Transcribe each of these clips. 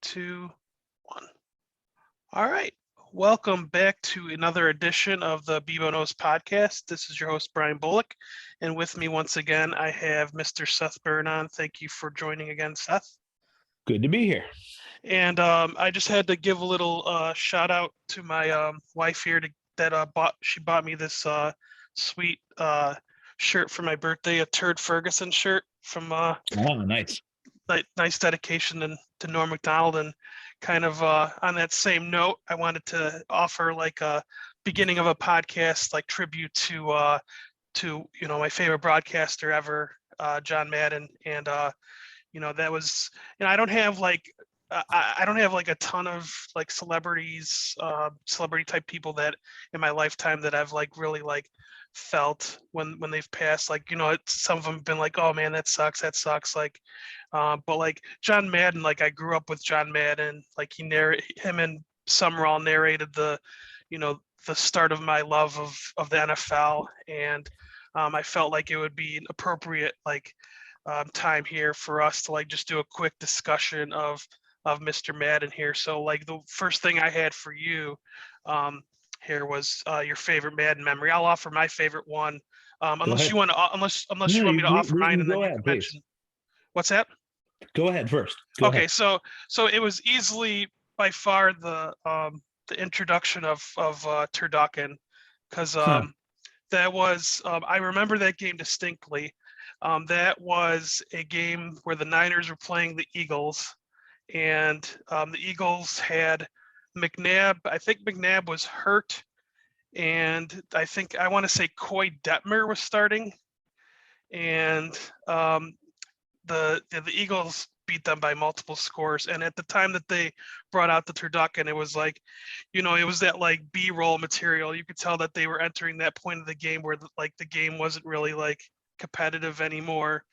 2, 1. All right. Welcome back to another edition of the BBO Knows podcast. This is your host, Brian Bullock. And with me once again, I have Mr. Seth Burn on. Thank you for joining again, Seth. Good to be here. And I just had to give a little shout out to my wife here she bought me this sweet shirt for my birthday, a Turd Ferguson shirt from Oh, nice. Nice dedication to Norm Macdonald. And kind of on that same note, I wanted to offer like a beginning of a podcast, like tribute to my favorite broadcaster ever, John Madden. And that was, I don't have like a ton of like celebrity type people that in my lifetime that I've like really like felt when they've passed. Like, some of them have been like, oh man, that sucks. Like, but like John Madden, like I grew up with John Madden. Like him and Summerall narrated the start of my love of the NFL. And I felt like it would be an appropriate time here for us to like just do a quick discussion of Mr. Madden here. So like the first thing I had for you here was your favorite Madden memory. I'll offer my favorite one, unless you want me to offer mine, and then you can mention. What's that? Go ahead first. Okay, so it was easily by far the introduction of Turducken, because that was I remember that game distinctly. That was a game where the Niners were playing the Eagles, and the Eagles had McNabb. I think McNabb was hurt, and I want to say Coy Detmer was starting, and the Eagles beat them by multiple scores. And at the time that they brought out the Turducken, it was like, it was that like B-roll material. You could tell that they were entering that point of the game where the game wasn't really like competitive anymore.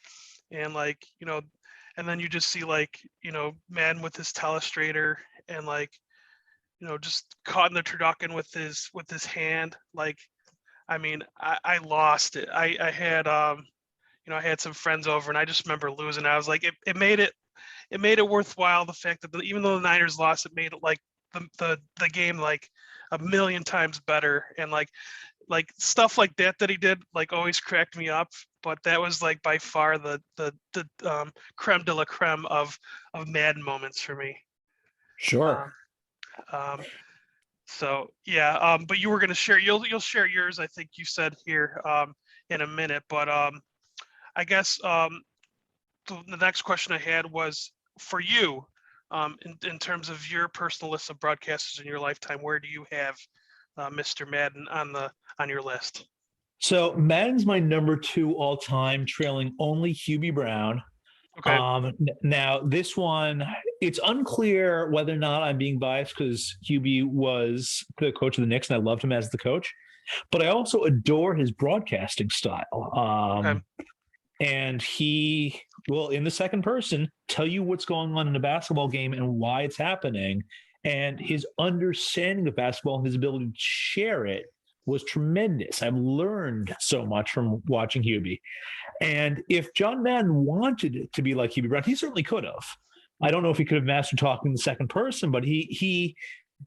And and then you just see Madden with his telestrator and just caught in the Turducken with his hand. I lost it. I had I had some friends over, and I just remember losing. I was like, it made it worthwhile. The fact that even though the Niners lost, it made it like the game like a million times better. And like stuff like that he did like always cracked me up. But that was like by far the creme de la creme of Madden moments for me. Sure. So yeah. But you were gonna share. You'll share yours. I think you said here in a minute. But I guess the next question I had was for you, in terms of your personal list of broadcasters in your lifetime. Where do you have Mr. Madden on your list? So Madden's my number 2 all time, trailing only Hubie Brown. Okay. Now this one, it's unclear whether or not I'm being biased because Hubie was the coach of the Knicks and I loved him as the coach, but I also adore his broadcasting style. Okay. And he will, in the second person, tell you what's going on in a basketball game and why it's happening. And his understanding of basketball and his ability to share it was tremendous. I've learned so much from watching Hubie. And if John Madden wanted it to be like Hubie Brown, he certainly could have. I don't know if he could have mastered talking in the second person, but he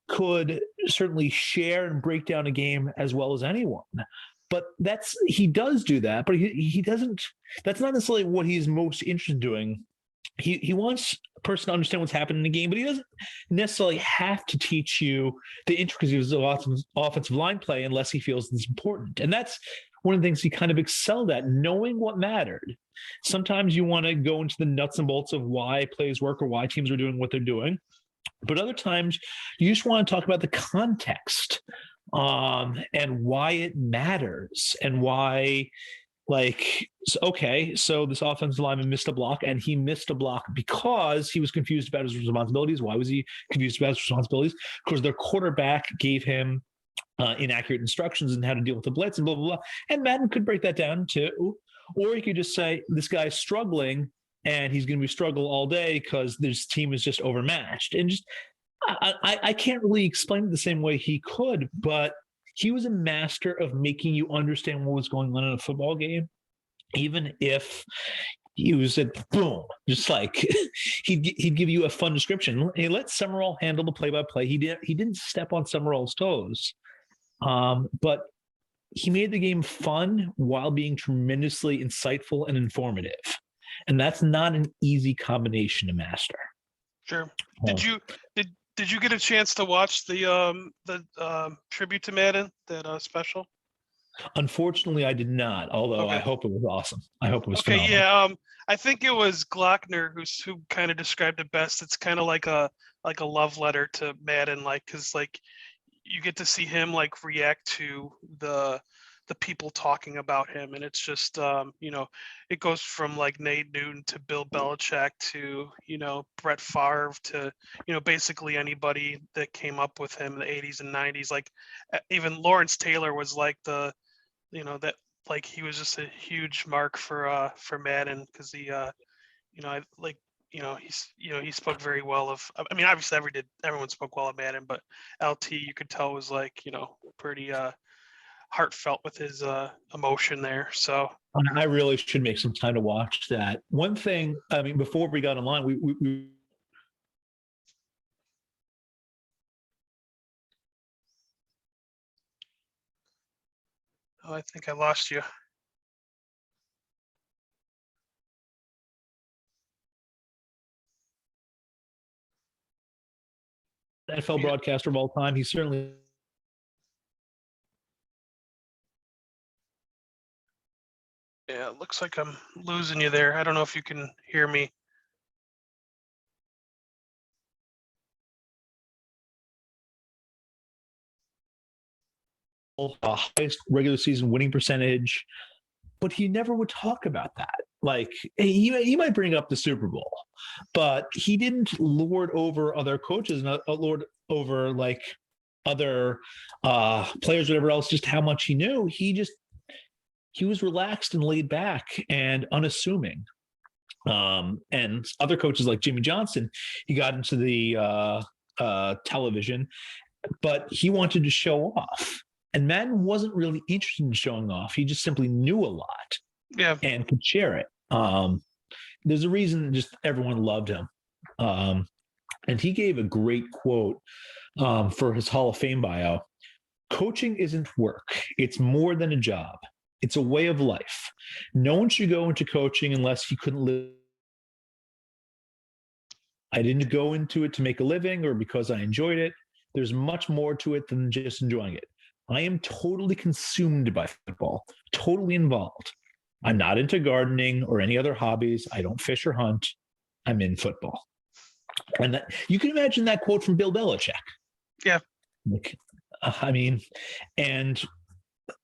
could certainly share and break down a game as well as anyone. But he does do that, but he doesn't. That's not necessarily what he's most interested in doing. He wants a person to understand what's happening in the game, but he doesn't necessarily have to teach you the intricacies of offensive line play unless he feels it's important. And that's one of the things he kind of excelled at, knowing what mattered. Sometimes you want to go into the nuts and bolts of why plays work or why teams are doing what they're doing. But other times you just want to talk about the context and why it matters and why, so this offensive lineman missed a block, and he missed a block because he was confused about his responsibilities. Why was he confused about his responsibilities? Because their quarterback gave him inaccurate instructions on how to deal with the blitz and blah, blah, blah. And Madden could break that down too. Or he could just say, this guy's struggling and he's going to be struggle all day because this team is just overmatched. And just, I can't really explain it the same way he could, but he was a master of making you understand what was going on in a football game, even if he was at boom, just like he'd give you a fun description. He let Summerall handle the play-by-play. He didn't step on Summerall's toes, but he made the game fun while being tremendously insightful and informative, and that's not an easy combination to master. Sure. Did you get a chance to watch the tribute to Madden, that special? Unfortunately, I did not. Although Okay. I hope it was awesome. I hope it was Okay, phenomenal. yeah. I think it was Glockner who kind of described it best. It's kind of like a love letter to Madden, like, because like you get to see him like react to the people talking about him, and it's just it goes from like Nate Newton to Bill Belichick to Brett Favre to basically anybody that came up with him in the 80s and 90s. Like even Lawrence Taylor was like that, like he was just a huge mark for Madden, because he I like he spoke very well of. I mean, obviously everyone spoke well of Madden, but LT, you could tell, was like pretty heartfelt with his emotion there. So I really should make some time to watch that. One thing, I mean, before we got online, we I think I lost you. NFL broadcaster of all time. He certainly. Yeah, it looks like I'm losing you there. I don't know if you can hear me. Highest regular season winning percentage, but he never would talk about that. Like he might bring up the Super Bowl, but he didn't lord over other coaches, not lord over like other players, whatever else, just how much he knew. He was relaxed and laid back and unassuming. And other coaches like Jimmy Johnson, he got into the television, but he wanted to show off. And Madden wasn't really interested in showing off. He just simply knew a lot, Yeah, and could share it. There's a reason just everyone loved him. And he gave a great quote for his Hall of Fame bio. Coaching isn't work. It's more than a job. It's a way of life. No one should go into coaching unless he couldn't live. I didn't go into it to make a living or because I enjoyed it. There's much more to it than just enjoying it. I am totally consumed by football, totally involved. I'm not into gardening or any other hobbies. I don't fish or hunt. I'm in football. And you can imagine that quote from Bill Belichick. yeah. Like, I mean, and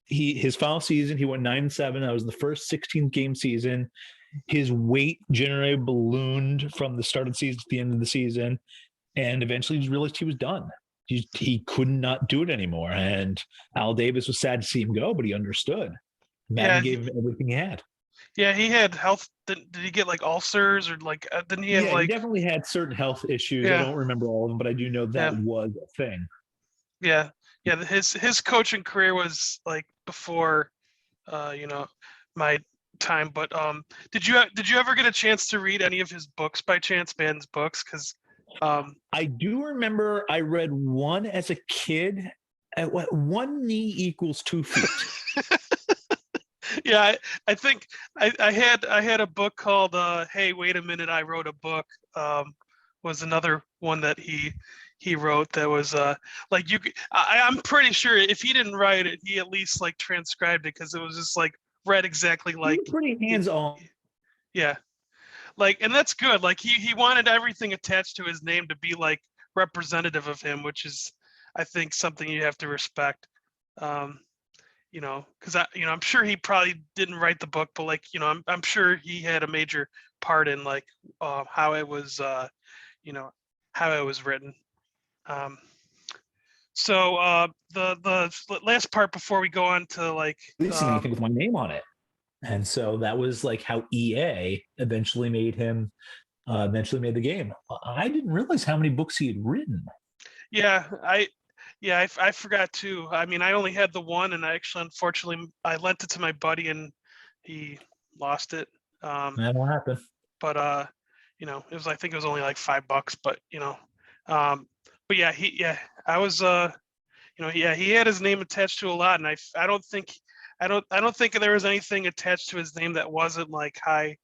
his final season, he went 9-7. That was the first 16th game season. His weight generally ballooned from the start of the season to the end of the season, and eventually he realized he was done. He could not do it anymore. And Al Davis was sad to see him go, but he understood. Madden gave him everything he had. Yeah, he had health. Did he get like ulcers or like? Didn't he have Yeah, like? he definitely had certain health issues. I Yeah, don't remember all of them, but I do know that was a thing. yeah. His coaching career was like before, my time. But did you ever get a chance to read any of his books by chance, Madden's books? Because I do remember I read one as a kid. At what 1 knee equals 2 feet. yeah, I think I had a book called "Hey, Wait a Minute, I Wrote a Book." Was another one that he wrote that was like I'm pretty sure if he didn't write it, he at least like transcribed it, because it was just like read exactly like. Pretty hands-on. Yeah, like, and that's good. Like he wanted everything attached to his name to be like representative of him, which is, I think, something you have to respect. Because I'm sure he probably didn't write the book, but like, I'm sure he had a major part in like how it was, how it was written. So the last part before we go on to like Releasing anything with my name on it. And so that was like how EA eventually made him, eventually made the game. I didn't realize how many books he had written. Yeah, I forgot too. I mean, I only had the one, and I actually, unfortunately, I lent it to my buddy, and he lost it. That'll happen. But I think it was only like $5, but but I was he had his name attached to a lot, and I don't think there was anything attached to his name that wasn't like high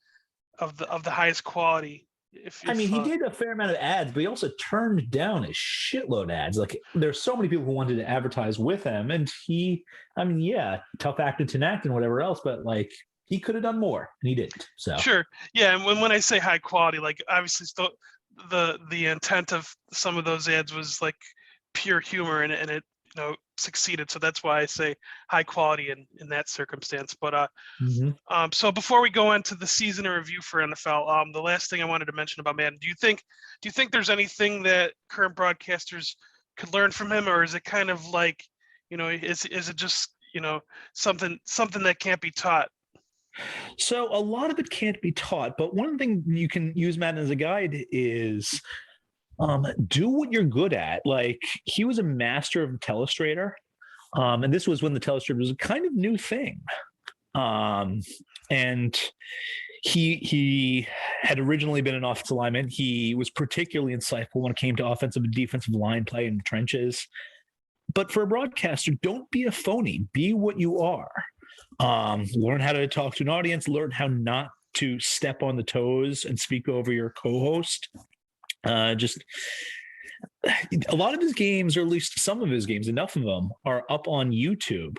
of the highest quality. I mean, he did a fair amount of ads, but he also turned down a shitload of ads. Like, there's so many people who wanted to advertise with him, and tough acting, to act, and whatever else, but like, he could have done more, and he didn't. So sure, yeah. And when I say high quality, like obviously, still the intent of some of those ads was like pure humor, and it succeeded. So that's why I say high quality in that circumstance. But so before we go into the season in review for NFL, the last thing I wanted to mention about Madden, do you think there's anything that current broadcasters could learn from him, or is it kind of like, is it just something that can't be taught? So a lot of it can't be taught, but one thing you can use Madden as a guide is do what you're good at. Like, he was a master of telestrator, and this was when the telestrator was a kind of new thing. And he had originally been an offensive lineman. He was particularly insightful when it came to offensive and defensive line play in the trenches. But for a broadcaster, don't be a phony. Be what you are. Learn how to talk to an audience. Learn how not to step on the toes and speak over your co-host. Just a lot of his games, or at least some of his games, enough of them, are up on YouTube.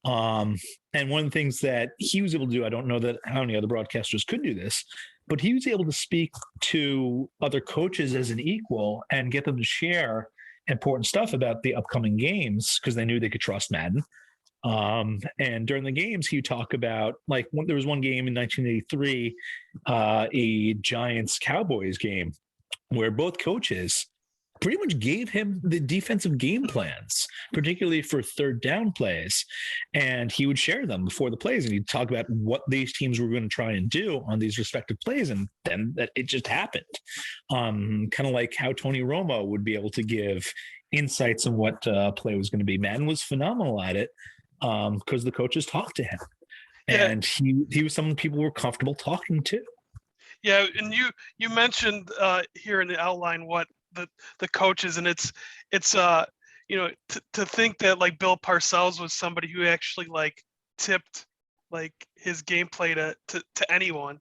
And one of the things that he was able to do, I don't know that how many other broadcasters could do this, but he was able to speak to other coaches as an equal and get them to share important stuff about the upcoming games, because they knew they could trust Madden. And during the games, he would talk about, like, there was one game in 1983, a Giants-Cowboys game, where both coaches pretty much gave him the defensive game plans, particularly for third down plays. And he would share them before the plays, and he'd talk about what these teams were going to try and do on these respective plays. And then that it just happened. Kind of like how Tony Romo would be able to give insights on what play was going to be. Madden was phenomenal at it because the coaches talked to him. Yeah. And he was someone people were comfortable talking to. Yeah, and you mentioned here in the outline what the coaches, and it's to think that like Bill Parcells was somebody who actually like tipped like his gameplay to anyone.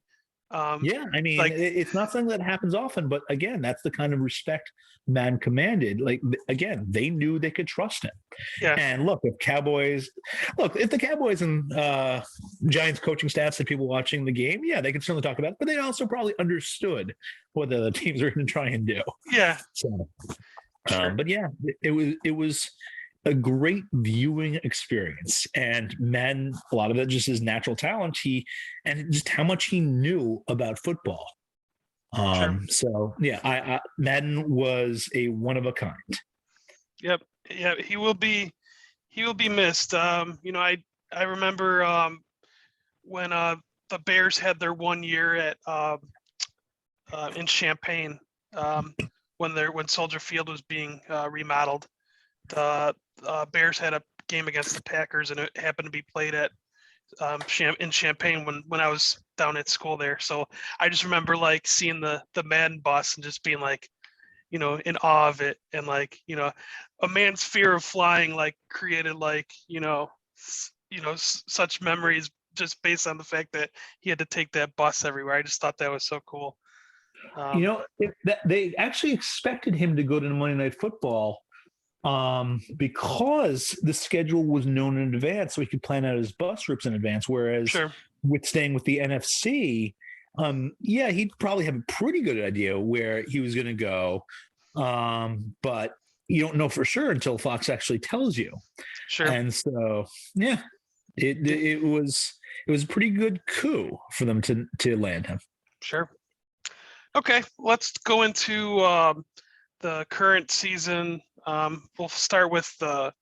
Yeah, I mean, like, it's not something that happens often, but again, that's the kind of respect Madden commanded. Like, again, they knew they could trust him. Yeah. And if the Cowboys and Giants coaching staffs had people watching the game, yeah, they could certainly talk about it, but they also probably understood what the teams are going to try and do. Yeah. So, sure. But yeah, it was a great viewing experience, and Madden, a lot of it just his natural talent, and just how much he knew about football. Sure. So yeah, Madden was a one of a kind. Yep. Yeah, he will be missed. I remember when the Bears had their 1 year at in Champaign, when Soldier Field was being remodeled. The Bears had a game against the Packers, and it happened to be played at in Champaign when I was down at school there. So I just remember like seeing the Madden bus and just being like, in awe of it, and like, a man's fear of flying like created like such memories just based on the fact that he had to take that bus everywhere. I just thought that was so cool. They actually expected him to go to Monday Night Football because the schedule was known in advance, so he could plan out his bus trips in advance. Whereas Sure. with staying with the NFC, he'd probably have a pretty good idea where he was going to go, but you don't know for sure until Fox actually tells you. Sure. And so, yeah, it was a pretty good coup for them to land him. Sure. Okay, let's go into the current season. We'll start with the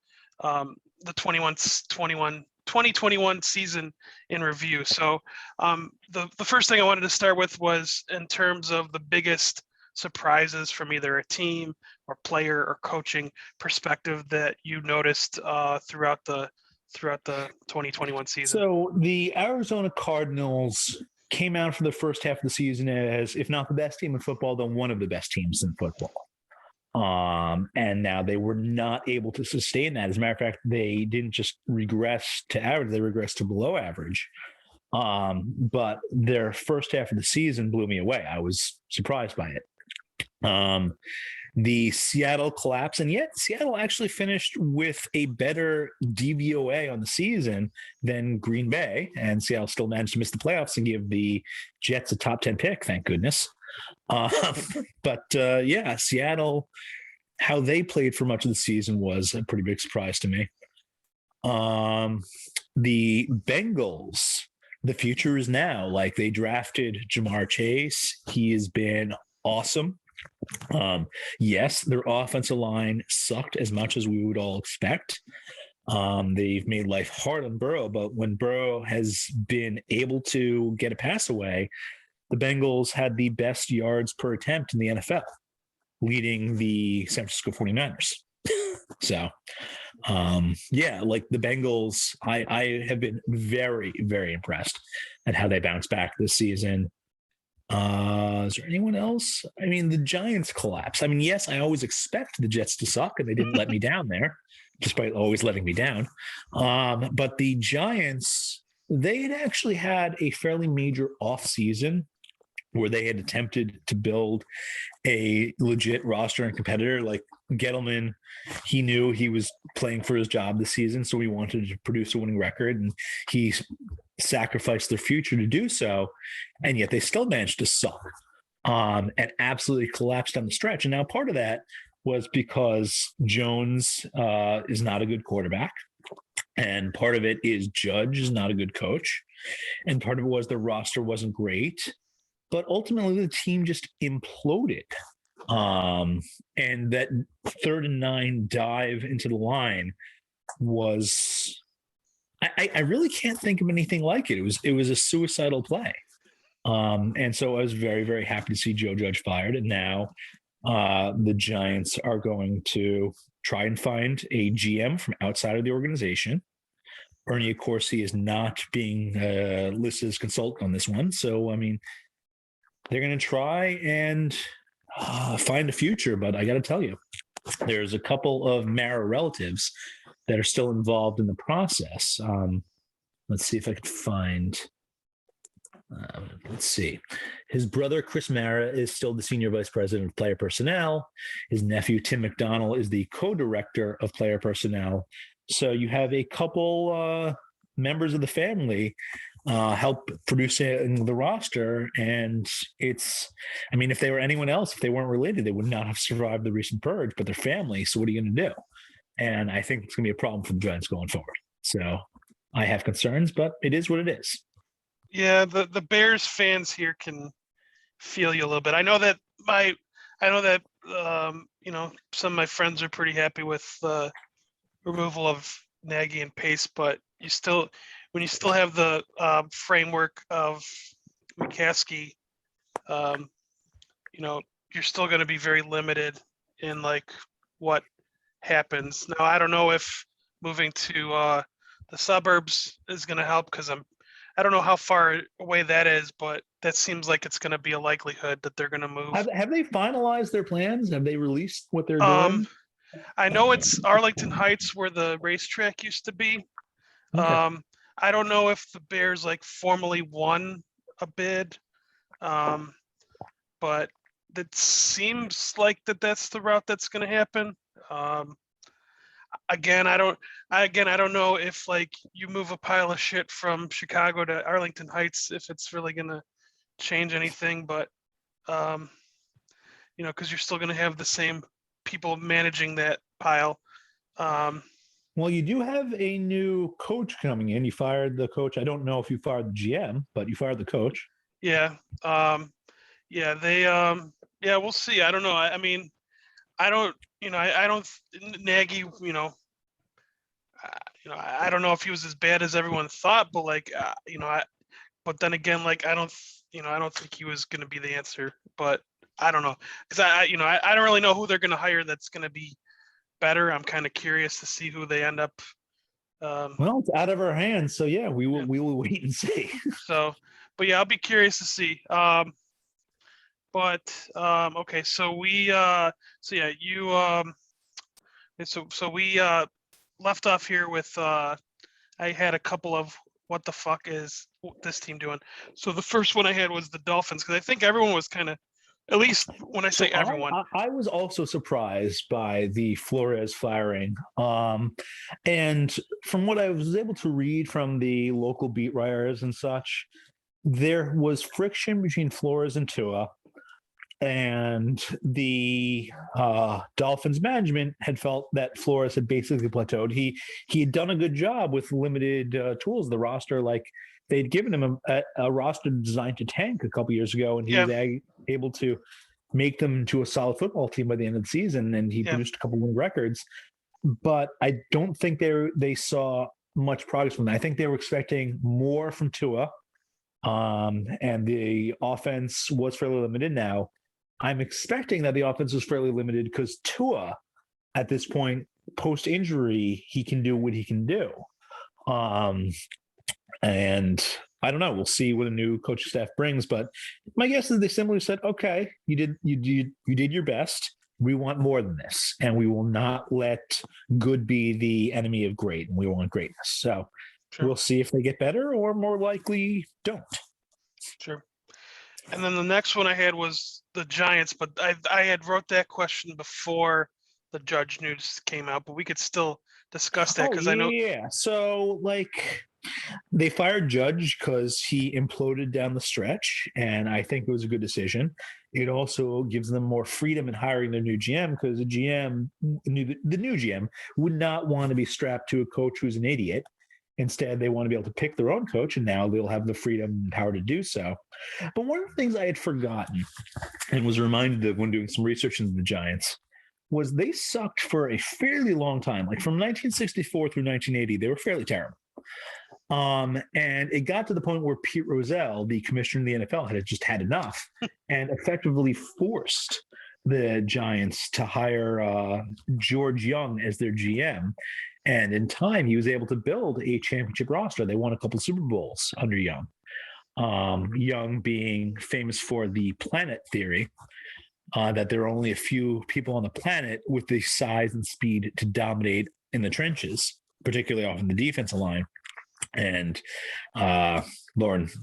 2021 season in review. So the first thing I wanted to start with was in terms of the biggest surprises from either a team or player or coaching perspective that you noticed throughout the 2021 season. So the Arizona Cardinals came out for the first half of the season as, if not the best team in football, then one of the best teams in football. And now they were not able to sustain that. As a matter of fact, they didn't just regress to average, they regressed to below average. But their first half of the season blew me away. I was surprised by it. The Seattle collapse, and yet Seattle actually finished with a better DVOA on the season than Green Bay, and Seattle still managed to miss the playoffs and give the Jets a top 10 pick, thank goodness. But Seattle, how they played for much of the season was a pretty big surprise to me. The Bengals, the future is now. Like, they drafted Jamar Chase. He has been awesome. Yes, their offensive line sucked as much as we would all expect. They've made life hard on Burrow, but when Burrow has been able to get a pass away, the Bengals had the best yards per attempt in the NFL, leading the San Francisco 49ers. So, like the Bengals, I have been very, very impressed at how they bounced back this season. Is there anyone else? I mean, the Giants collapse. I mean, yes, I always expect the Jets to suck, and they didn't let me down there, despite always letting me down. But the Giants, they had actually had a fairly major offseason where they had attempted to build a legit roster and competitor. Like Gettleman, he knew he was playing for his job this season, so he wanted to produce a winning record, and he sacrificed their future to do so, and yet they still managed to suck and absolutely collapsed on the stretch. And now part of that was because Jones is not a good quarterback, and part of it is Judge is not a good coach, and part of it was the roster wasn't great, but ultimately the team just imploded. And that 3rd and 9 dive into the line was, I really can't think of anything like it. It was a suicidal play. And so I was very, very happy to see Joe Judge fired. And now the Giants are going to try and find a GM from outside of the organization. Ernie Accorsi is not being listed as consultant on this one. So, I mean, they're going to try and find a future. But I got to tell you, there's a couple of Mara relatives that are still involved in the process. Let's see if I could find. Let's see. His brother, Chris Mara, is still the senior vice president of player personnel. His nephew, Tim McDonald, is the co-director of player personnel. So you have a couple members of the family help producing the roster. And it's, I mean, if they were anyone else, if they weren't related, they would not have survived the recent purge, but they're family. So what are you going to do? And I think it's going to be a problem for the Giants going forward. So I have concerns, but it is what it is. Yeah, the Bears fans here can feel you a little bit. I know that some of my friends are pretty happy with the removal of Nagy and Pace, but when you still have the framework of McCaskey, you're still going to be very limited in like what happens. Now, I don't know if moving to the suburbs is going to help, because I don't know how far away that is, but that seems like it's going to be a likelihood that they're going to move. Have they finalized their plans? Have they released what they're doing? I know it's Arlington Heights where the racetrack used to be. Okay. I don't know if the Bears like formally won a bid, but it seems like that's the route that's going to happen. Again, I don't know if like you move a pile of shit from Chicago to Arlington Heights, if it's really going to change anything, but because you're still going to have the same people managing that pile. Well, you do have a new coach coming in. You fired the coach. I don't know if you fired the GM, but you fired the coach. Yeah. We'll see. I don't know. I mean, I don't Nagy, I don't know if he was as bad as everyone thought, but like, but then again, like, I don't think he was going to be the answer, but I don't know. Cause I don't really know who they're going to hire that's going to be better. I'm kind of curious to see who they end up. Well, it's out of our hands. So yeah, we will wait and see. So, but yeah, I'll be curious to see. Okay, so we we left off here with I had a couple of what the fuck is this team doing? So the first one I had was the Dolphins, because I think everyone was kind of, at least when I say everyone. I was also surprised by the Flores firing. And from what I was able to read from the local beat writers and such, there was friction between Flores and Tua. And the Dolphins management had felt that Flores had basically plateaued. He had done a good job with limited tools. The roster, like they'd given him a roster designed to tank a couple years ago, and he was able to make them to a solid football team by the end of the season. And he produced a couple win records. But I don't think they saw much progress from that. I think they were expecting more from Tua, and the offense was fairly limited. Now, I'm expecting that the offense was fairly limited because Tua, at this point, post-injury, he can do what he can do. And I don't know. We'll see what a new coaching staff brings. But my guess is they simply said, "Okay, you did your best. We want more than this, and we will not let good be the enemy of great, and we want greatness." So we'll see if they get better, or more likely don't. Sure. And then the next one I had was the Giants, but I had wrote that question before the Judge news came out, but we could still discuss that because I know. Yeah. So they fired Judge because he imploded down the stretch, and I think it was a good decision. It also gives them more freedom in hiring their new GM because the new GM would not want to be strapped to a coach who's an idiot. Instead, they want to be able to pick their own coach, and now they'll have the freedom and power to do so. But one of the things I had forgotten and was reminded of when doing some research into the Giants was they sucked for a fairly long time. Like from 1964 through 1980, they were fairly terrible. And it got to the point where Pete Rozelle, the commissioner in the NFL, had just had enough and effectively forced the Giants to hire George Young as their GM. And in time, he was able to build a championship roster. They won a couple Super Bowls under Young. Young being famous for the planet theory, that there are only a few people on the planet with the size and speed to dominate in the trenches, particularly off the defensive line. And Lawrence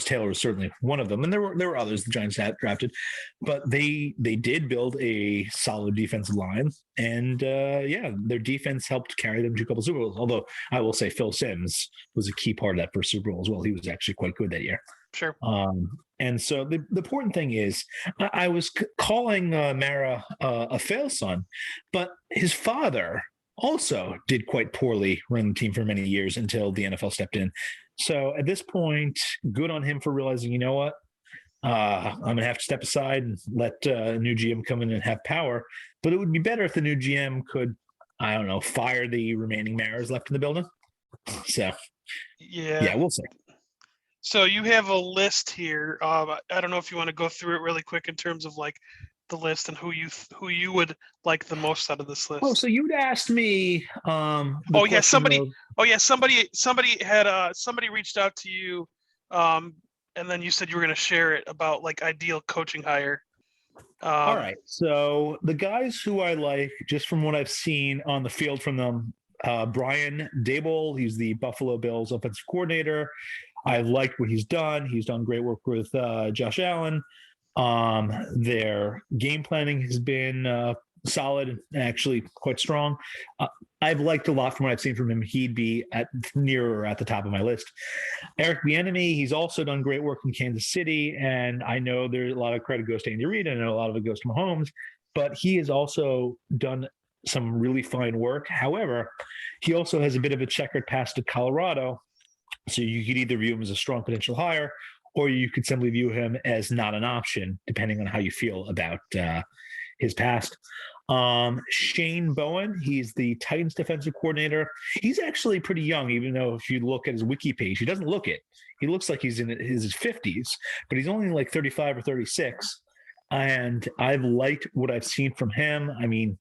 Taylor was certainly one of them, and there were others the Giants had drafted, but they did build a solid defensive line, and their defense helped carry them to a couple Super Bowls. Although I will say Phil Simms was a key part of that first Super Bowl as well. He was actually quite good that year. Sure. And so the important thing is, I was calling Mara a fail son, but his father also did quite poorly running the team for many years until the NFL stepped in. So at this point, good on him for realizing, you know what, I'm going to have to step aside and let a new GM come in and have power. But it would be better if the new GM could, I don't know, fire the remaining mayors left in the building. So, yeah, we'll see. So you have a list here. I don't know if you want to go through it really quick in terms of like the list and who you would like the most out of this list. Oh, so you'd asked me. Somebody reached out to you, and then you said you were going to share it about like ideal coaching hire. All right. So the guys who I like, just from what I've seen on the field from them, Brian Daboll, he's the Buffalo Bills offensive coordinator. I liked what he's done. He's done great work with Josh Allen. Their game planning has been solid and actually quite strong. I've liked a lot from what I've seen from him. He'd be at the top of my list. Eric Bieniemy, he's also done great work in Kansas City, and I know there's a lot of credit goes to Andy Reid, and I know a lot of it goes to Mahomes, but he has also done some really fine work. However, he also has a bit of a checkered past at Colorado, so you could either view him as a strong potential hire, or you could simply view him as not an option, depending on how you feel about his past. Shane Bowen, he's the Titans defensive coordinator. He's actually pretty young, even though if you look at his wiki page, he doesn't look it. He looks like he's in his 50s, but he's only like 35 or 36. And I've liked what I've seen from him. I mean,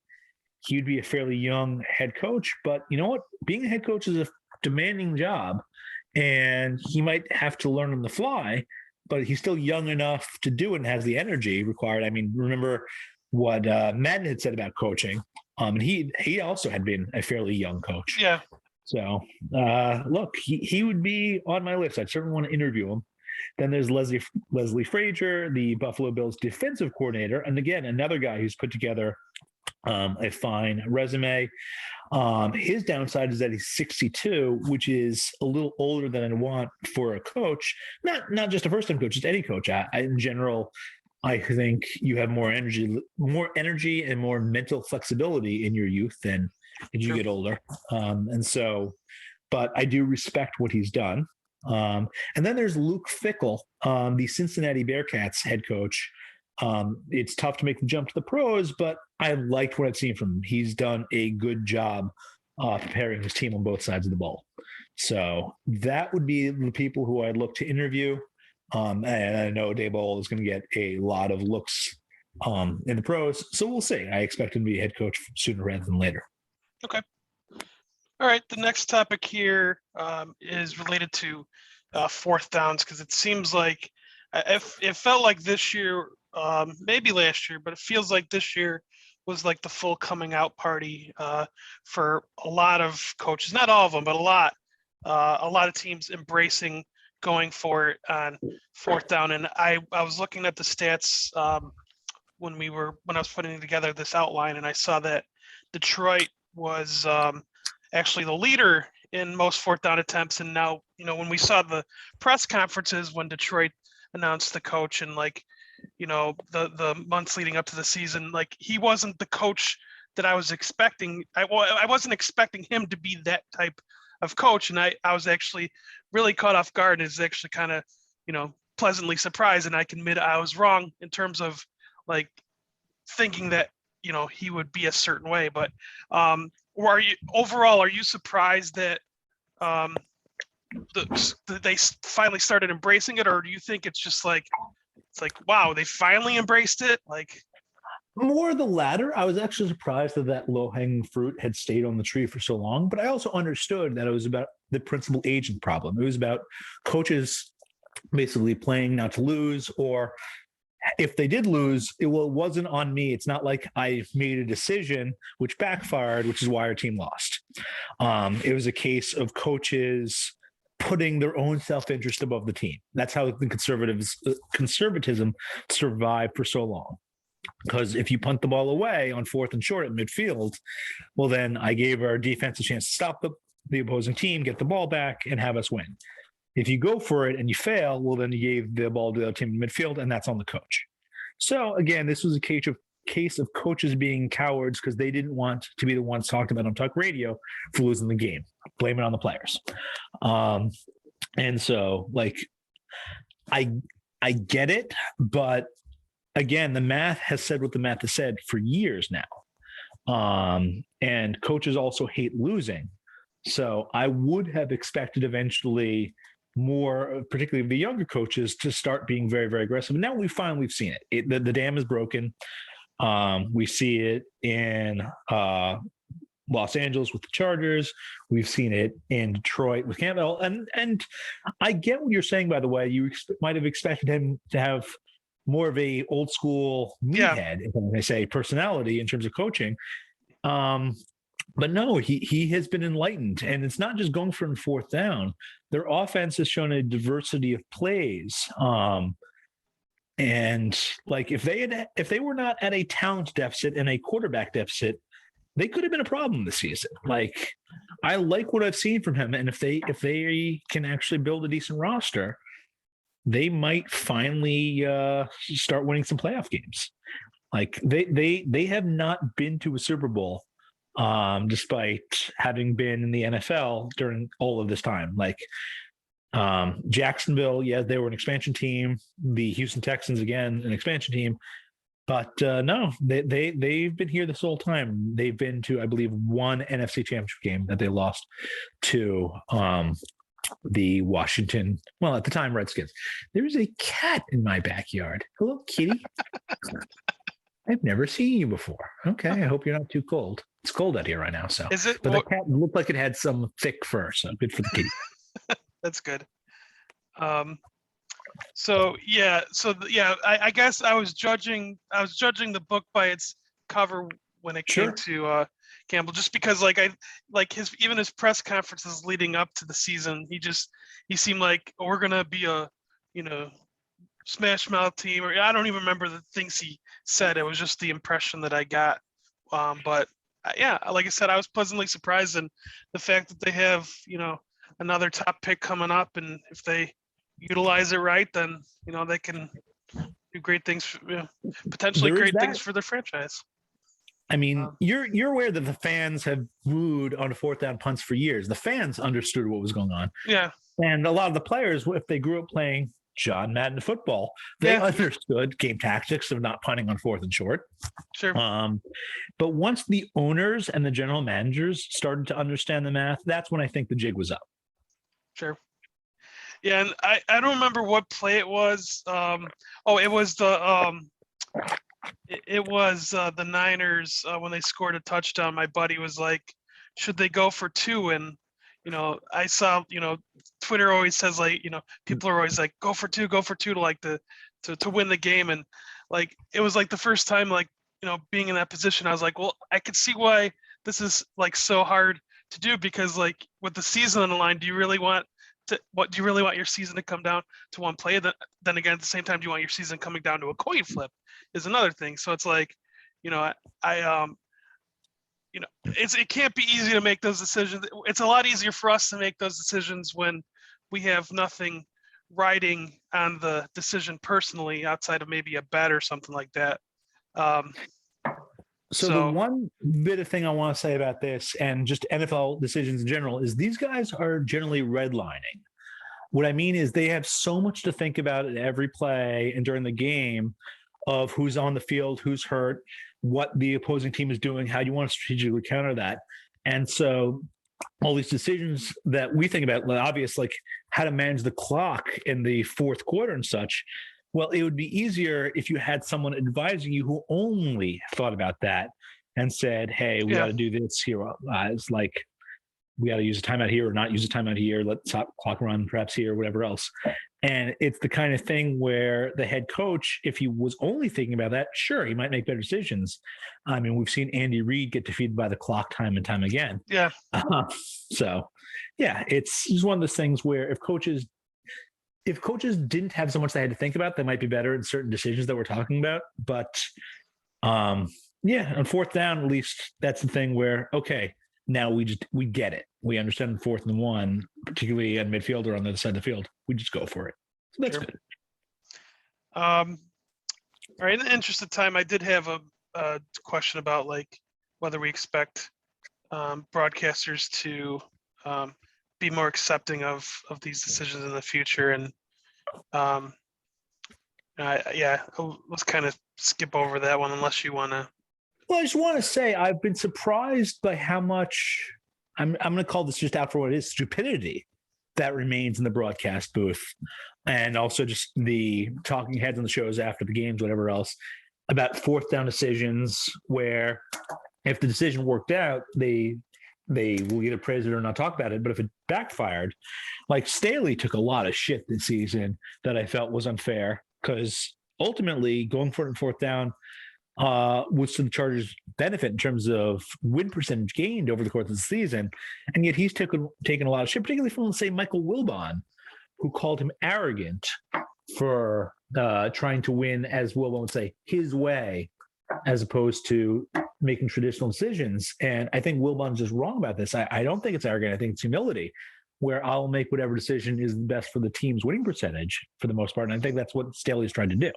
he'd be a fairly young head coach, but you know what? Being a head coach is a demanding job. and he might have to learn on the fly, but he's still young enough to do it and has the energy required. I mean, remember what Madden had said about coaching. And he also had been a fairly young coach. Yeah. So look, he would be on my list. I'd certainly want to interview him. Then there's Leslie Frazier, the Buffalo Bills defensive coordinator, and again another guy who's put together a fine resume. His downside is that he's 62, which is a little older than I want for a coach. Not just a first-time coach, just any coach. In general, I think you have more energy and more mental flexibility in your youth than as you get older. But I do respect what he's done. And then there's Luke Fickell, the Cincinnati Bearcats head coach. It's tough to make the jump to the pros, but I liked what I've seen from him. He's done a good job preparing his team on both sides of the ball. So that would be the people who I'd look to interview. And I know Daboll is going to get a lot of looks in the pros. So we'll see. I expect him to be a head coach sooner rather than later. Okay. All right. The next topic here is related to fourth downs, because it seems like it felt like this year, maybe last year, but it feels like this year was like the full coming out party for a lot of coaches, not all of them, but a lot of teams embracing going for it on fourth down. And I was looking at the stats when I was putting together this outline, and I saw that Detroit was actually the leader in most fourth down attempts. And now, when we saw the press conferences when Detroit announced the coach and the months leading up to the season, like he wasn't the coach that I was expecting. I wasn't expecting him to be that type of coach. And I was actually really caught off guard, and is actually kind of, pleasantly surprised. And I can admit I was wrong in terms of like thinking that, he would be a certain way. But are you surprised that they finally started embracing it, or do you think it's just like, wow, they finally embraced it? Like, more the latter. I was actually surprised that low-hanging fruit had stayed on the tree for so long, but I also understood that it was about the principal agent problem. It was about coaches basically playing not to lose, or if they did lose, it wasn't on me. It's not like I made a decision which backfired, which is why our team lost. It was a case of coaches putting their own self-interest above the team. That's how the conservatism survived for so long. Because if you punt the ball away on fourth and short at midfield, well, then I gave our defense a chance to stop the opposing team, get the ball back, and have us win. If you go for it and you fail, well, then you gave the ball to the other team in midfield, and that's on the coach. So again, this was a case of coaches being cowards because they didn't want to be the ones talked about on talk radio for losing the game. Blame it on the players. And so, I get it, but again, the math has said what the math has said for years now. And coaches also hate losing. So I would have expected eventually more, particularly the younger coaches, to start being very, very aggressive. And now we've seen it. The dam is broken. We see it in Los Angeles with the Chargers. We've seen it in Detroit with Campbell. And I get what you're saying, by the way. You might have expected him to have more of a old school meathead, when I say personality in terms of coaching. But no, he has been enlightened, and it's not just going from fourth down. Their offense has shown a diversity of plays. And like if they were not at a talent deficit and a quarterback deficit, they could have been a problem this season. Like, I like what I've seen from him, and if they can actually build a decent roster, they might finally start winning some playoff games. Like they have not been to a Super Bowl, despite having been in the NFL during all of this time. Like Jacksonville, they were an expansion team. The Houston Texans, again, an expansion team. But no, they've been here this whole time. They've been to, I believe, one NFC Championship game that they lost to the Washington, well, at the time, Redskins. There's a cat in my backyard. Hello, kitty. I've never seen you before. Okay, I hope you're not too cold. It's cold out here right now. So, is it? But the cat looked like it had some thick fur, so good for the kitty. That's good. I guess I was judging the book by its cover when it came to Campbell, just because his press conferences leading up to the season, he seemed like we're gonna be a smash mouth team, or I don't even remember the things he said. It was just the impression that I got. But like I said, I was pleasantly surprised, and the fact that they have another top pick coming up, and if they utilize it right, then they can do great things, potentially great things for their franchise. I mean, you're aware that the fans have booed on fourth down punts for years. The fans understood what was going on. Yeah. And a lot of the players, if they grew up playing John Madden football, they understood game tactics of not punting on fourth and short. Sure. But once the owners and the general managers started to understand the math, that's when I think the jig was up. Sure. Yeah, and I don't remember what play it was. It was the Niners when they scored a touchdown. My buddy was like, should they go for two? And I saw Twitter always says people are always like, go for two to win the game. And it was the first time being in that position, I was like, well, I could see why this is so hard to do, because with the season on the line, do you really want your season to come down to one play? Then again, at the same time, do you want your season coming down to a coin flip is another thing. So it's it can't be easy to make those decisions. It's a lot easier for us to make those decisions when we have nothing riding on the decision personally outside of maybe a bet or something like that. So the one bit of thing I want to say about this, and just NFL decisions in general, is these guys are generally redlining. What I mean is they have so much to think about at every play and during the game of who's on the field, who's hurt, what the opposing team is doing, how you want to strategically counter that. And so all these decisions that we think about, obvious, like how to manage the clock in the fourth quarter and such, well, it would be easier if you had someone advising you who only thought about that and said, hey, we got to do this here. It's like, we got to use a timeout here or not use a timeout here. Let's stop clock run perhaps here, whatever else. And it's the kind of thing where the head coach, if he was only thinking about that, sure, he might make better decisions. I mean, we've seen Andy Reid get defeated by the clock time and time again. Yeah. It's just one of those things where if coaches didn't have so much they had to think about, they might be better in certain decisions that we're talking about. But on fourth down, at least that's the thing where, okay, now we get it. We understand the 4th and 1, particularly at midfield or on the other side of the field. We just go for it. So that's good. All right. In the interest of time, I did have a question about whether we expect broadcasters to be more accepting of these decisions in the future. And let's kind of skip over that one unless you want to. Well, I just want to say I've been surprised by how much I'm going to call this just out for what it is, stupidity that remains in the broadcast booth, and also just the talking heads on the shows after the games, whatever else, about fourth down decisions where if the decision worked out, they will either praise it or not talk about it. But if it backfired, like Staley took a lot of shit this season that I felt was unfair, because ultimately going for it in fourth down was to the Chargers' benefit in terms of win percentage gained over the course of the season. And yet he's taken a lot of shit, particularly from, say, Michael Wilbon, who called him arrogant for trying to win, as Wilbon would say, his way, as opposed to making traditional decisions. And I think Wilbon's just wrong about this. I don't think it's arrogant. I think it's humility, where I'll make whatever decision is best for the team's winning percentage for the most part. And I think that's what Staley's trying to do.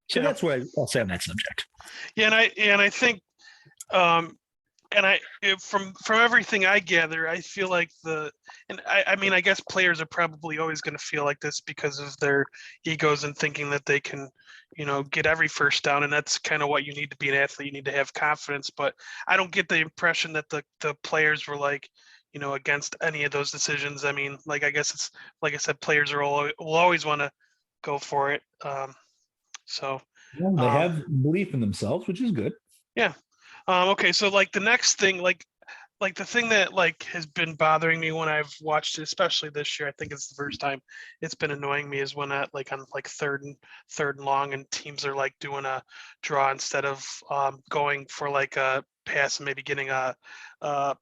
So that's what I'll say on that subject. Yeah, and I think, from everything I gather, I feel like I guess players are probably always going to feel like this because of their egos and thinking that they can, get every first down, and that's kind of what you need to be an athlete. You need to have confidence, but I don't get the impression that the players were against any of those decisions. I mean, I guess it's like I said, players will always want to go for it. They have belief in themselves, which is good. Yeah. Okay. So the next thing, like the thing that like has been bothering me when I've watched it, especially this year, I think it's the first time it's been annoying me, is when like on like third and long, and teams are like doing a draw instead of going for like a pass and maybe getting a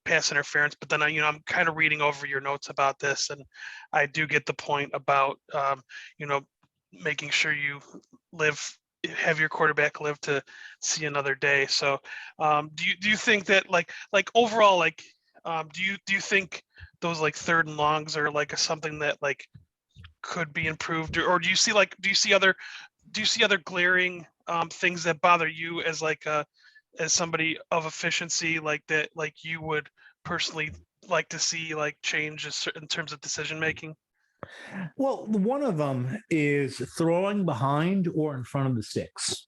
pass interference. But then I'm kind of reading over your notes about this, and I do get the point about you know making sure you have your quarterback live to see another day. So do you think that like overall, like do you think those like third and longs are like something that like could be improved, or do you see other glaring things that bother you as like as somebody of efficiency, like that, like you would personally like to see like change in terms of decision making? Well, one of them is throwing behind or in front of the sticks.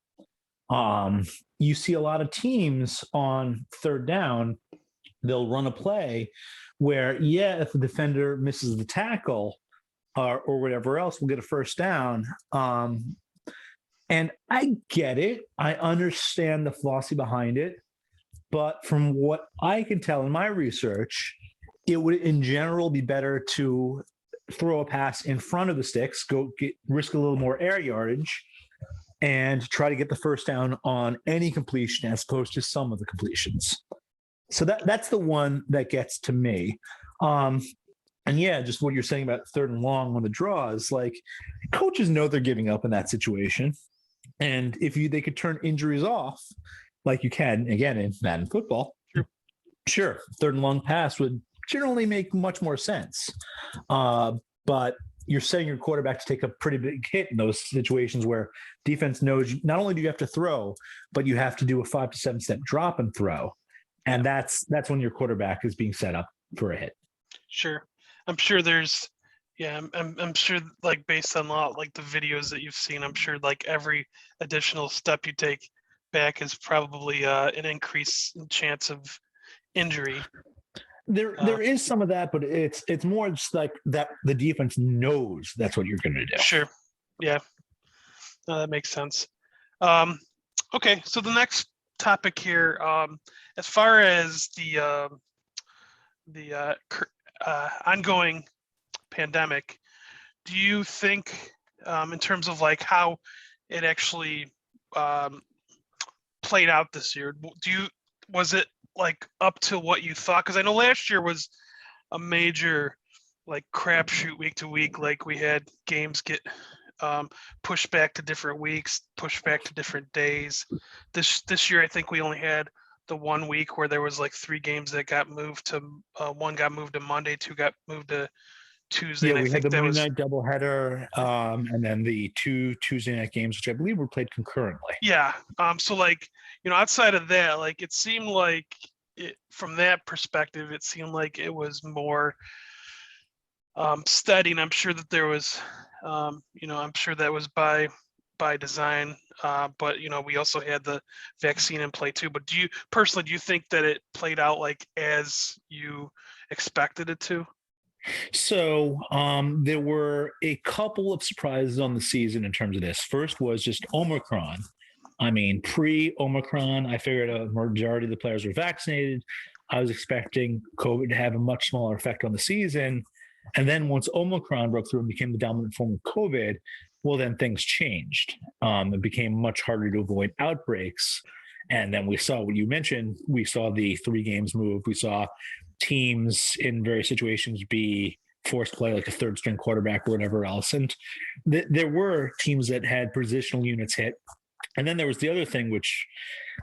Um, you see a lot of teams on third down, they'll run a play where, yeah, if the defender misses the tackle or whatever else, we'll get a first down. And I get it. I understand the philosophy behind it. But from what I can tell in my research, it would in general be better to throw a pass in front of the sticks, risk a little more air yardage, and try to get the first down on any completion as opposed to some of the completions. So that's the one that gets to me. And yeah, just what you're saying about third and long on the draws, like coaches know they're giving up in that situation. And if they could turn injuries off, like you can, again, in Madden football, sure, third and long pass would generally make much more sense. But you're setting your quarterback to take a pretty big hit in those situations where defense knows not only do you have to throw, but you have to do a 5 to 7 step drop and throw. And that's when your quarterback is being set up for a hit. Sure. I'm sure there's, yeah, I'm sure like based on like the videos that you've seen, I'm sure like every additional step you take back is probably an increase in chance of injury. There is some of that, but it's more just like that the defense knows that's what you're going to do. Sure. Yeah. That makes sense. Okay, so the next topic here, as far as the ongoing pandemic, do you think, in terms of like how it actually played out this year, was it like up to what you thought? Because I know last year was a major like crapshoot week to week. Like we had games get pushed back to different weeks, pushed back to different days. This year, I think we only had the 1 week where there was like 3 games that got moved to one got moved to Monday, 2 got moved to Tuesday. Yeah, and we I had think the that Monday was night doubleheader, and then the 2 Tuesday night games, which I believe were played concurrently. yeah. So like outside of that, like it seemed like from that perspective, it seemed like it was more steady, and I'm sure that there was, I'm sure that was by design. But we also had the vaccine in play too. But do you think that it played out like as you expected it to? So there were a couple of surprises on the season in terms of this. First was just Omicron. I mean, pre-Omicron, I figured a majority of the players were vaccinated. I was expecting COVID to have a much smaller effect on the season. And then once Omicron broke through and became the dominant form of COVID, well, then things changed. It became much harder to avoid outbreaks. And then we saw what you mentioned. We saw the 3 games move. We saw teams in various situations be forced to play like a third string quarterback or whatever else. And there were teams that had positional units hit. And then there was the other thing, which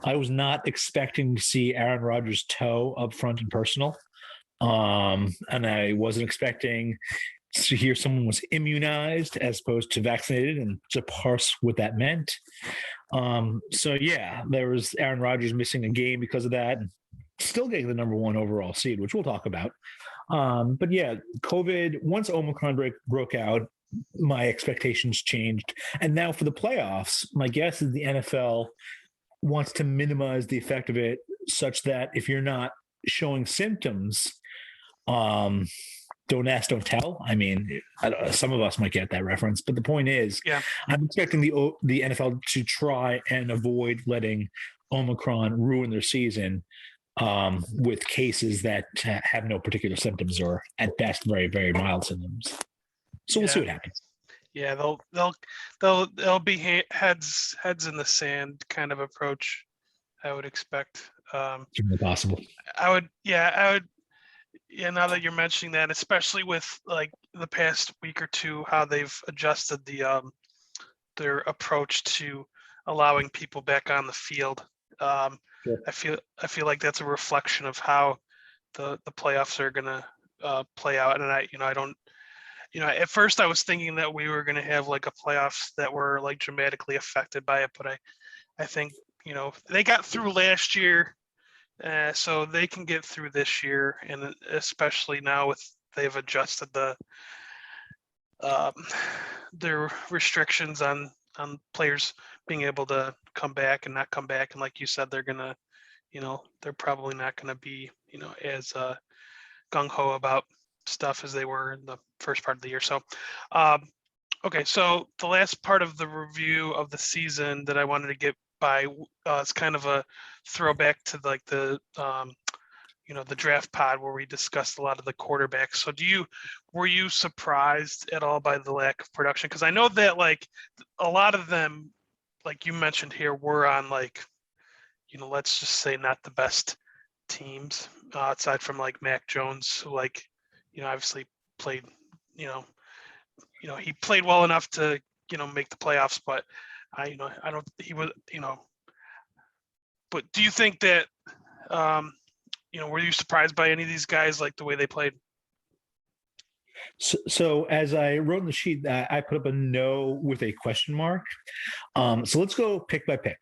I was not expecting to see Aaron Rodgers' toe up front and personal. And I wasn't expecting to hear someone was immunized as opposed to vaccinated and to parse what that meant. So yeah, there was Aaron Rodgers missing a game because of that, and still getting the number 1 overall seed, which we'll talk about. But yeah, COVID, once Omicron broke out, my expectations changed. And now for the playoffs, my guess is the NFL wants to minimize the effect of it such that if you're not showing symptoms, don't ask, don't tell. I mean, some of us might get that reference, but the point is, Yeah. I'm expecting the NFL to try and avoid letting Omicron ruin their season with cases that have no particular symptoms or at best very, very mild symptoms. So we'll see what happens. Yeah, they'll be heads in the sand kind of approach, I would expect. Certainly possible. I would. Yeah, now that you're mentioning that, especially with like the past week or two, how they've adjusted their approach to allowing people back on the field. Sure. I feel like that's a reflection of how the playoffs are gonna play out. And I don't, at first I was thinking that we were gonna have like a playoffs that were like dramatically affected by it, but I think they got through last year. So they can get through this year, and especially now they've adjusted their restrictions on players being able to come back and not come back. And like you said, they're gonna, they're probably not gonna be, as gung ho about stuff as they were in the first part of the year. So, okay, so the last part of the review of the season that I wanted to get by, it's kind of a throwback to like the draft pod where we discussed a lot of the quarterbacks. So were you surprised at all by the lack of production? Because I know that like a lot of them, like you mentioned here, were on like, let's just say not the best teams, aside from like Mac Jones, who like, obviously played, he played well enough to, make the playoffs, but I don't, he was, but do you think that, were you surprised by any of these guys, like the way they played? So as I wrote in the sheet, I put up a no with a question mark. So let's go pick by pick.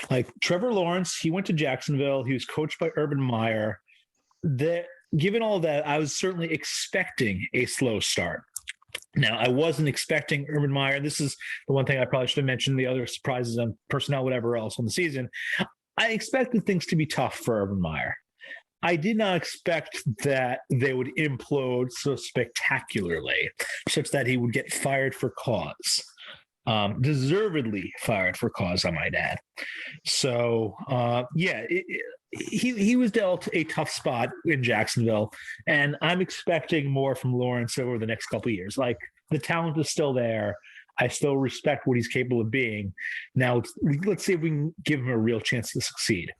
Like Trevor Lawrence, he went to Jacksonville. He was coached by Urban Meyer. Given all that, I was certainly expecting a slow start. Now, I wasn't expecting Urban Meyer. This is the one thing I probably should have mentioned, the other surprises on personnel, whatever else on the season. I expected things to be tough for Urban Meyer. I did not expect that they would implode so spectacularly, such that he would get fired for cause. Deservedly fired for cause, I might add. So, he was dealt a tough spot in Jacksonville, and I'm expecting more from Lawrence over the next couple of years. Like the talent is still there. I still respect what he's capable of being. Now, let's see if we can give him a real chance to succeed.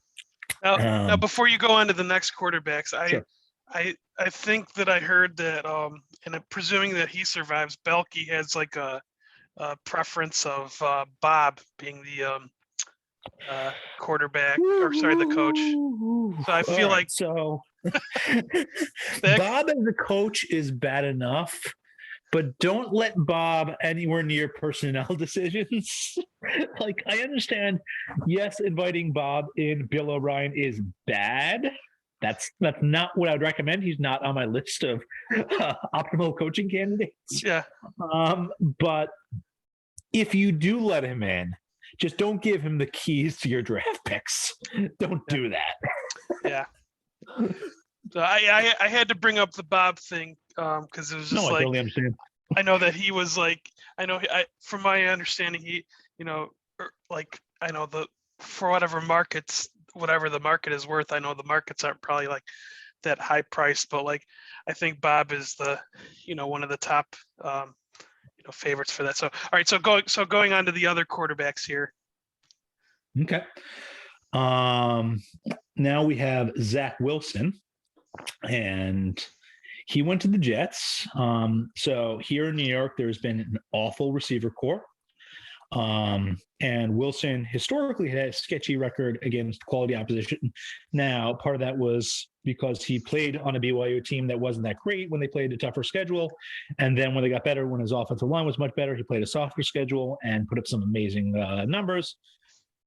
Now, before you go on to the next quarterbacks, Sure. I think that I heard that, and I'm presuming that he survives, Belky has like a preference of Bob being the quarterback, or sorry, the coach. So I feel like so Bob as a coach is bad enough, but don't let Bob anywhere near personnel decisions. Like I understand, yes, inviting Bob in Bill O'Brien is bad. That's not what I'd recommend. He's not on my list of optimal coaching candidates. Yeah. But if you do let him in, just don't give him the keys to your draft picks. Don't do that. Yeah. So I had to bring up the Bob thing because it was just I totally understand. I know that he was like, from my understanding, he, like I know for whatever the market is worth, I know the markets aren't probably like that high priced, but like I think Bob is the, one of the top favorites for that. So all right, so going on to the other quarterbacks here. Okay. Now we have Zach Wilson, and he went to the Jets. So here in New York, there's been an awful receiver corps. And Wilson historically had a sketchy record against quality opposition. Now, part of that was because he played on a BYU team that wasn't that great when they played a tougher schedule. And then when they got better, when his offensive line was much better, he played a softer schedule and put up some amazing numbers.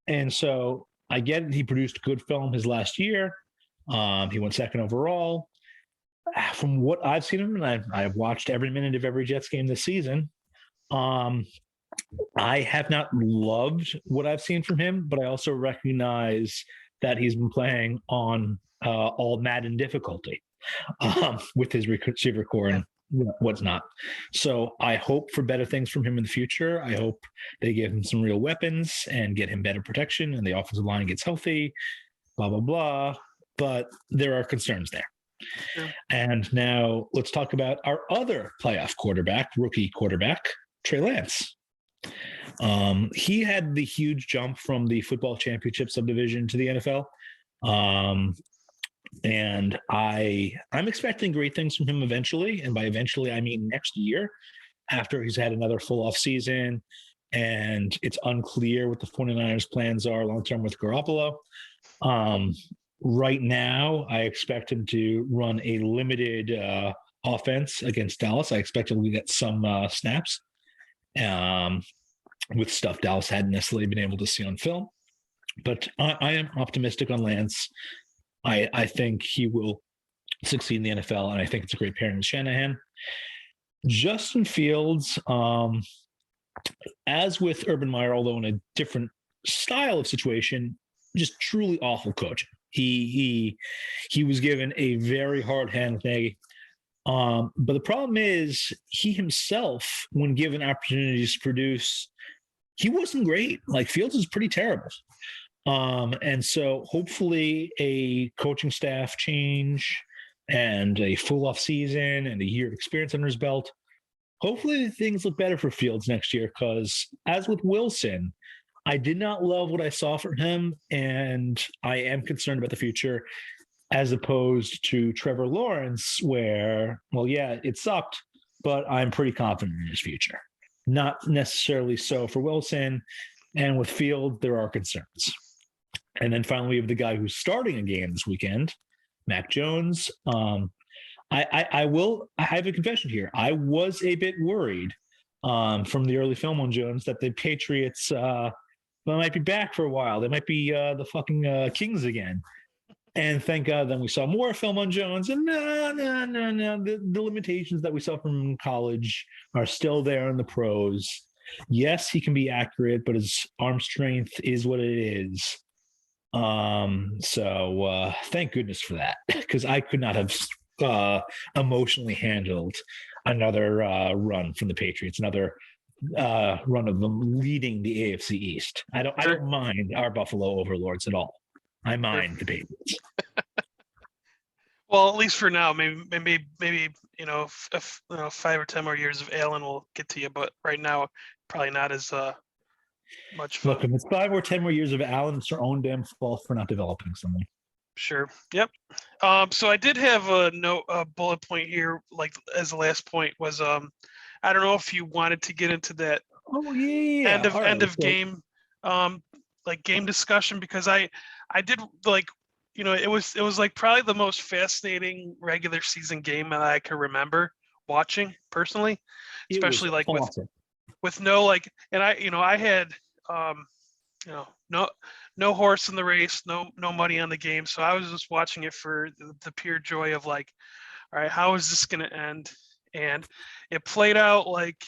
And so I get it. He produced good film his last year. He went second overall. From what I've seen him, and I've watched every minute of every Jets game this season, I have not loved what I've seen from him, but I also recognize that he's been playing on all Madden difficulty with his receiver core and what's not. So I hope for better things from him in the future. I hope they give him some real weapons and get him better protection and the offensive line gets healthy, blah, blah, blah. but there are concerns there. Sure. And now let's talk about our other playoff quarterback, rookie quarterback, Trey Lance. He had the huge jump from the football championship subdivision to the NFL. And I'm expecting great things from him eventually. And by eventually, I mean next year, after he's had another full off season. And it's unclear what the 49ers plans are long-term with Garoppolo. Right now, I expect him to run a limited offense against Dallas. I expect him to get some snaps with stuff Dallas hadn't necessarily been able to see on film. But I am optimistic on Lance. I think he will succeed in the NFL, and I think it's a great pairing with Shanahan. Justin Fields, as with Urban Meyer, although in a different style of situation, just truly awful coaching. He was given a very hard hand thing. But the problem is he himself, when given opportunities to produce, he wasn't great. Like Fields is pretty terrible. And so hopefully a coaching staff change and a full off season and a year of experience under his belt, hopefully things look better for Fields next year. Because as with Wilson, I did not love what I saw from him, and I am concerned about the future, as opposed to Trevor Lawrence, where, well, yeah, it sucked, but I'm pretty confident in his future. Not necessarily so for Wilson, and with Field, there are concerns. And then finally, we have the guy who's starting a game this weekend, Mac Jones. I have a confession here. I was a bit worried from the early film on Jones that the Patriots might be back for a while. They might be the fucking Kings again. And thank God then we saw more film on Jones. And no. The limitations that we saw from college are still there in the pros. Yes, he can be accurate, but his arm strength is what it is. So thank goodness for that, because I could not have emotionally handled another run from the Patriots, another run of them leading the AFC East. I don't mind our Buffalo overlords at all. I mind the Patriots. Well, at least for now, maybe if 5 or 10 more years of Allen will get to you, but right now probably not as much fun. Look, if it's 5 or 10 more years of Allen, it's their own damn fault for not developing someone. Sure. Yep. So I did have a bullet point here, like as the last point was, I don't know if you wanted to get into that. Oh yeah. End of game, like game discussion, because I did like, it was like probably the most fascinating regular season game that I can remember watching personally, especially like awesome. with no like, and I had no horse in the race, no money on the game, so I was just watching it for the pure joy of like, all right, how is this going to end? And it played out like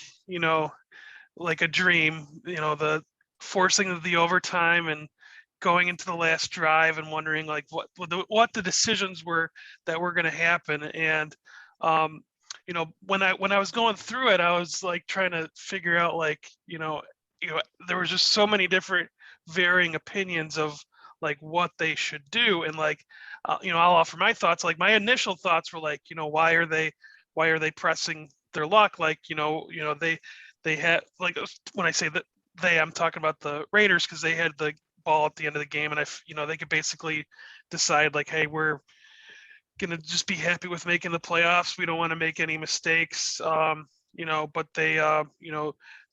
like a dream, the forcing of the overtime and going into the last drive and wondering like what the decisions were that were going to happen. And when I was going through it, I was like trying to figure out like there was just so many different varying opinions of like what they should do. And like I'll offer my thoughts. Like my initial thoughts were like, why are they pressing their luck? Like they had, like, when I say that I'm talking about the Raiders, because they had the ball at the end of the game, and they could basically decide like, hey, we're gonna just be happy with making the playoffs. We don't want to make any mistakes. But they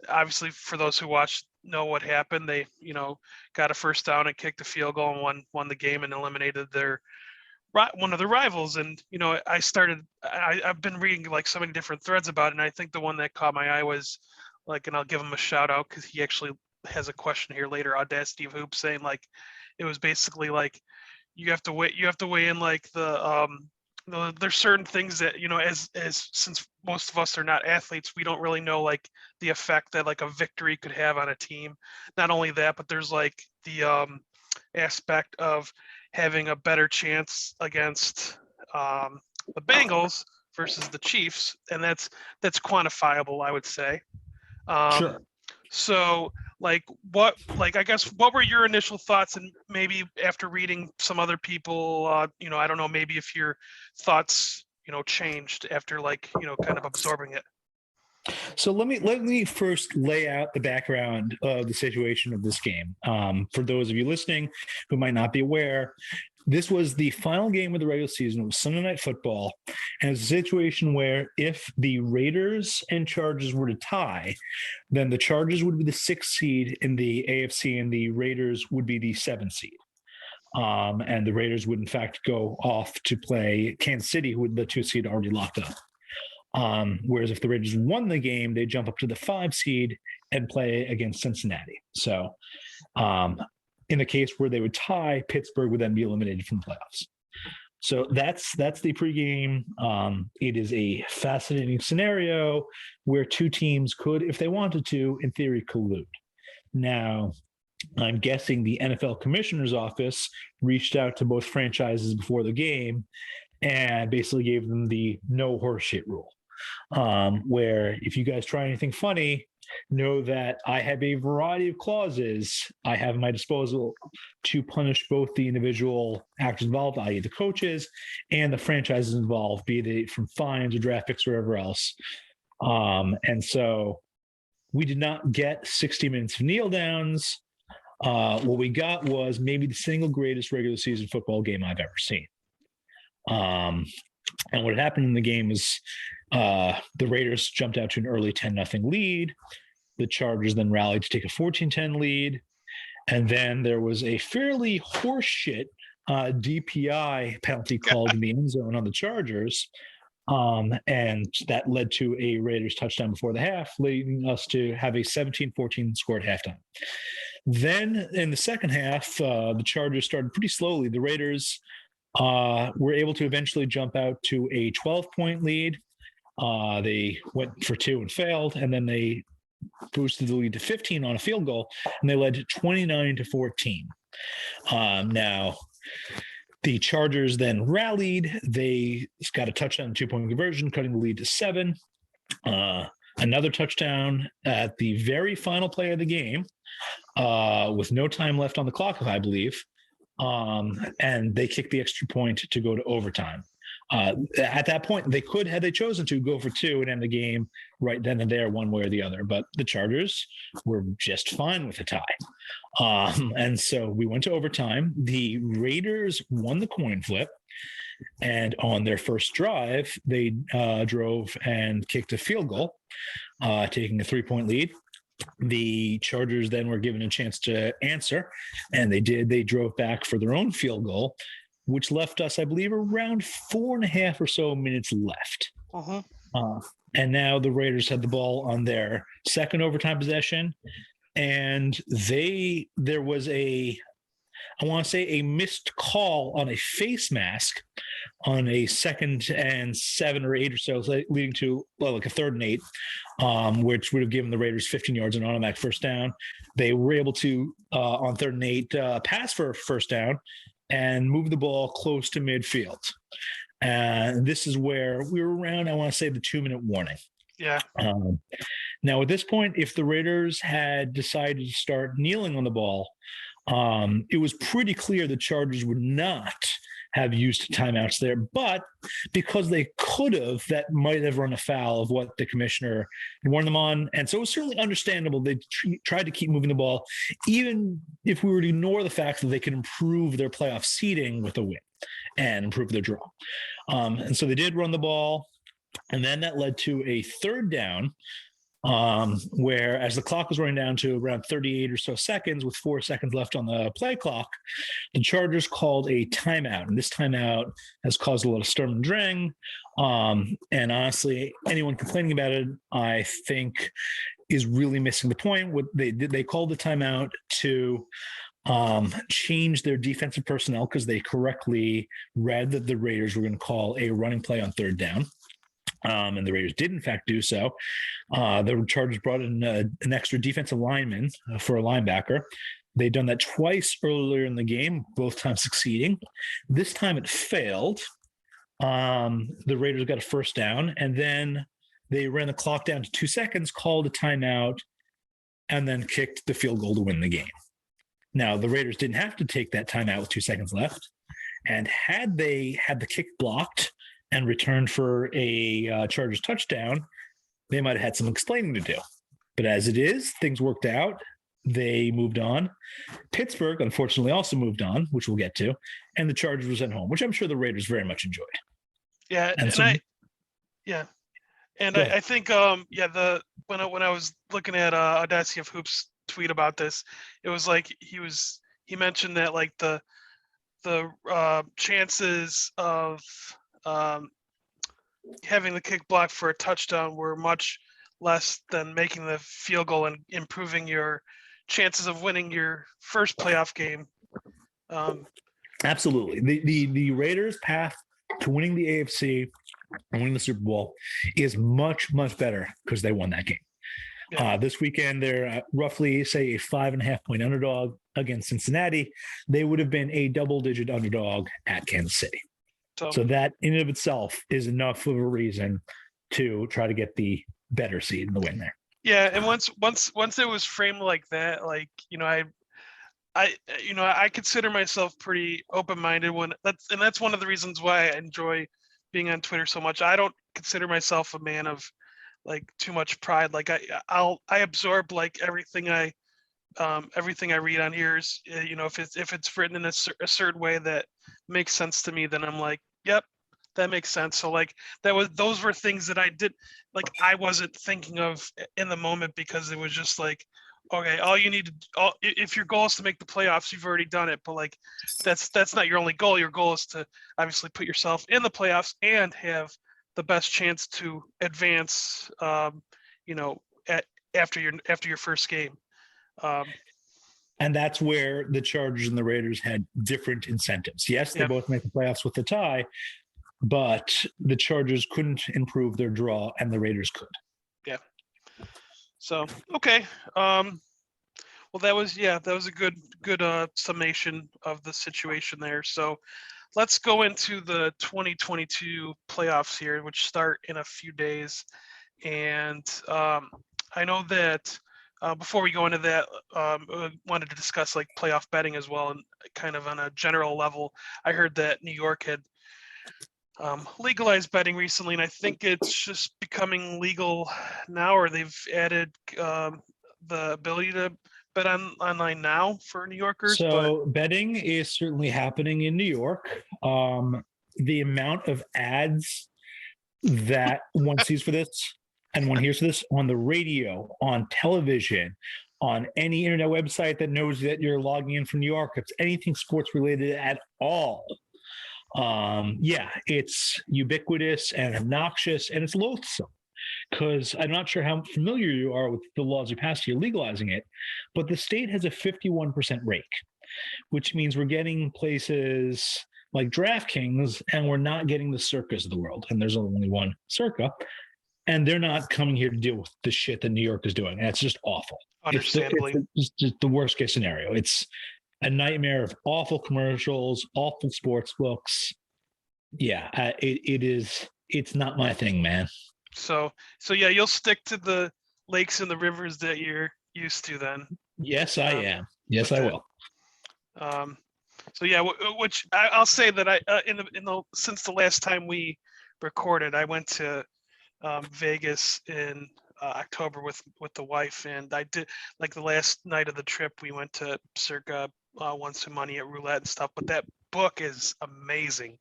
obviously, for those who watched, know what happened. They got a first down and kicked a field goal and won the game and eliminated one of the rivals. And I've been reading like so many different threads about it, and I think the one that caught my eye was like, and I'll give him a shout out because he actually has a question here later, Audacity of Hoops, saying like it was basically like you have to weigh in like there's certain things that as since most of us are not athletes, we don't really know like the effect that like a victory could have on a team. Not only that, but there's like the aspect of having a better chance against the Bengals versus the Chiefs, and that's quantifiable, I would say. Sure. So I guess, what were your initial thoughts? And maybe after reading some other people, I don't know, maybe if your thoughts, changed after kind of absorbing it. So let me first lay out the background of the situation of this game. For those of you listening who might not be aware, this was the final game of the regular season. It was Sunday Night Football, and it's a situation where if the Raiders and Chargers were to tie, then the Chargers would be the 6th seed in the AFC, and the Raiders would be the 7th seed. And the Raiders would, in fact, go off to play Kansas City, who would the 2 seed already locked up. Whereas if the Raiders won the game, they jump up to the 5 seed and play against Cincinnati. So in the case where they would tie, Pittsburgh would then be eliminated from the playoffs. So that's the pregame. It is a fascinating scenario where 2 teams could, if they wanted to, in theory, collude. Now, I'm guessing the NFL commissioner's office reached out to both franchises before the game and basically gave them the no horseshit rule. Where if you guys try anything funny, know that I have a variety of clauses I have at my disposal to punish both the individual actors involved, i.e. the coaches, and the franchises involved, be they from fines or draft picks or wherever else. And so we did not get 60 minutes of kneel downs. What we got was maybe the single greatest regular season football game I've ever seen. And what happened in the game is the Raiders jumped out to an early 10-0 lead. The Chargers then rallied to take a 14-10 lead. And then there was a fairly horseshit DPI penalty called in the end zone on the Chargers. And that led to a Raiders touchdown before the half, leading us to have a 17-14 score at halftime. Then in the second half, the Chargers started pretty slowly. The Raiders were able to eventually jump out to a 12-point lead. They went for 2 and failed, and then they boosted the lead to 15 on a field goal, and they led to 29-14. Now, the Chargers then rallied. They got a touchdown, 2-point conversion, cutting the lead to 7. Another touchdown at the very final play of the game, with no time left on the clock, I believe. And they kicked the extra point to go to overtime. At that point, they could, had they chosen to, go for 2 and end the game right then and there, one way or the other. But the Chargers were just fine with a tie. And so we went to overtime. The Raiders won the coin flip. And on their first drive, they drove and kicked a field goal, taking a 3-point lead. The Chargers then were given a chance to answer, and they did. They drove back for their own field goal, which left us, I believe, around 4.5 or so minutes left. And now the Raiders had the ball on their second overtime possession, and there was I want to say a missed call on a face mask on a 2nd and 7 or 8 or so, leading to like a 3rd and 8, which would have given the Raiders 15 yards and automatic first down. They were able to, on 3rd and 8, pass for a first down and move the ball close to midfield. And this is where we were around, I want to say, the 2-minute warning. Yeah. Now, at this point, if the Raiders had decided to start kneeling on the ball, it was pretty clear the Chargers would not have used timeouts there, but because they could have, that might have run afoul of what the commissioner warned them on. And so it was certainly understandable. They tried to keep moving the ball, even if we were to ignore the fact that they could improve their playoff seeding with a win and improve their draw. And so they did run the ball. And then that led to a 3rd down, where as the clock was running down to around 38 or so seconds with 4 seconds left on the play clock, the Chargers called a timeout. And this timeout has caused a lot of sturm and drang. And honestly, anyone complaining about it, I think, is really missing the point. What they did, they called the timeout to change their defensive personnel because they correctly read that the Raiders were going to call a running play on 3rd down. And the Raiders did, in fact, do so. The Chargers brought in an extra defensive lineman for a linebacker. They'd done that twice earlier in the game, both times succeeding. This time it failed. The Raiders got a first down, and then they ran the clock down to 2 seconds, called a timeout, and then kicked the field goal to win the game. Now, the Raiders didn't have to take that timeout with 2 seconds left. And had they had the kick blocked and returned for a Chargers touchdown, they might have had some explaining to do. But as it is, things worked out. They moved on. Pittsburgh, unfortunately, also moved on, which we'll get to. And the Chargers were sent home, which I'm sure the Raiders very much enjoyed. Yeah, And I think when I was looking at Audacity of Hoops tweet about this, it was like he mentioned that like the chances of having the kick blocked for a touchdown were much less than making the field goal and improving your chances of winning your first playoff game. Absolutely. The Raiders' path to winning the AFC and winning the Super Bowl is much, much better because they won that game. Yeah. This weekend, they're roughly, say, a 5.5-point underdog against Cincinnati. They would have been a double-digit underdog at Kansas City. So that in and of itself is enough of a reason to try to get the better seed in the win there. Yeah, and once it was framed like that, like, I consider myself pretty open-minded that's one of the reasons why I enjoy being on Twitter so much. I don't consider myself a man of like too much pride. Like I absorb like everything I read on here is, if it's written in a certain way that makes sense to me, then I'm like, yep, that makes sense. So like those were things that I did, like I wasn't thinking of in the moment because it was just like, okay, all you need to, if your goal is to make the playoffs, you've already done it. But like, that's not your only goal. Your goal is to obviously put yourself in the playoffs and have the best chance to advance, after your first game. And that's where the Chargers and the Raiders had different incentives. Yes, they both make the playoffs with the tie, but the Chargers couldn't improve their draw and the Raiders could. Yeah. So, okay. Well, that was a good summation of the situation there. So let's go into the 2022 playoffs here, which start in a few days. And I know that before we go into that, I wanted to discuss like playoff betting as well, and kind of on a general level. I heard that New York had legalized betting recently, and I think it's just becoming legal now, or they've added the ability to bet online now for New Yorkers. So betting is certainly happening in New York. The amount of ads that one sees for this and one hears for this on the radio, on television, on any internet website that knows that you're logging in from New York, if it's anything sports related at all, it's ubiquitous and obnoxious, and it's loathsome. Because I'm not sure how familiar you are with the laws you passed here legalizing it, but the state has a 51% rake, which means we're getting places like DraftKings, and we're not getting the Circas of the world. And there's only one Circa, and they're not coming here to deal with the shit that New York is doing. And it's just awful. Understandably. It's just the worst case scenario. It's a nightmare of awful commercials, awful sports books. Yeah, it is. It's not my thing, man. So yeah, you'll stick to the lakes and the rivers that you're used to then. Yes, I am. Yes, I will. So yeah, which I'll say that I since the last time we recorded, I went to Vegas in October with the wife, and I did, like, the last night of the trip we went to Circa, won some money at roulette and stuff. But that book is amazing.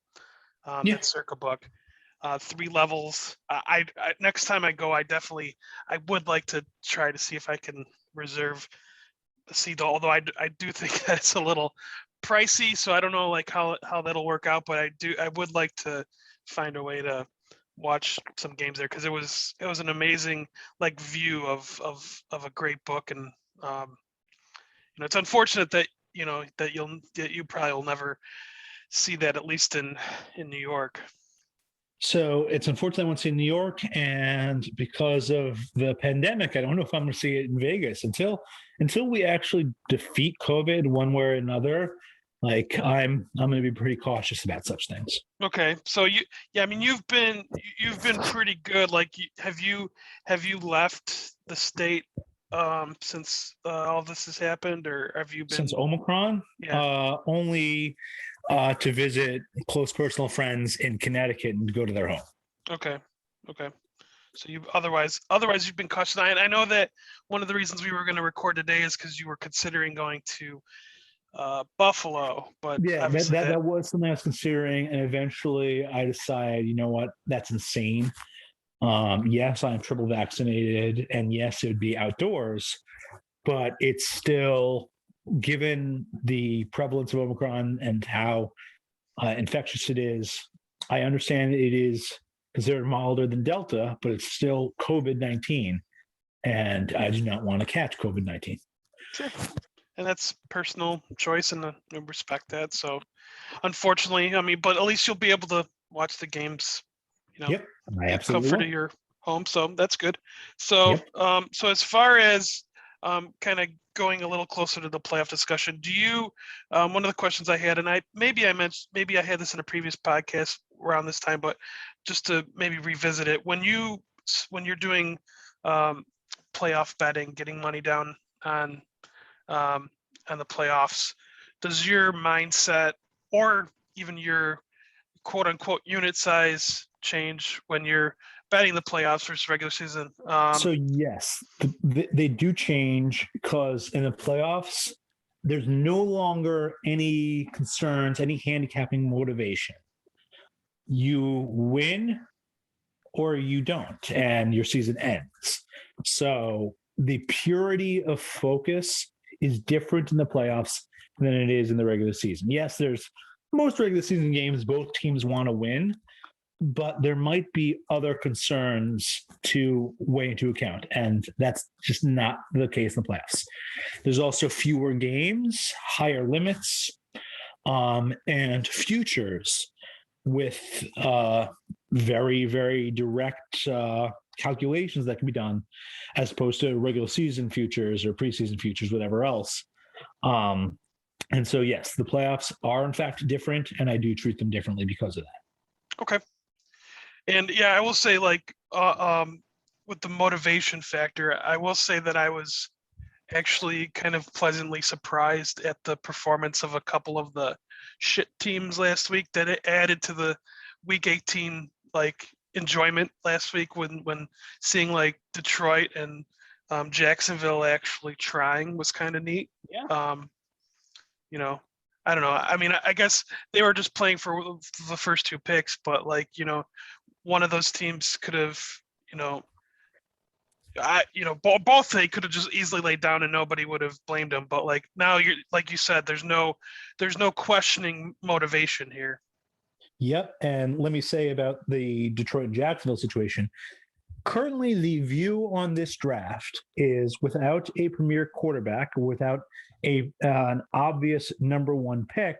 That Circa book. 3 levels. I next time I go, I would like to try to see if I can reserve a seat. Although I do think that's a little pricey, so I don't know like how that'll work out. But I would like to find a way to watch some games there, because it was an amazing like view of a great book. And it's unfortunate that you probably will never see that, at least in New York. So it's unfortunate I won't see in New York, and because of the pandemic, I don't know if I'm going to see it in Vegas until we actually defeat COVID one way or another. Like, I'm going to be pretty cautious about such things. Okay, so you've been pretty good. Like, have you left the state since all this has happened, or have you been? Since Omicron, Yeah. only to visit close personal friends in Connecticut and go to their home. Okay. So you otherwise you've been cautious. I know that one of the reasons we were going to record today is because you were considering going to Buffalo, but Yeah, obviously that was something I was considering, and eventually I decided, you know what, that's insane. Yes, I'm triple vaccinated, and yes, it would be outdoors, but it's still, given the prevalence of Omicron and how infectious it is, I understand it is considered milder than Delta, but it's still COVID-19, and I do not want to catch COVID-19. Sure. And that's personal choice, and I respect that. So, unfortunately, I mean, but at least you'll be able to watch the games, Yep, I in absolutely comfort will. of your home. So that's good. So, Yep. so as far as kind of going a little closer to the playoff discussion, do you? One of the questions I had, and I mentioned, maybe I had this in a previous podcast around this time, but just to maybe revisit it, when you're doing playoff betting, getting money down on the playoffs, does your mindset or even your quote unquote unit size change when you're betting the playoffs versus regular season? So yes, they do change, because in the playoffs, there's no longer any concerns, any handicapping motivation. You win or you don't, and your season ends. So the purity of focus is different in the playoffs than it is in the regular season. Yes, there's most regular season games, both teams want to win, but there might be other concerns to weigh into account, and that's just not the case in the playoffs. There's also fewer games, higher limits, and futures with very, very direct calculations that can be done, as opposed to regular season futures or preseason futures, whatever else. And so, yes, the playoffs are in fact different, and I do treat them differently because of that. Okay. And yeah, I will say, like, with the motivation factor, I will say that I was actually kind of pleasantly surprised at the performance of a couple of the shit teams last week, that it added to the week 18 like enjoyment last week, when seeing like Detroit and Jacksonville actually trying was kind of neat. Yeah. You know, I don't know. I mean, I guess they were just playing for the first two picks, but like, one of those teams could have, both they could have just easily laid down and nobody would have blamed them. But like now, you're like you said, there's no questioning motivation here. Yep. And let me say about the Detroit and Jacksonville situation. Currently, the view on this draft is, without a premier quarterback, without an obvious number one pick,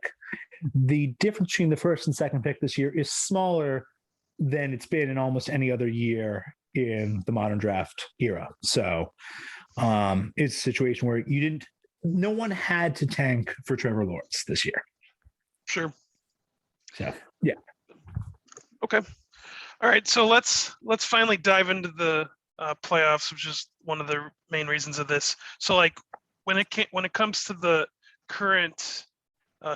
the difference between the first and second pick this year is smaller than it's been in almost any other year in the modern draft era. So it's a situation where no one had to tank for Trevor Lawrence this year. Sure. So, yeah. Okay. All right. So let's finally dive into the playoffs, which is one of the main reasons of this. So like when it comes to the current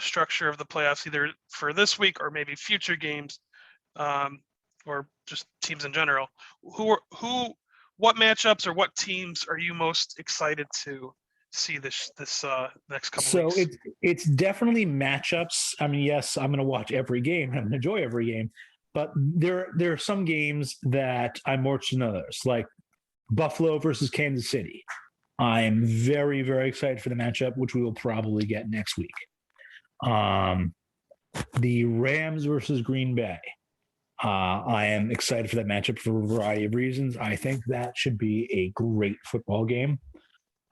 structure of the playoffs, either for this week or maybe future games, or just teams in general, what matchups or what teams are you most excited to see this next couple weeks? So it's definitely matchups. I mean, yes, I'm going to watch every game and enjoy every game, but there are some games that I'm more interested in others, like Buffalo versus Kansas City. I'm very, very excited for the matchup, which we will probably get next week. The Rams versus Green Bay. I am excited for that matchup for a variety of reasons. I think that should be a great football game.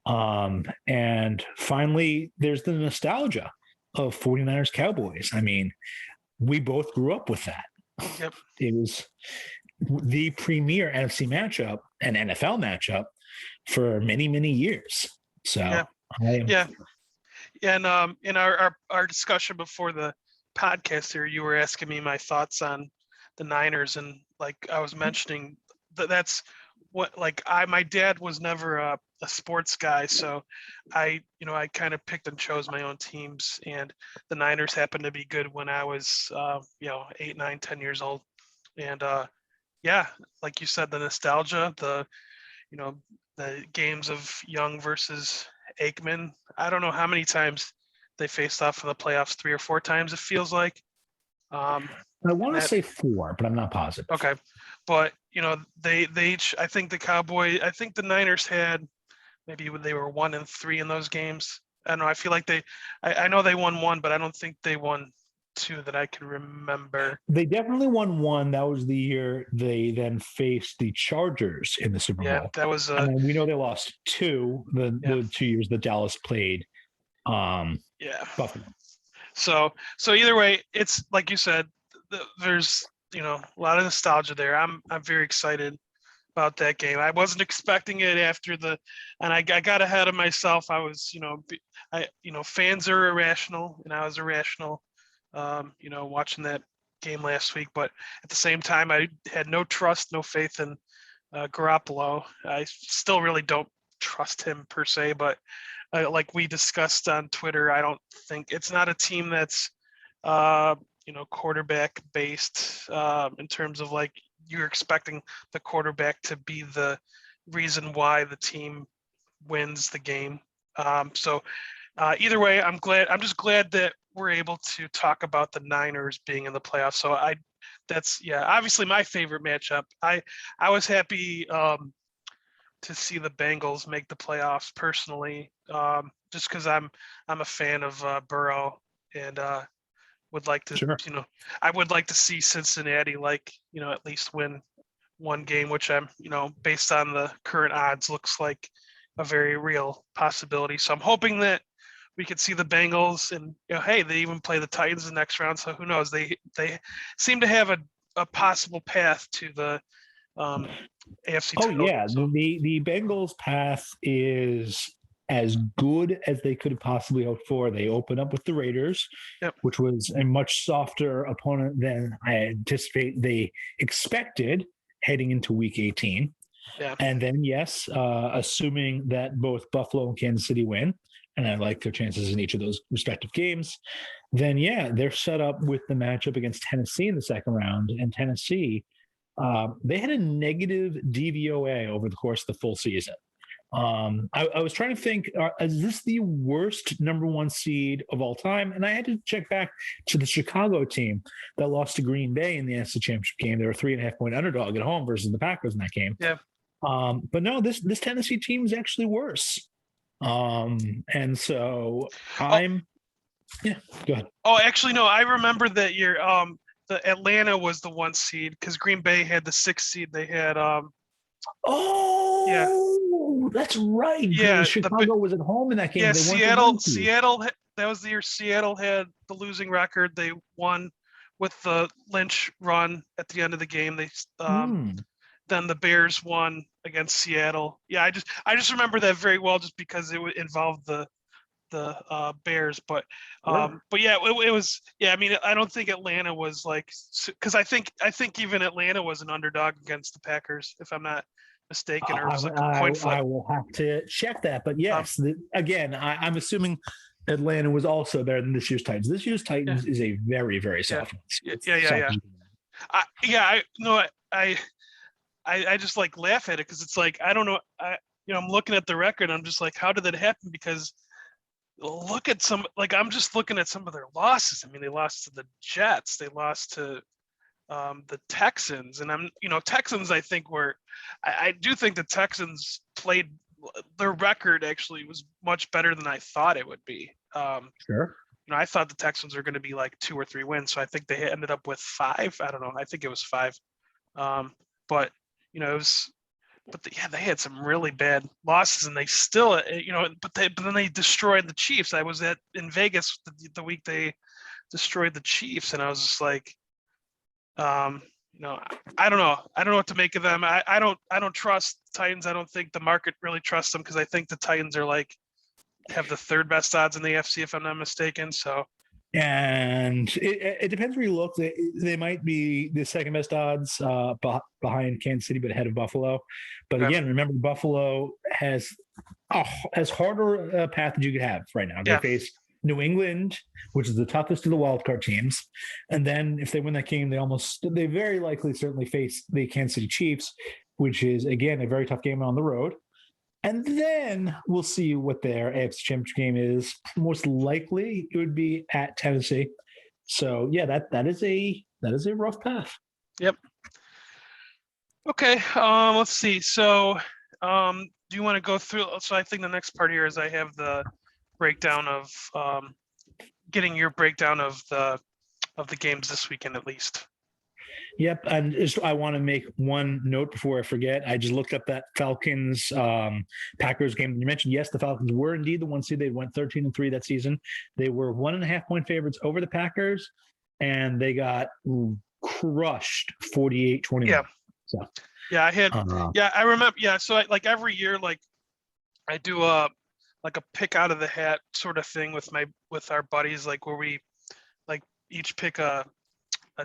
And finally, there's the nostalgia of 49ers Cowboys. I mean, we both grew up with that. Yep. It was the premier NFC matchup and NFL matchup for many, many years. So yeah. And in our discussion before the podcast here, you were asking me my thoughts on the Niners, and like I was mentioning that's what, like, my dad was never a a sports guy, so I kind of picked and chose my own teams, and the Niners happened to be good when I was 8, 9, 10 years old, and yeah, like you said, the nostalgia, the games of Young versus Aikman. I don't know how many times they faced off in the playoffs, 3 or 4 times it feels like. I want to say 4, but I'm not positive. Okay, but they each. I think the Niners had maybe they were 1-3 in those games. I don't know. I feel like I know they won 1, but I don't think they won 2 that I can remember. They definitely won 1. That was the year they then faced the Chargers in the Super Bowl. Yeah, that was. And then we know they lost 2 the 2 years that Dallas played. Yeah. Buffalo. So either way, it's like you said. There's a lot of nostalgia there. I'm very excited about that game. I wasn't expecting it and I got ahead of myself. I was fans are irrational, and I was irrational. Watching that game last week, but at the same time, I had no trust, no faith in Garoppolo. I still really don't trust him per se, but like we discussed on Twitter, I don't think it's not a team that's quarterback based in terms of like you're expecting the quarterback to be the reason why the team wins the game. So either way, I'm just glad that we're able to talk about the Niners being in the playoffs. So that's obviously my favorite matchup. I was happy to see the Bengals make the playoffs personally, just because I'm a fan of Burrow, and would like to Sure. I would like to see Cincinnati at least win one game, which I'm based on the current odds looks like a very real possibility. So I'm hoping that we could see the Bengals, and hey, they even play the Titans the next round. So who knows? They seem to have a possible path to the AFC title. Oh yeah, so the Bengals' path is as good as they could have possibly hoped for. They open up with the Raiders, yep, which was a much softer opponent than I they expected heading into Week 18. Yeah. And then yes, assuming that both Buffalo and Kansas City win, and I like their chances in each of those respective games, then yeah, they're set up with the matchup against Tennessee in the second round. And Tennessee, they had a negative DVOA over the course of the full season. I was trying to think, is this the worst number 1 seed of all time? And I had to check back to the Chicago team that lost to Green Bay in the NFC Championship game. They were 3.5-point underdog at home versus the Packers in that game. Yeah. But no, this Tennessee team is actually worse. And so yeah, go ahead. Oh, actually, no, I remember that year. The Atlanta was the 1 seed because Green Bay had the 6 seed. They had that's right. Yeah, Chicago was at home in that game. Yeah, they Seattle. That was the year Seattle had the losing record. They won with the Lynch run at the end of the game. They then the Bears won against Seattle. Yeah, I just remember that very well, just because it involved the Bears. But yeah, it was. Yeah, I mean, I don't think Atlanta was like, because I think even Atlanta was an underdog against the Packers, if I'm not mistaken, or it was like a coin flip. I will have to check that, but yes, again, I'm assuming Atlanta was also better than this year's Titans. This year's Titans is a very, very soft. I just like laugh at it because it's like, I don't know. I'm looking at the record. I'm just like, how did that happen? Because look at I'm just looking at some of their losses. I mean, they lost to the Jets. They lost to the Texans, and Texans. I think I do think the Texans played. Their record actually was much better than I thought it would be. Sure. I thought the Texans were going to be like 2 or 3 wins, so I think they ended up with 5. I don't know. I think it was 5. But it was. But they had some really bad losses, and they still, but then they destroyed the Chiefs. I was in Vegas the week they destroyed the Chiefs, and I was just like, I don't know. I don't know what to make of them. I don't trust Titans. I don't think the market really trusts them, because I think the Titans are have the 3rd best odds in the AFC, if I'm not mistaken. So, And it depends where you look. They might be the second best odds behind Kansas City, but ahead of Buffalo. But Okay. again, remember, Buffalo has as harder a path as you could have right now. They Yeah. face New England, which is the toughest of the wildcard teams. And then if they win that game, they very likely certainly face the Kansas City Chiefs, which is, again, a very tough game on the road. And then we'll see what their AFC Championship game is. Most likely, it would be at Tennessee. So yeah, that is a rough path. Yep. Okay. Let's see. So, do you want to go through? So I think the next part here is I have the breakdown of getting your breakdown of the games this weekend at least. Yep, and I want to make one note before I forget. I just looked up that Falcons Packers game you mentioned. Yes, the Falcons were indeed the one seed. They went 13-3 that season. They were 1.5 point favorites over the Packers, and they got crushed 48-21. Yeah. So yeah, I had I remember. Yeah, so like every year, like I do a pick out of the hat sort of thing with our buddies, like where we like each pick a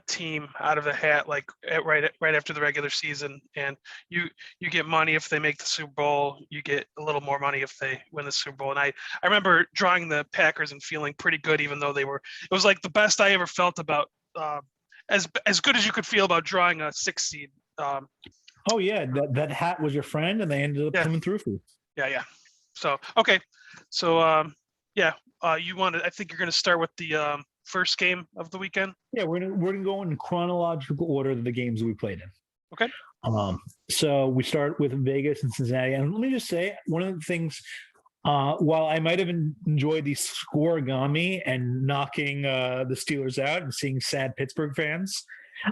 team out of the hat, like right after the regular season, and you get money if they make the Super Bowl. You get a little more money if they win the Super Bowl. And I remember drawing the Packers and feeling pretty good, even though it was like the best I ever felt about as good as you could feel about drawing a 6 seed. Oh yeah, that hat was your friend, and they ended up coming through for you. Yeah. So okay, so you wanted. I think you're going to start with the first game of the weekend. Yeah, we're gonna go in chronological order of the games we played in. Okay. So we start with Vegas and Cincinnati, and let me just say, one of the things, while I might have enjoyed the scoregami and knocking the Steelers out and seeing sad Pittsburgh fans,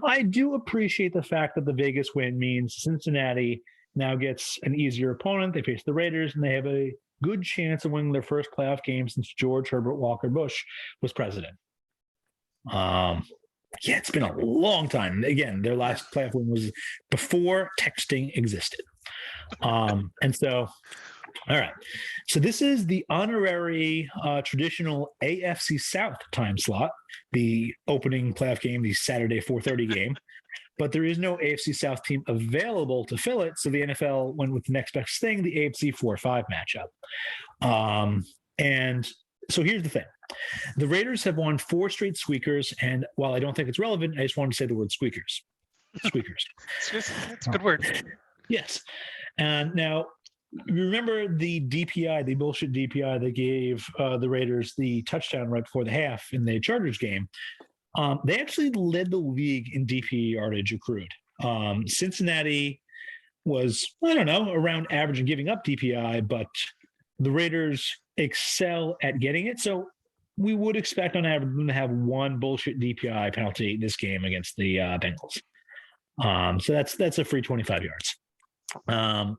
I do appreciate the fact that the Vegas win means Cincinnati now gets an easier opponent. They face the Raiders, and they have a good chance of winning their first playoff game since George Herbert Walker Bush was president. It's been a long time. Again, their last playoff win was before texting existed. And so, all right. So this is the honorary traditional AFC South time slot, the opening playoff game, the Saturday 4:30 game. But there is no AFC South team available to fill it. So the NFL went with the next best thing, the AFC 4-5 matchup. And so here's the thing. The Raiders have won 4 straight squeakers, and while I don't think it's relevant, I just wanted to say the word squeakers. Squeakers. That's a good word. Yes. And now, remember the DPI, the bullshit DPI that gave the Raiders the touchdown right before the half in the Chargers game? They actually led the league in DPI yardage accrued. Cincinnati was, I don't know, around average in giving up DPI, but the Raiders excel at getting it. So we would expect on average them to have 1 bullshit DPI penalty in this game against the Bengals. So that's a free 25 yards.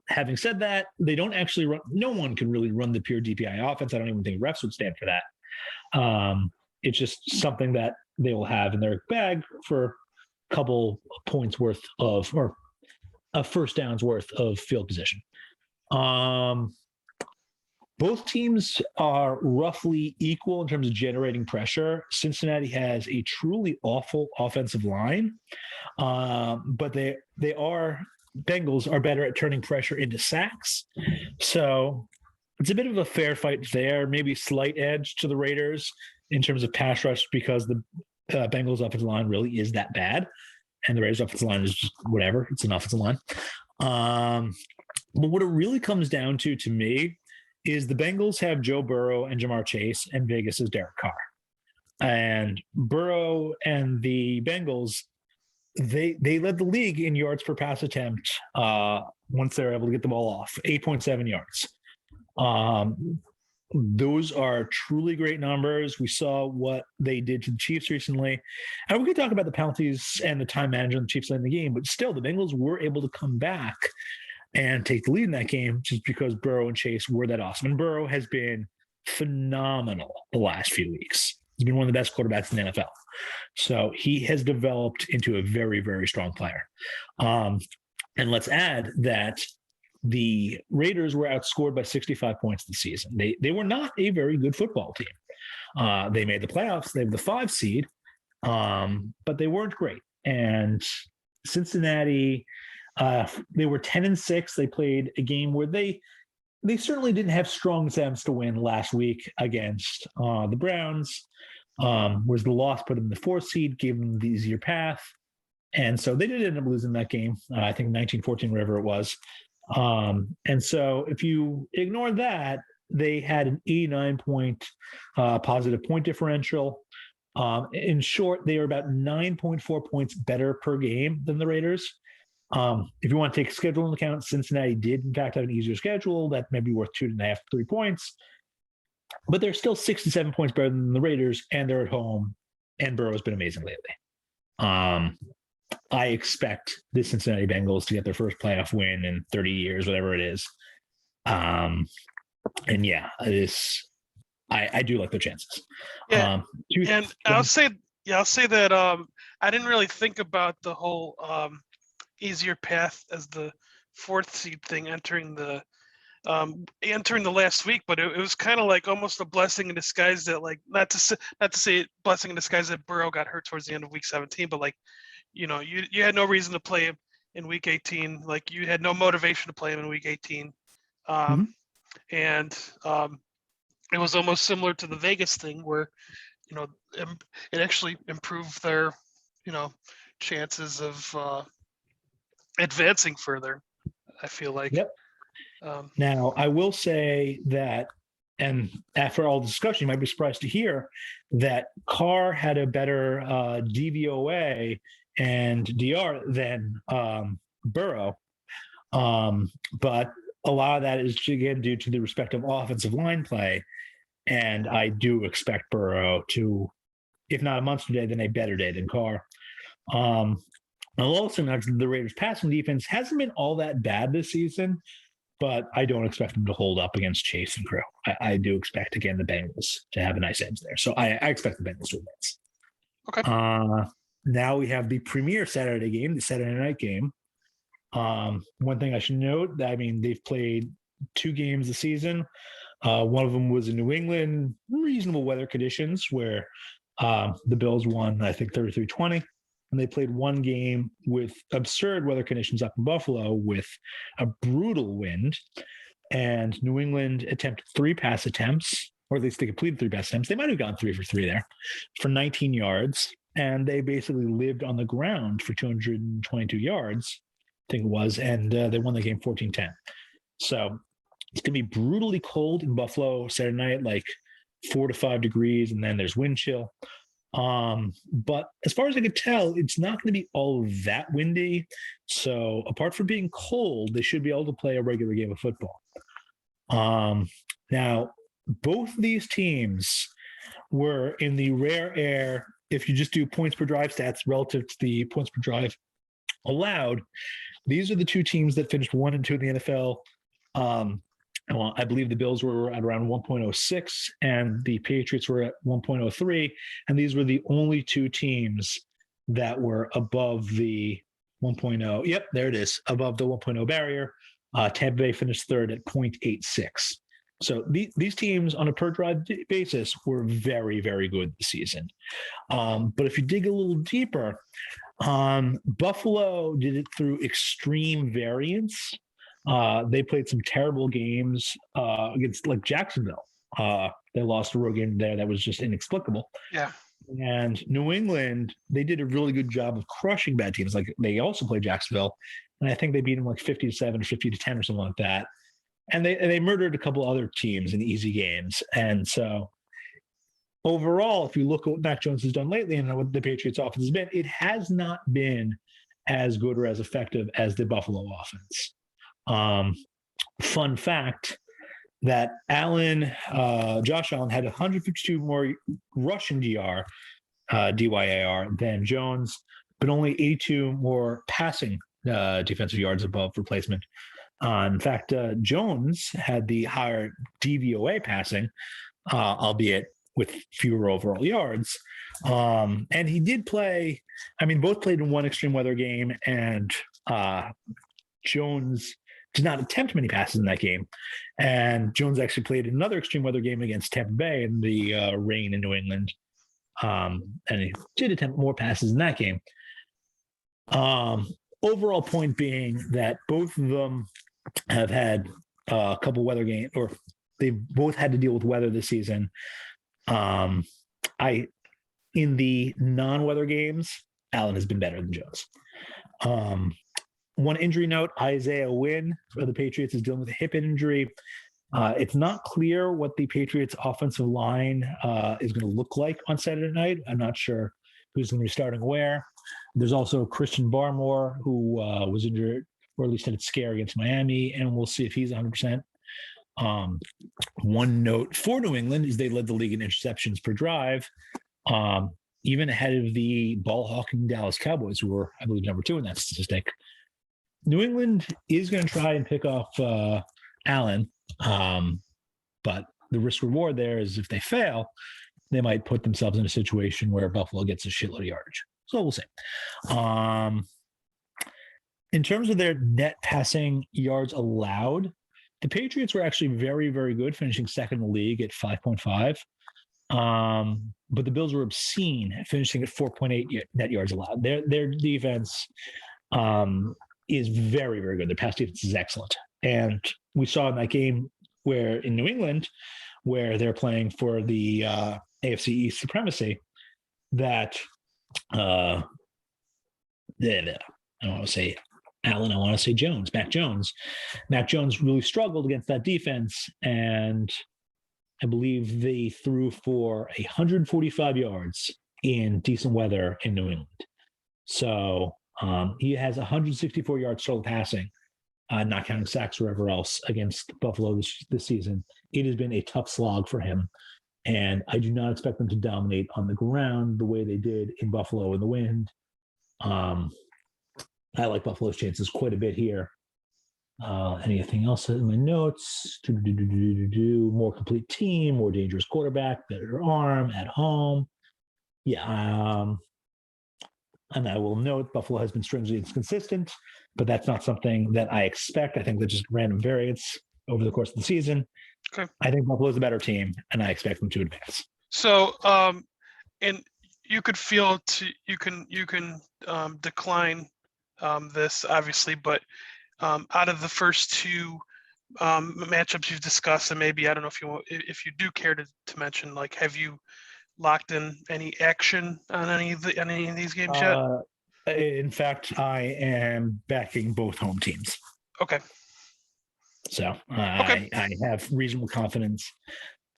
Having said that, they don't actually run. No one can really run the pure DPI offense. I don't even think refs would stand for that. It's just something that they will have in their bag for a couple points worth of, or a first down's worth of field position. Both teams are roughly equal in terms of generating pressure. Cincinnati has a truly awful offensive line, but Bengals are better at turning pressure into sacks. So it's a bit of a fair fight there, maybe slight edge to the Raiders in terms of pass rush because the Bengals offensive line really is that bad. And the Raiders offensive line is just whatever. It's an offensive line. But what it really comes down to me, is the Bengals have Joe Burrow and Jamar Chase, and Vegas is Derek Carr. And Burrow and the Bengals, they led the league in yards per pass attempt once they're able to get the ball off, 8.7 yards. Those are truly great numbers. We saw what they did to the Chiefs recently. And we can talk about the penalties and the time management of the Chiefs led in the game, but still the Bengals were able to come back and take the lead in that game just because Burrow and Chase were that awesome. And Burrow has been phenomenal the last few weeks. He's been one of the best quarterbacks in the NFL. So he has developed into a very, very strong player. And let's add that the Raiders were outscored by 65 points this season. They were not a very good football team. They made the playoffs. They were the 5 seed, but they weren't great. And Cincinnati, they were 10-6. They played a game where they certainly didn't have strong attempts to win last week against the Browns. Was the loss put them in the 4th seed, gave them the easier path. And so they did end up losing that game. I think 19-14, whatever it was. And so if you ignore that, they had an 89-point positive point differential. In short, they are about 9.4 points better per game than the Raiders. If you want to take schedule into account, Cincinnati did in fact have an easier schedule that may be worth 2.5, 3 points, but they're still 67 points better than the Raiders, and they're at home. And Burrow's been amazing lately. I expect the Cincinnati Bengals to get their first playoff win in 30 years, whatever it is. And yeah, I do like their chances. Yeah, and I'll say that I didn't really think about the whole easier path as the 4th seed thing entering the last week, but it was kind of like almost a blessing in disguise that, like, not to say blessing in disguise that Burrow got hurt towards the end of week 17, but like, you had no reason to play him in week 18. Like, you had no motivation to play him in week 18. And it was almost similar to the Vegas thing where, it actually improved their, chances of advancing further, I feel like. Yep. Now, I will say that, and after all the discussion, you might be surprised to hear that Carr had a better DVOA and DR than Burrow. But a lot of that is, again, due to the respective offensive line play. And I do expect Burrow to, if not a monster day, then a better day than Carr. I'll also note that the Raiders' passing defense hasn't been all that bad this season, but I don't expect them to hold up against Chase and Crew. I do expect, again, the Bengals to have a nice edge there. So I expect the Bengals to advance. Okay. Now we have the premier Saturday game, the Saturday night game. One thing I should note, they've played 2 games this season. One of them was in New England, reasonable weather conditions, where the Bills won, I think, 33-20. And they played one game with absurd weather conditions up in Buffalo with a brutal wind. And New England attempted 3 pass attempts, or at least they completed 3 pass attempts. They might have gone 3 for 3 there for 19 yards. And they basically lived on the ground for 222 yards, I think it was. And they won the game 14-10. So it's going to be brutally cold in Buffalo Saturday night, like 4 to 5 degrees. And then there's wind chill. But as far as I could tell, it's not going to be all that windy. So apart from being cold, they should be able to play a regular game of football. Now, both these teams were in the rare air. If you just do points per drive stats relative to the points per drive allowed, these are the 2 teams that finished 1 and 2 in the NFL. Well, I believe the Bills were at around 1.06 and the Patriots were at 1.03. And these were the only 2 teams that were above the 1.0. Yep, there it is, above the 1.0 barrier. Tampa Bay finished 3rd at 0.86. So these teams on a per drive basis were very, very good this season. But if you dig a little deeper, Buffalo did it through extreme variance. They played some terrible games against, like, Jacksonville. They lost a road game there that was just inexplicable. Yeah. And New England, they did a really good job of crushing bad teams. Like, they also played Jacksonville, and I think they beat them like 50-7 or 50-10 or something like that. And they murdered a couple other teams in easy games. And so overall, if you look at what Mac Jones has done lately and what the Patriots offense has been, it has not been as good or as effective as the Buffalo offense. Fun fact that Josh Allen had 152 more rushing DYAR than Jones, but only 82 more passing defensive yards above replacement. In fact, Jones had the higher DVOA passing, albeit with fewer overall yards. And he did play, both played in one extreme weather game, and Jones did not attempt many passes in that game. And Jones actually played another extreme weather game against Tampa Bay in the rain in New England. And he did attempt more passes in that game. Overall point being that both of them have had a couple weather games, or they've both had to deal with weather this season. In the non-weather games, Allen has been better than Jones. One injury note, Isaiah Wynn for the Patriots is dealing with a hip injury. It's not clear what the Patriots offensive line is going to look like on Saturday night. I'm not sure who's going to be starting where. There's also Christian Barmore, who was injured, or at least had a scare against Miami, and we'll see if he's 100%. One note for New England is they led the league in interceptions per drive, even ahead of the ball-hawking Dallas Cowboys, who were, I believe, number 2 in that statistic. New England is going to try and pick off Allen, but the risk-reward there is if they fail, they might put themselves in a situation where Buffalo gets a shitload of yardage. So we'll see. In terms of their net passing yards allowed, the Patriots were actually very, very good, finishing second in the league at 5.5. But the Bills were obscene, finishing at 4.8 net yards allowed. Their defense is very, very good. Their pass defense is excellent. And we saw in that game where in New England, where they're playing for the AFC East supremacy, that I don't want to say Allen, I want to say Jones, Mac Jones. Mac Jones really struggled against that defense, and I believe they threw for 145 yards in decent weather in New England. So he has 164 yards total passing, not counting sacks or wherever else, against Buffalo this season. It has been a tough slog for him, and I do not expect them to dominate on the ground the way they did in Buffalo in the wind. I like Buffalo's chances quite a bit here. Anything else in my notes? More complete team, more dangerous quarterback, better arm at home. Yeah. And I will note Buffalo has been strangely inconsistent, but that's not something that I expect. I think they're just random variance over the course of the season. Okay. I think Buffalo's a better team, and I expect them to advance. So, and you could feel you can decline this obviously, but out of the first 2 matchups you've discussed, and maybe I don't know if you do care to mention, like, have you locked in any action on any of these games yet? In fact, I am backing both home teams. Okay. So I have reasonable confidence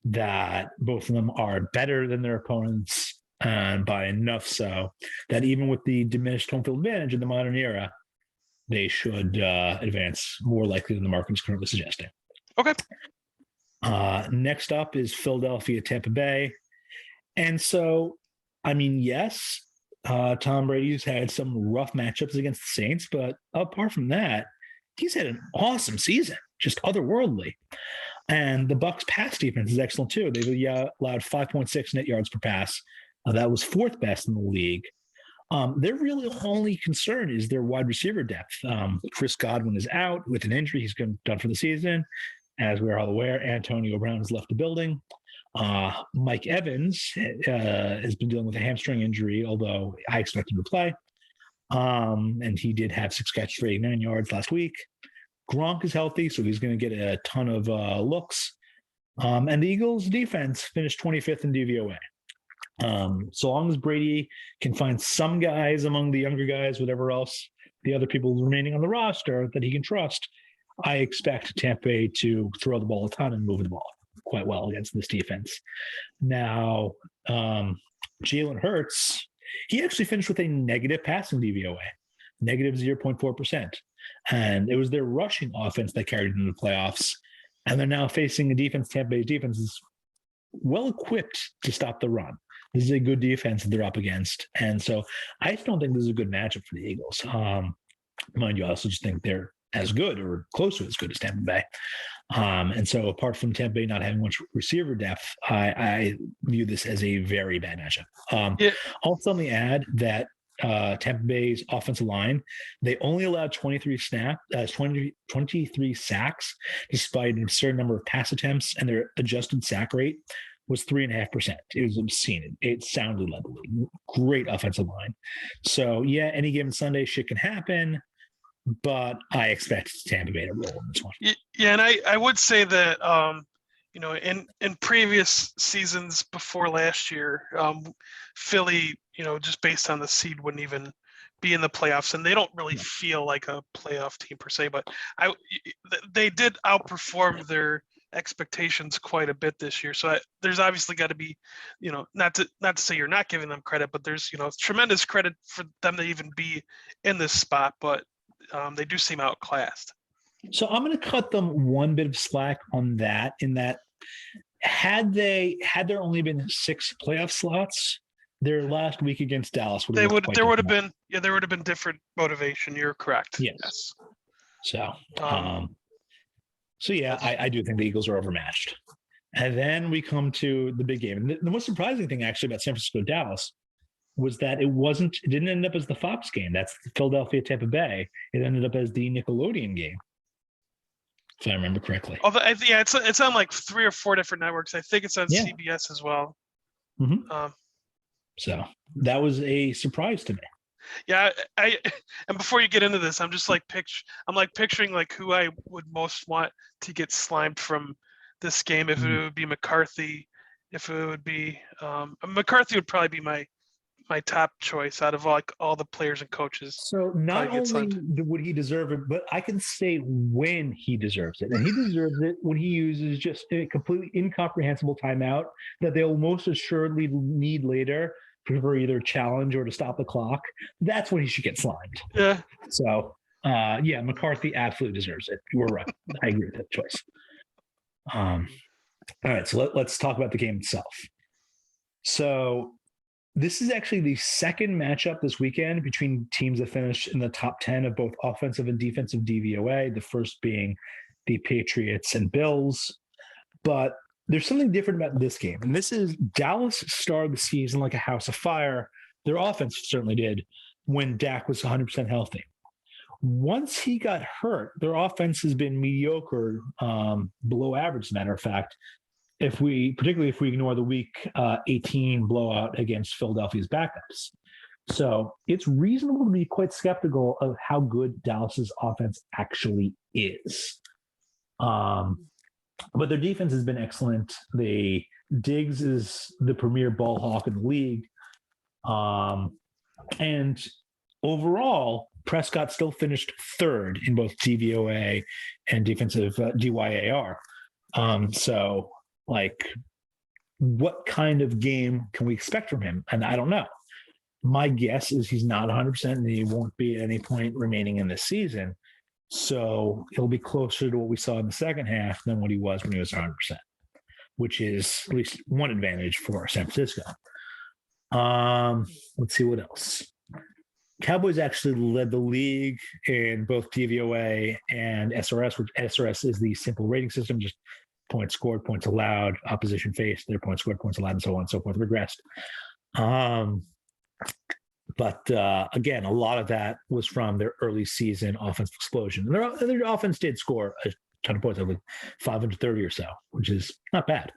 that both of them are better than their opponents, and by enough so that even with the diminished home field advantage in the modern era, they should advance more likely than the market is currently suggesting. Okay. Next up is Philadelphia, Tampa Bay. And so, I mean, yes, Tom Brady's had some rough matchups against the Saints, but apart from that, he's had an awesome season, just otherworldly. And the Bucs pass defense is excellent too. They've allowed 5.6 net yards per pass. That was 4th best in the league. Their really only concern is their wide receiver depth. Chris Godwin is out with an injury. He's done for the season. As we're all aware, Antonio Brown has left the building. Mike Evans has been dealing with a hamstring injury, although I expect him to play. And he did have 6 catches for 89 yards last week. Gronk is healthy, so he's going to get a ton of looks. And the Eagles' defense finished 25th in DVOA. So long as Brady can find some guys among the younger guys, whatever else the other people remaining on the roster that he can trust, I expect Tampa Bay to throw the ball a ton and move the ball quite well against this defense. Now, Jalen Hurts, he actually finished with a negative passing DVOA, negative 0.4%. And it was their rushing offense that carried them to the playoffs. And they're now facing a defense, Tampa Bay's defense is well equipped to stop the run. This is a good defense that they're up against. And so I just don't think this is a good matchup for the Eagles. Mind you, I also just think they're as good or close to as good as Tampa Bay. And so apart from Tampa Bay not having much receiver depth, I view this as a very bad matchup. Also, let me add that Tampa Bay's offensive line. They only allowed 23 sacks, despite an absurd number of pass attempts, and their adjusted sack rate was 3.5%. It was obscene. It sounded levelly. Great offensive line. So yeah, any given Sunday, shit can happen, but I expect Tampa Bay to roll in this one. Yeah, and I would say that in previous seasons before last year, Philly, just based on the seed, wouldn't even be in the playoffs, and they don't really feel like a playoff team per se. But they did outperform their expectations quite a bit this year. So there's obviously got to be, not to say you're not giving them credit, but there's tremendous credit for them to even be in this spot. But they do seem outclassed. So I'm going to cut them one bit of slack on that, in that had there only been 6 playoff slots, their last week against Dallas there would have been different motivation. You're correct. Yes. So yeah, I do think the Eagles are overmatched. And then we come to the big game. And the most surprising thing actually about San Francisco Dallas was that it didn't end up as the Fox game. That's the Philadelphia Tampa Bay. It ended up as the Nickelodeon game, if I remember correctly. It's on like 3 or 4 different networks. I think it's on CBS as well. Mm-hmm. So that was a surprise to me. Yeah, and before you get into this, I'm just like picturing like who I would most want to get slimed from this game. If it would be McCarthy, if it would be McCarthy would probably be my top choice out of all the players and coaches. So not only would he deserve it, but I can say when he deserves it. And he deserves it when he uses just a completely incomprehensible timeout that they'll most assuredly need later for either challenge or to stop the clock. That's when he should get slimed. Yeah. So McCarthy absolutely deserves it. You were right. I agree with that choice. All right, so let's talk about the game itself. So this is actually the second matchup this weekend between teams that finished in the top 10 of both offensive and defensive DVOA, the first being the Patriots and Bills. But there's something different about this game. And this is Dallas started the season like a house of fire. Their offense certainly did when Dak was 100% healthy. Once he got hurt, their offense has been mediocre, below average, as a matter of fact, particularly if we ignore the week 18 blowout against Philadelphia's backups. So it's reasonable to be quite skeptical of how good Dallas's offense actually is. But their defense has been excellent. Diggs is the premier ball hawk in the league. And overall, Prescott still finished third in both DVOA and defensive DYAR. So, what kind of game can we expect from him? And I don't know. My guess is he's not 100% and he won't be at any point remaining in this season. So he'll be closer to what we saw in the second half than what he was when he was 100%, which is at least one advantage for San Francisco. Let's see what else. Cowboys actually led the league in both DVOA and SRS, which SRS is the simple rating system, just points scored, points allowed, opposition faced, their points scored, points allowed, and so on and so forth, regressed. But again, a lot of that was from their early season offensive explosion. And their offense did score a ton of points, like 530 or so, which is not bad.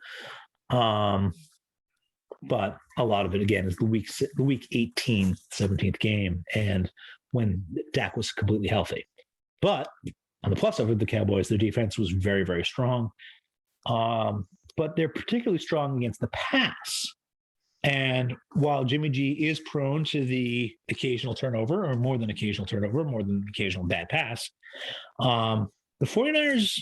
But a lot of it, again, is the week 18, 17th game, and when Dak was completely healthy. But on the plus side of the Cowboys, their defense was very, very strong. But they're particularly strong against the pass. And while Jimmy G is prone to the occasional turnover, or more than occasional turnover, more than occasional bad pass, the 49ers,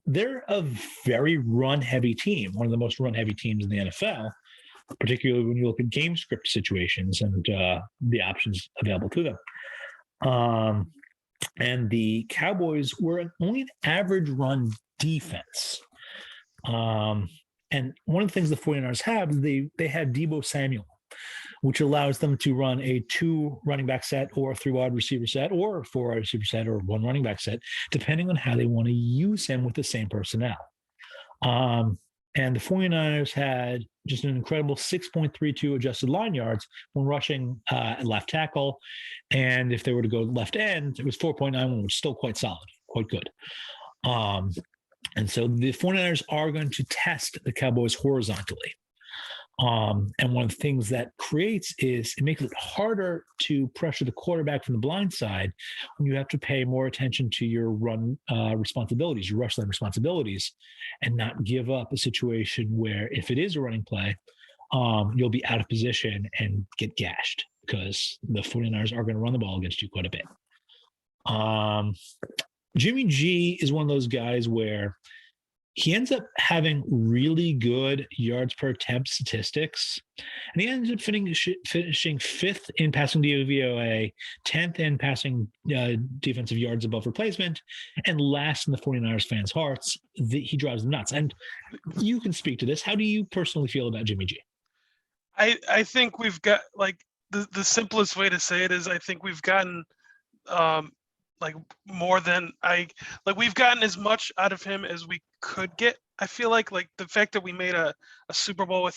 they're a very run-heavy team, one of the most run-heavy teams in the NFL, particularly when you look at game script situations and the options available to them. And the Cowboys were only an average run defense. And one of the things the 49ers have is they have Deebo Samuel, which allows them to run a 2 running back set or a 3 wide receiver set or a 4 wide receiver set or 1 running back set, depending on how they want to use him with the same personnel. And the 49ers had just an incredible 6.32 adjusted line yards when rushing at left tackle. And if they were to go left end, it was 4.91, which is still quite solid, quite good. And so the 49ers are going to test the Cowboys horizontally. And one of the things that creates is it makes it harder to pressure the quarterback from the blind side when you have to pay more attention to your run responsibilities, your rush line responsibilities, and not give up a situation where if it is a running play, you'll be out of position and get gashed because the 49ers are going to run the ball against you quite a bit. Jimmy G is one of those guys where he ends up having really good yards per attempt statistics, and he ends up finishing fifth in passing DVOA, 10th in passing defensive yards above replacement, and last in the 49ers fans' hearts. He drives them nuts. And you can speak to this. How do you personally feel about Jimmy G? I think we've got, like, the simplest way to say it is I think we've gotten like more than we've gotten as much out of him as we could get. I feel like the fact that we made a Super Bowl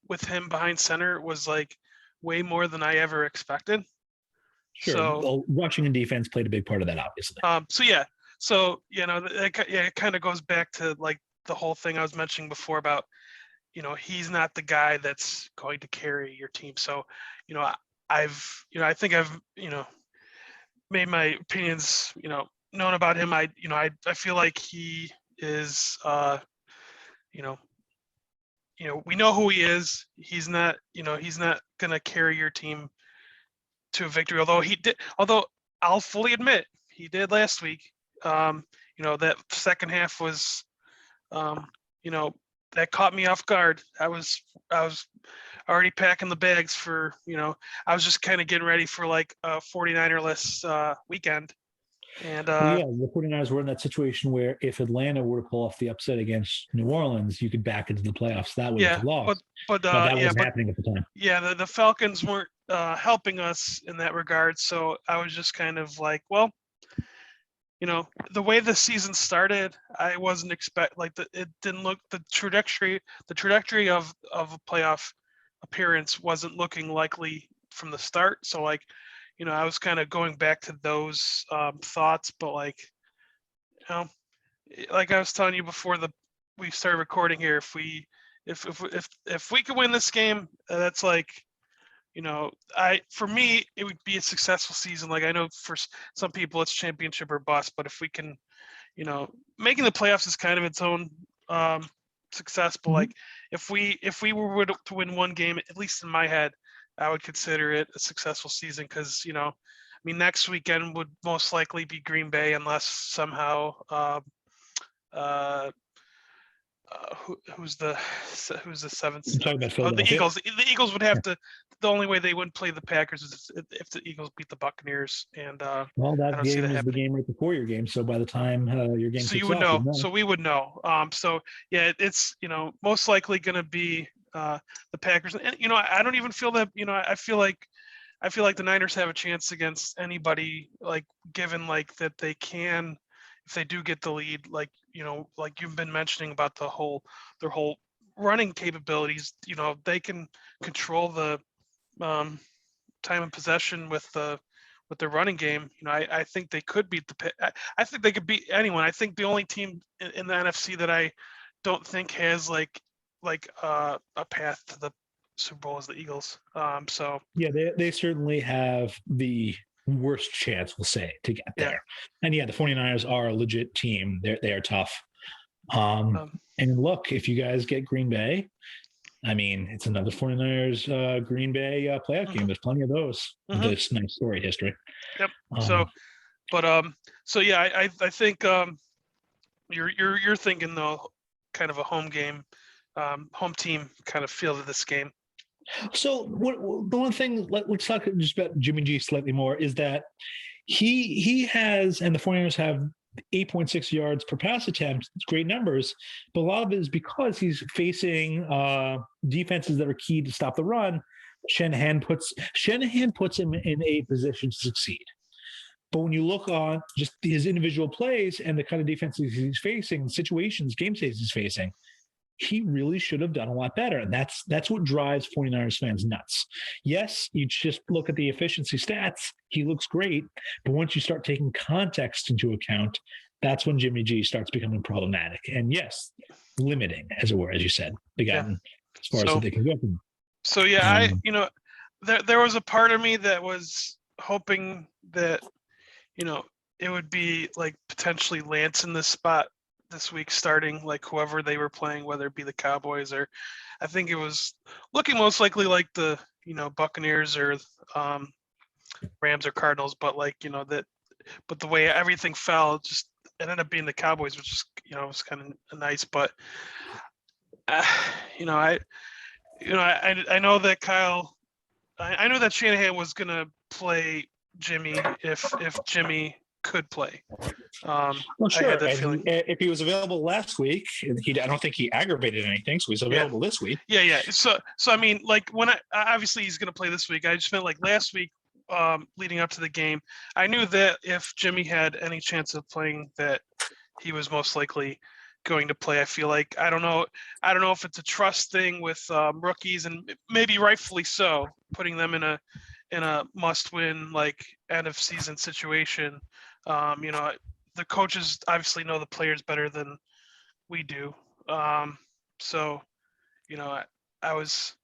with him behind center was like way more than I ever expected. Sure. So, well, rushing and defense played a big part of that, obviously. So it kind of goes back to like the whole thing I was mentioning before about, he's not the guy that's going to carry your team. So, I think I've made my opinions, known about him. I feel like he is, we know who he is. He's not going to carry your team to a victory. Although I'll fully admit he did last week. That second half was, that caught me off guard. I was already packing the bags for, I was just kind of getting ready for like a 49er-less weekend. And the 49ers were in that situation where if Atlanta were to pull off the upset against New Orleans, you could back into the playoffs that way with a loss. But that wasn't happening at the time. Yeah, the Falcons weren't helping us in that regard. So I was just kind of like, well, the way the season started, I wasn't it didn't look the trajectory of a playoff appearance wasn't looking likely from the start. So I was kind of going back to those thoughts, but like I was telling you before we started recording here, if we could win this game, that's like, for me, it would be a successful season. Like I know for some people it's championship or bust, but if we can, making the playoffs is kind of its own success. But like if we were to win one game, at least in my head, I would consider it a successful season because, next weekend would most likely be Green Bay unless somehow who's the seventh? The Eagles. The Eagles would have to. The only way they wouldn't play the Packers is if the Eagles beat the Buccaneers. And that game is the game right before your game. So by the time your game, so you would know. So we would know. So yeah, it's most likely going to be the Packers. And I don't even feel that. I feel like the Niners have a chance against anybody. Like given that they can. If they do get the lead, like you've been mentioning about their whole running capabilities, they can control the time of possession with their running game. I think they could beat I think they could beat anyone. I think the only team in the NFC that I don't think has a path to the Super Bowl is the Eagles. So yeah, they certainly have the worst chance, we'll say, to get there. And the 49ers are a legit team. They are tough. And look, if you guys get Green Bay, it's another 49ers Green Bay playoff game. There's plenty of those. This nice storied history. Yep. I think you're thinking though, kind of a home game, home team kind of feel to this game. So the one thing, let's talk just about Jimmy G slightly more, is that he has, and the 49ers have 8.6 yards per pass attempt. It's great numbers, but a lot of it is because he's facing defenses that are key to stop the run. Shanahan puts him in a position to succeed. But when you look on just his individual plays and the kind of defenses he's facing, situations, game states he's facing, he really should have done a lot better. And that's what drives 49ers fans nuts. Yes, you just look at the efficiency stats. He looks great. But once you start taking context into account, that's when Jimmy G starts becoming problematic. And yes, limiting, as it were, as you said, again, as far as So they can go. so yeah, there was a part of me that was hoping that, it would be like potentially Lance in this spot this week starting, like whoever they were playing, whether it be the Cowboys or I think it was looking most likely like the, Buccaneers or Rams or Cardinals, but but the way everything fell, just it ended up being the Cowboys, which is, was kind of nice. But uh, I know that I know that Shanahan was gonna play Jimmy if Jimmy could play. Well, I had sure. that And feeling. if he was available last week, I don't think he aggravated anything, so he's available this week. Yeah. So I mean, like when obviously he's gonna play this week. I just meant like last week, leading up to the game, I knew that if Jimmy had any chance of playing, that he was most likely going to play. I feel like I don't know if it's a trust thing with rookies, and maybe rightfully so, putting them in a must-win like end of season situation. The coaches obviously know the players better than we do. So, I was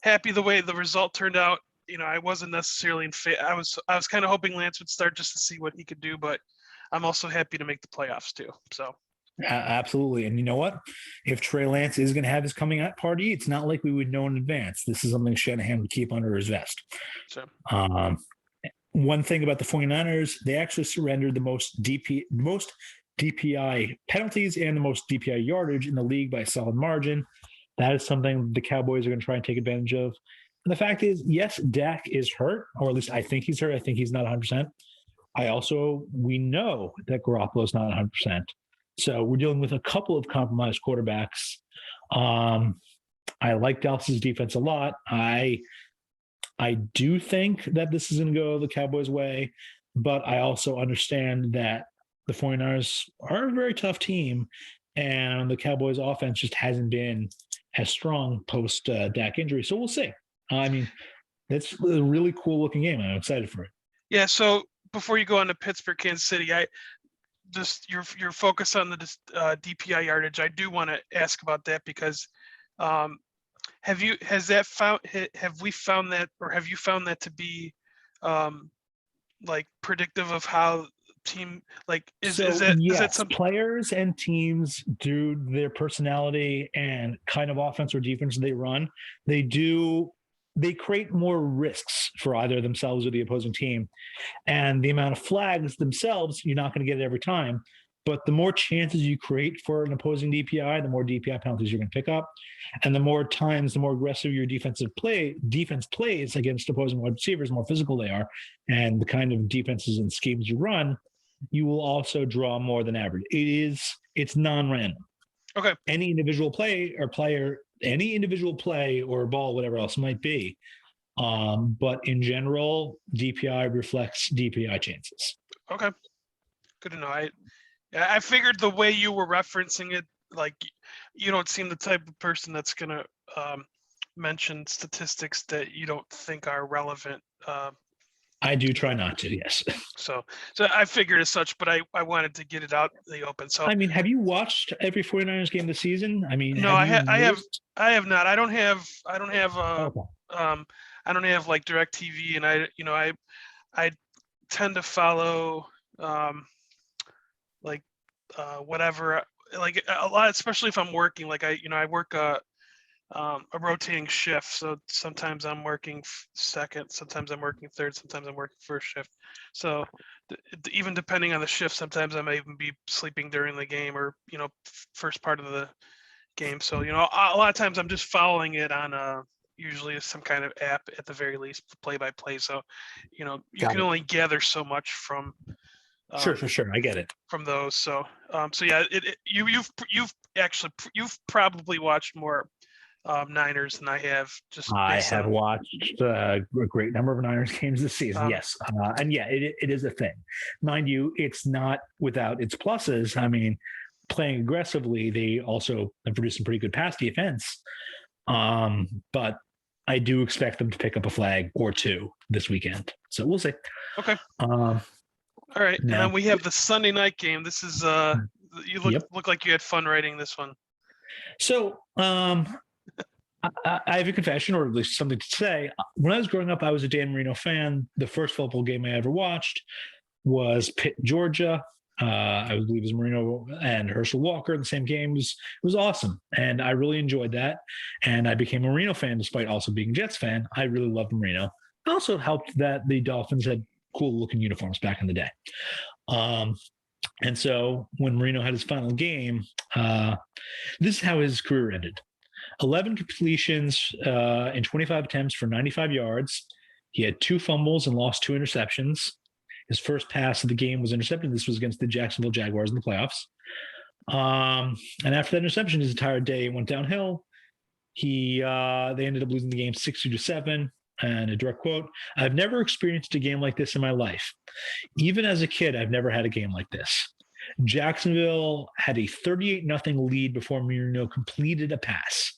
happy the way the result turned out. I wasn't necessarily in I was kind of hoping Lance would start just to see what he could do, but I'm also happy to make the playoffs too. So. Absolutely. And you know what? If Trey Lance is going to have his coming out party, it's not like we would know in advance. This is something Shanahan would keep under his vest. Sure. One thing about the 49ers, they actually surrendered the most DPI penalties and the most DPI yardage in the league by a solid margin. That is something the Cowboys are going to try and take advantage of. And the fact is, yes, Dak is hurt, or at least I think he's hurt. I think he's not 100%. We know that Garoppolo is not 100%. So we're dealing with a couple of compromised quarterbacks. I like Dallas's defense a lot. I do think that this is going to go the Cowboys' way, but I also understand that the 49ers are a very tough team, and the Cowboys' offense just hasn't been as strong post Dak injury. So we'll see. I mean, it's a really cool looking game. I'm excited for it. Yeah. So before you go on to Pittsburgh, Kansas City, just your focus on the DPI yardage. I do want to ask about that because have you found that, or have you found that to be like predictive of how team is that some players and teams, due to their personality and kind of offense or defense they run, they create more risks for either themselves or the opposing team. And the amount of flags themselves, you're not going to get it every time. But the more chances you create for an opposing DPI, the more DPI penalties you're going to pick up. And the more times, the more aggressive your defense plays against opposing wide receivers, the more physical they are. And the kind of defenses and schemes you run, you will also draw more than average. It's non-random. Okay. Any individual play or ball, whatever else might be. But in general, DPI reflects DPI chances. Okay. Good to know. I figured the way you were referencing it, like you don't seem the type of person that's going to mention statistics that you don't think are relevant. I do try not to, yes. So I figured as such, but I wanted to get it out in the open. So I mean, have you watched every 49ers game this season? I mean, no, I have not. I don't have like direct TV, and I tend to follow whatever, like a lot, especially if I'm working. Like I work a rotating shift, so sometimes I'm working second, sometimes I'm working third, sometimes I'm working first shift. So even depending on the shift, sometimes I may even be sleeping during the game, or first part of the game. So a lot of times I'm just following it on usually some kind of app at the very least, play by play. So you can only gather so much from sure, I get it from those. So yeah, you've probably watched more Niners than I have. I have watched a great number of Niners games this season. Yes. And yeah, it is a thing. Mind you, it's not without its pluses. I mean, playing aggressively, they also have produced some pretty good pass defense. But I do expect them to pick up a flag or two this weekend. So we'll see. Okay. Um, All right. And now, then we have the Sunday night game. This is you look like you had fun writing this one. So I have a confession, or at least something to say. When I was growing up, I was a Dan Marino fan. The first football game I ever watched was Pitt, Georgia. I believe it was Marino and Herschel Walker in the same game. It was awesome, and I really enjoyed that. And I became a Marino fan despite also being a Jets fan. I really loved Marino. It also helped that the Dolphins had cool-looking uniforms back in the day. And so when Marino had his final game, this is how his career ended. 11 completions in 25 attempts for 95 yards. He had 2 fumbles and lost 2 interceptions. His first pass of the game was intercepted. This was against the Jacksonville Jaguars in the playoffs. And after that interception, his entire day went downhill. They ended up losing the game 60-7. And a direct quote, "I've never experienced a game like this in my life. Even as a kid, I've never had a game like this. Jacksonville had a 38-0 lead before Marino completed a pass.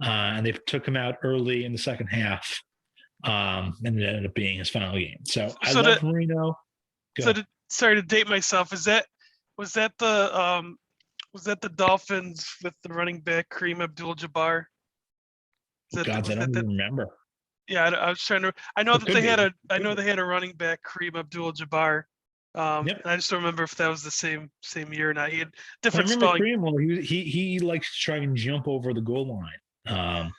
And they took him out early in the second half. And it ended up being his final game. So I love Marino. Sorry to date myself. Was that the Dolphins with the running back Kareem Abdul-Jabbar? I don't even remember. Yeah, I was trying to. I know that they had a running back Kareem Abdul-Jabbar. And I just don't remember if that was the same year or not. He had different spelling. Kareem, well, he likes to try and jump over the goal line.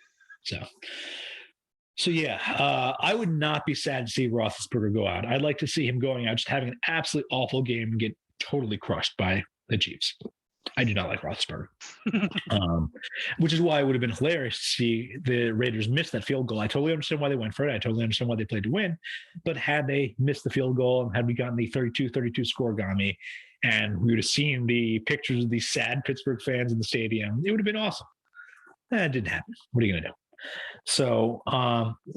So yeah, I would not be sad to see Roethlisberger go out. I'd like to see him going out, just having an absolutely awful game and get totally crushed by the Chiefs. I do not like Roethlisberger, which is why it would have been hilarious to see the Raiders miss that field goal. I totally understand why they went for it. I totally understand why they played to win. But had they missed the field goal and had we gotten the 32-32 score Gami, and we would have seen the pictures of these sad Pittsburgh fans in the stadium, it would have been awesome. That didn't happen. What are you going to do? So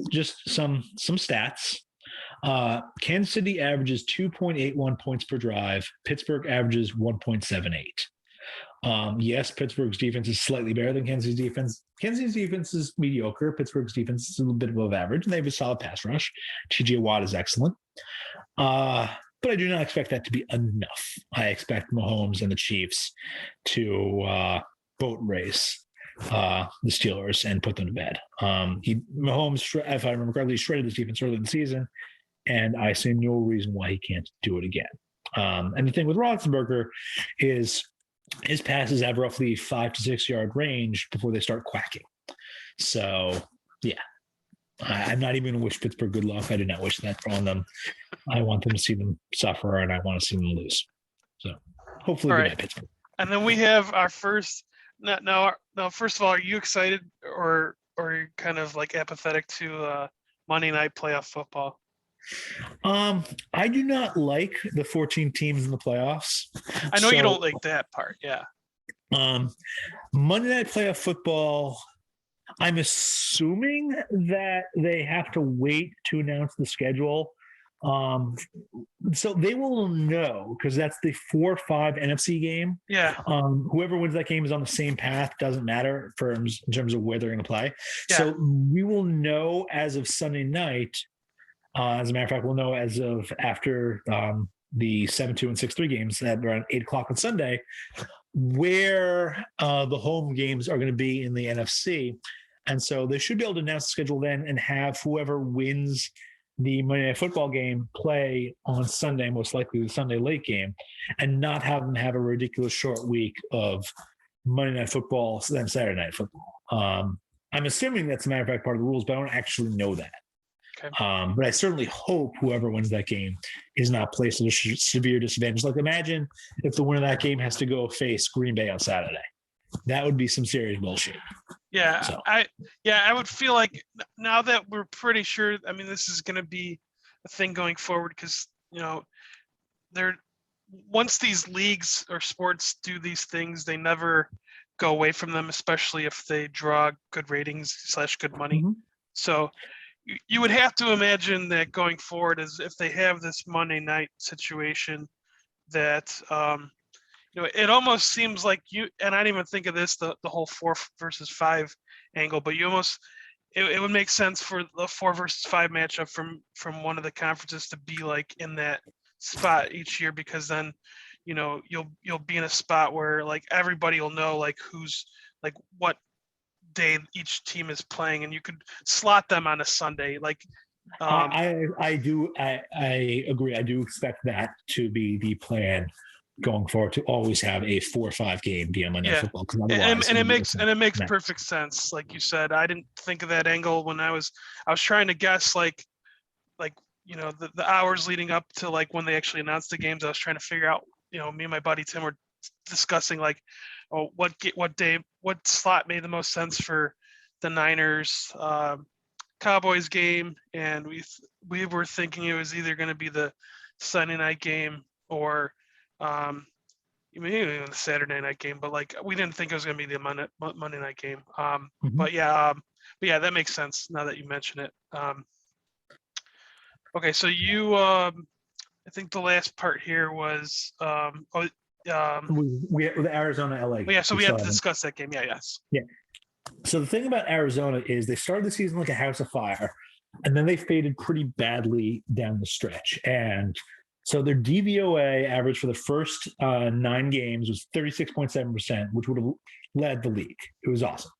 just some stats. Kansas City averages 2.81 points per drive. Pittsburgh averages 1.78. Yes, Pittsburgh's defense is slightly better than Kansas City's defense. Kansas City's defense is mediocre. Pittsburgh's defense is a little bit above average, and they have a solid pass rush. TJ Watt is excellent. But I do not expect that to be enough. I expect Mahomes and the Chiefs to boat race the Steelers and put them to bed. Mahomes, if I remember correctly, shredded this defense early in the season, and I see no reason why he can't do it again. And the thing with Roethlisberger is his passes have roughly 5 to 6 yard range before they start quacking. So, yeah, I'm not even going to wish Pittsburgh good luck. I do not wish that on them. I want them to see them suffer, and I want to see them lose. So, hopefully, good night, Pittsburgh. And then we have our first. Now, first of all, are you excited or are you kind of like apathetic to Monday night playoff football? I do not like the 14 teams in the playoffs. I know you don't like that part. Yeah. Monday night playoff football, I'm assuming that they have to wait to announce the schedule. So they will know, because that's the 4-5 NFC game. Yeah. Whoever wins that game is on the same path. Doesn't matter in terms of where they're going to play. Yeah. So we will know as of Sunday night. As a matter of fact, we'll know as of after the 7-2 and 6-3 games at around 8:00 on Sunday, where the home games are going to be in the NFC. And so they should be able to announce the schedule then and have whoever wins the Monday Night Football game play on Sunday, most likely the Sunday late game, and not have them have a ridiculous short week of Monday Night Football, then Saturday Night Football. I'm assuming that's a matter of fact part of the rules, but I don't actually know that. Okay. But I certainly hope whoever wins that game is not placed at a severe disadvantage. Like, imagine if the winner of that game has to go face Green Bay on Saturday. That would be some serious bullshit. Yeah, so. I would feel like now that we're pretty sure. I mean, this is going to be a thing going forward because once these leagues or sports do these things, they never go away from them, especially if they draw good ratings / good money. Mm-hmm. So you would have to imagine that going forward is if they have this Monday night situation that it almost seems like and I didn't even think of this, the whole 4 versus 5 angle, but it would make sense for the 4 versus 5 matchup from one of the conferences to be like in that spot each year, because then, you'll be in a spot where like everybody will know like who's like what day each team is playing, and you could slot them on a Sunday. Like, I do agree. I do expect that to be the plan going forward, to always have a 4 or 5 game be on Monday Night Football, because otherwise it makes perfect sense. Like you said, I didn't think of that angle when I was trying to guess like the hours leading up to like when they actually announced the games. I was trying to figure out, me and my buddy Tim were discussing like, what slot made the most sense for the Niners Cowboys game, and we were thinking it was either going to be the Sunday night game or maybe even the Saturday night game, but like we didn't think it was going to be the Monday night game. But yeah, that makes sense now that you mention it. Okay, so I think the last part here was we the Arizona LA. Yeah, so we had to discuss that game. Yes. Yeah. So the thing about Arizona is they started the season like a house of fire, and then they faded pretty badly down the stretch. And so their DVOA average for the first 9 games was 36.7%, which would have led the league. It was awesome.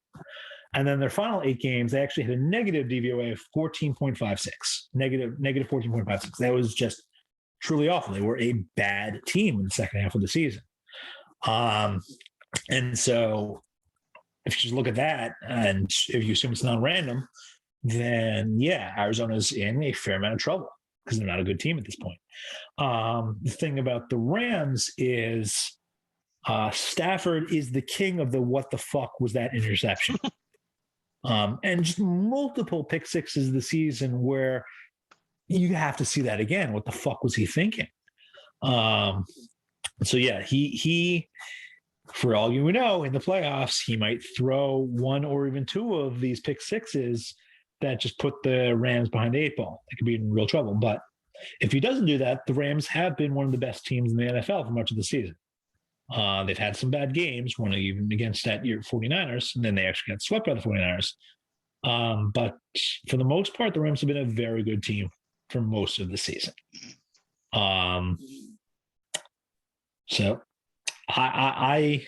And then their final 8 games, they actually had a negative DVOA of 14.56, negative 14.56. That was just truly awful. They were a bad team in the second half of the season. And so if you just look at that, and if you assume it's non-random, then yeah, Arizona's in a fair amount of trouble because they're not a good team at this point. The thing about the Rams is Stafford is the king of the what the fuck was that interception? And just multiple pick sixes this season where you have to see that again. What the fuck was he thinking? So yeah, he for all you know, in the playoffs, he might throw 1 or even 2 of these pick sixes that just put the Rams behind the 8 ball. They could be in real trouble. But if he doesn't do that, the Rams have been one of the best teams in the NFL for much of the season. They've had some bad games, one even against that year 49ers, and then they actually got swept by the 49ers. But for the most part, the Rams have been a very good team for most of the season. So I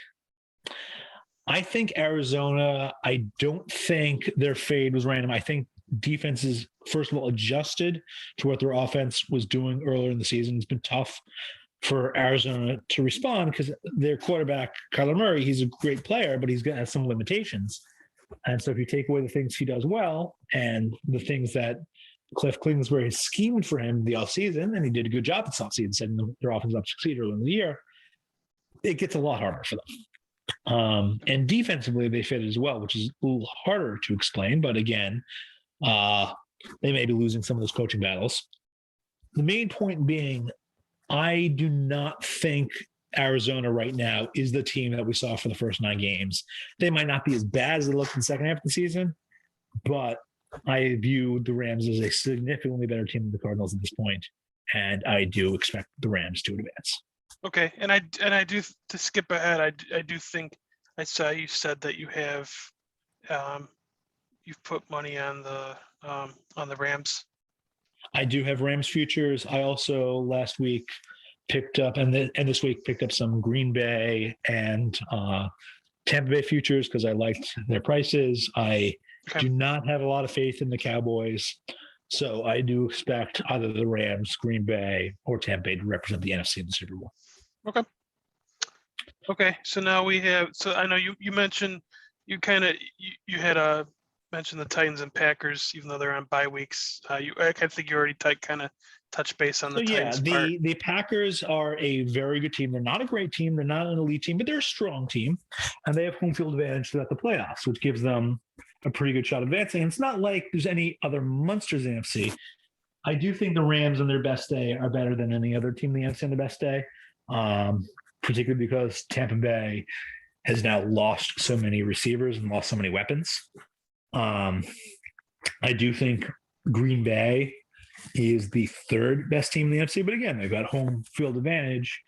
think Arizona, I don't think their fade was random. I think defenses, first of all, adjusted to what their offense was doing earlier in the season. It's been tough for Arizona to respond because their quarterback, Kyler Murray, he's a great player, but he's going to have some limitations. And so if you take away the things he does well and the things that Cliff Kingsbury has schemed for him the offseason, and he did a good job this offseason, setting their offense up to succeed early in the year, it gets a lot harder for them. And defensively, they fit as well, which is a little harder to explain. But again, they may be losing some of those coaching battles. The main point being, I do not think Arizona right now is the team that we saw for the first 9 games. They might not be as bad as they looked in the second half of the season, but I view the Rams as a significantly better team than the Cardinals at this point, and I do expect the Rams to advance. Okay, and I do, to skip ahead, I do think I saw you said that you have you've put money on the Rams. I do have Rams futures. I also last week picked up and this week picked up some Green Bay and Tampa Bay futures because I liked their prices. I do not have a lot of faith in the Cowboys, so I do expect either the Rams, Green Bay, or Tampa Bay to represent the NFC in the Super Bowl. Okay. So now we have. So I know you mentioned you had mentioned the Titans and Packers, even though they're on bye weeks. I think you already kind of touched base on the Titans part. The Packers are a very good team. They're not a great team. They're not an elite team, but they're a strong team, and they have home field advantage throughout the playoffs, which gives them a pretty good shot of advancing. And it's not like there's any other monsters in the NFC. I do think the Rams on their best day are better than any other team in the NFC on their best day, particularly because Tampa Bay has now lost so many receivers and lost so many weapons. I do think Green Bay is the 3rd best team in the NFC, but again, they've got home field advantage.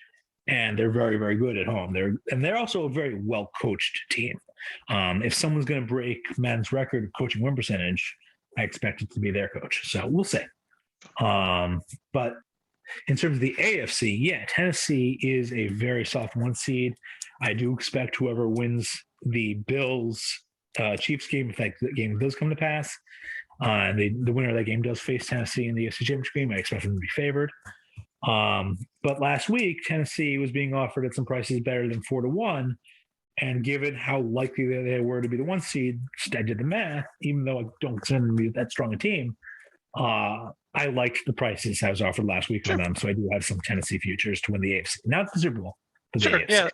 and they're very, very good at home. They're also a very well coached team. If someone's going to break Madden's record of coaching win percentage, I expect it to be their coach. So we'll see. But in terms of the AFC, yeah, Tennessee is a very soft 1 seed. I do expect whoever wins the Bills Chiefs game, if that game does come to pass, the winner of that game does face Tennessee in the AFC Championship game. I expect them to be favored. But last week, Tennessee was being offered at some prices better than 4-1. And given how likely they were to be the 1 seed, I did the math, even though I don't consider them to be that strong a team. I liked the prices I was offered last week on them, so I do have some Tennessee futures to win the AFC, not the Super Bowl, but the AFC.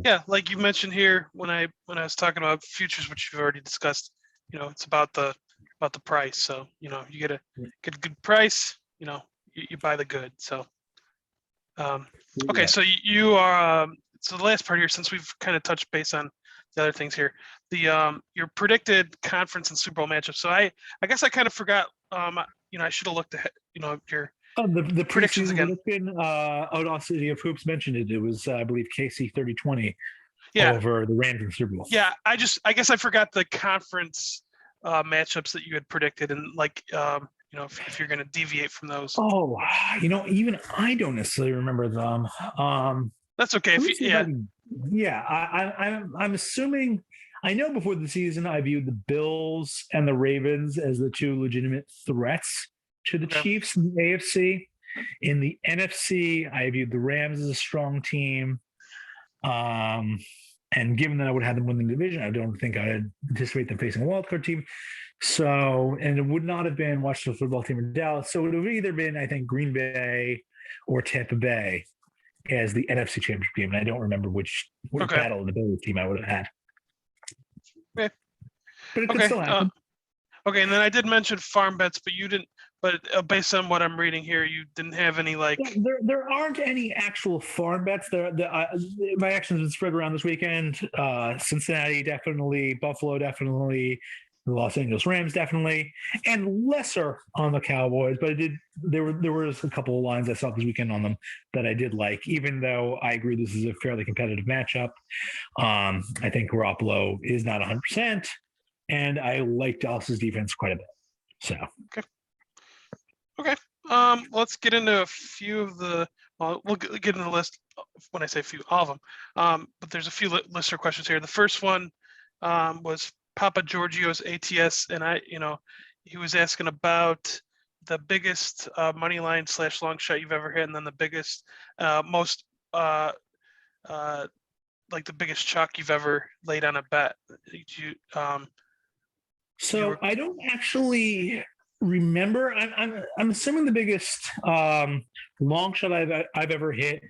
Yeah. Like you mentioned here when I was talking about futures, which you've already discussed, it's about the price. So you get a good price, you buy the good. So okay, so you are so the last part here, since we've kind of touched base on the other things here, the your predicted conference and Super Bowl matchup. So I guess I kind of forgot. I should have looked ahead. Your the predictions again. Audacity of Hoops mentioned it. It was I believe KC 30-20 over the Rams in Super Bowl. Yeah, I guess I forgot the conference matchups that you had predicted, and if you're going to deviate from those. Oh, even I don't necessarily remember them. That's okay. I'm assuming. I know before the season, I viewed the Bills and the Ravens as the 2 legitimate threats to the Chiefs in the AFC. In the NFC, I viewed the Rams as a strong team. And given that I would have them win the division, I don't think I'd anticipate them facing a wildcard team. So, and it would not have been Washington football team in Dallas. So it would have either been, I think, Green Bay or Tampa Bay as the NFC Championship game. And I don't remember which battle of the Bills team I would have had. Okay. But it could still happen. Okay, and then I did mention farm bets, but you didn't. But based on what I'm reading here, you didn't have any There aren't any actual farm bets. My actions have been spread around this weekend. Cincinnati definitely, Buffalo definitely, the Los Angeles Rams definitely, and lesser on the Cowboys. But there was a couple of lines I saw this weekend on them that I did like, even though I agree this is a fairly competitive matchup. I think Garoppolo is not 100%, and I like Dallas's defense quite a bit. So okay. Let's get into a few of the. We'll get into the list when I say a few, all of them. But there's a few listener questions here. The first one was Papa Giorgio's ATS, and he was asking about the biggest money line / long shot you've ever hit, and then the biggest, most the biggest chalk you've ever laid on a bet. I don't actually remember. I'm assuming the biggest long shot I've ever hit.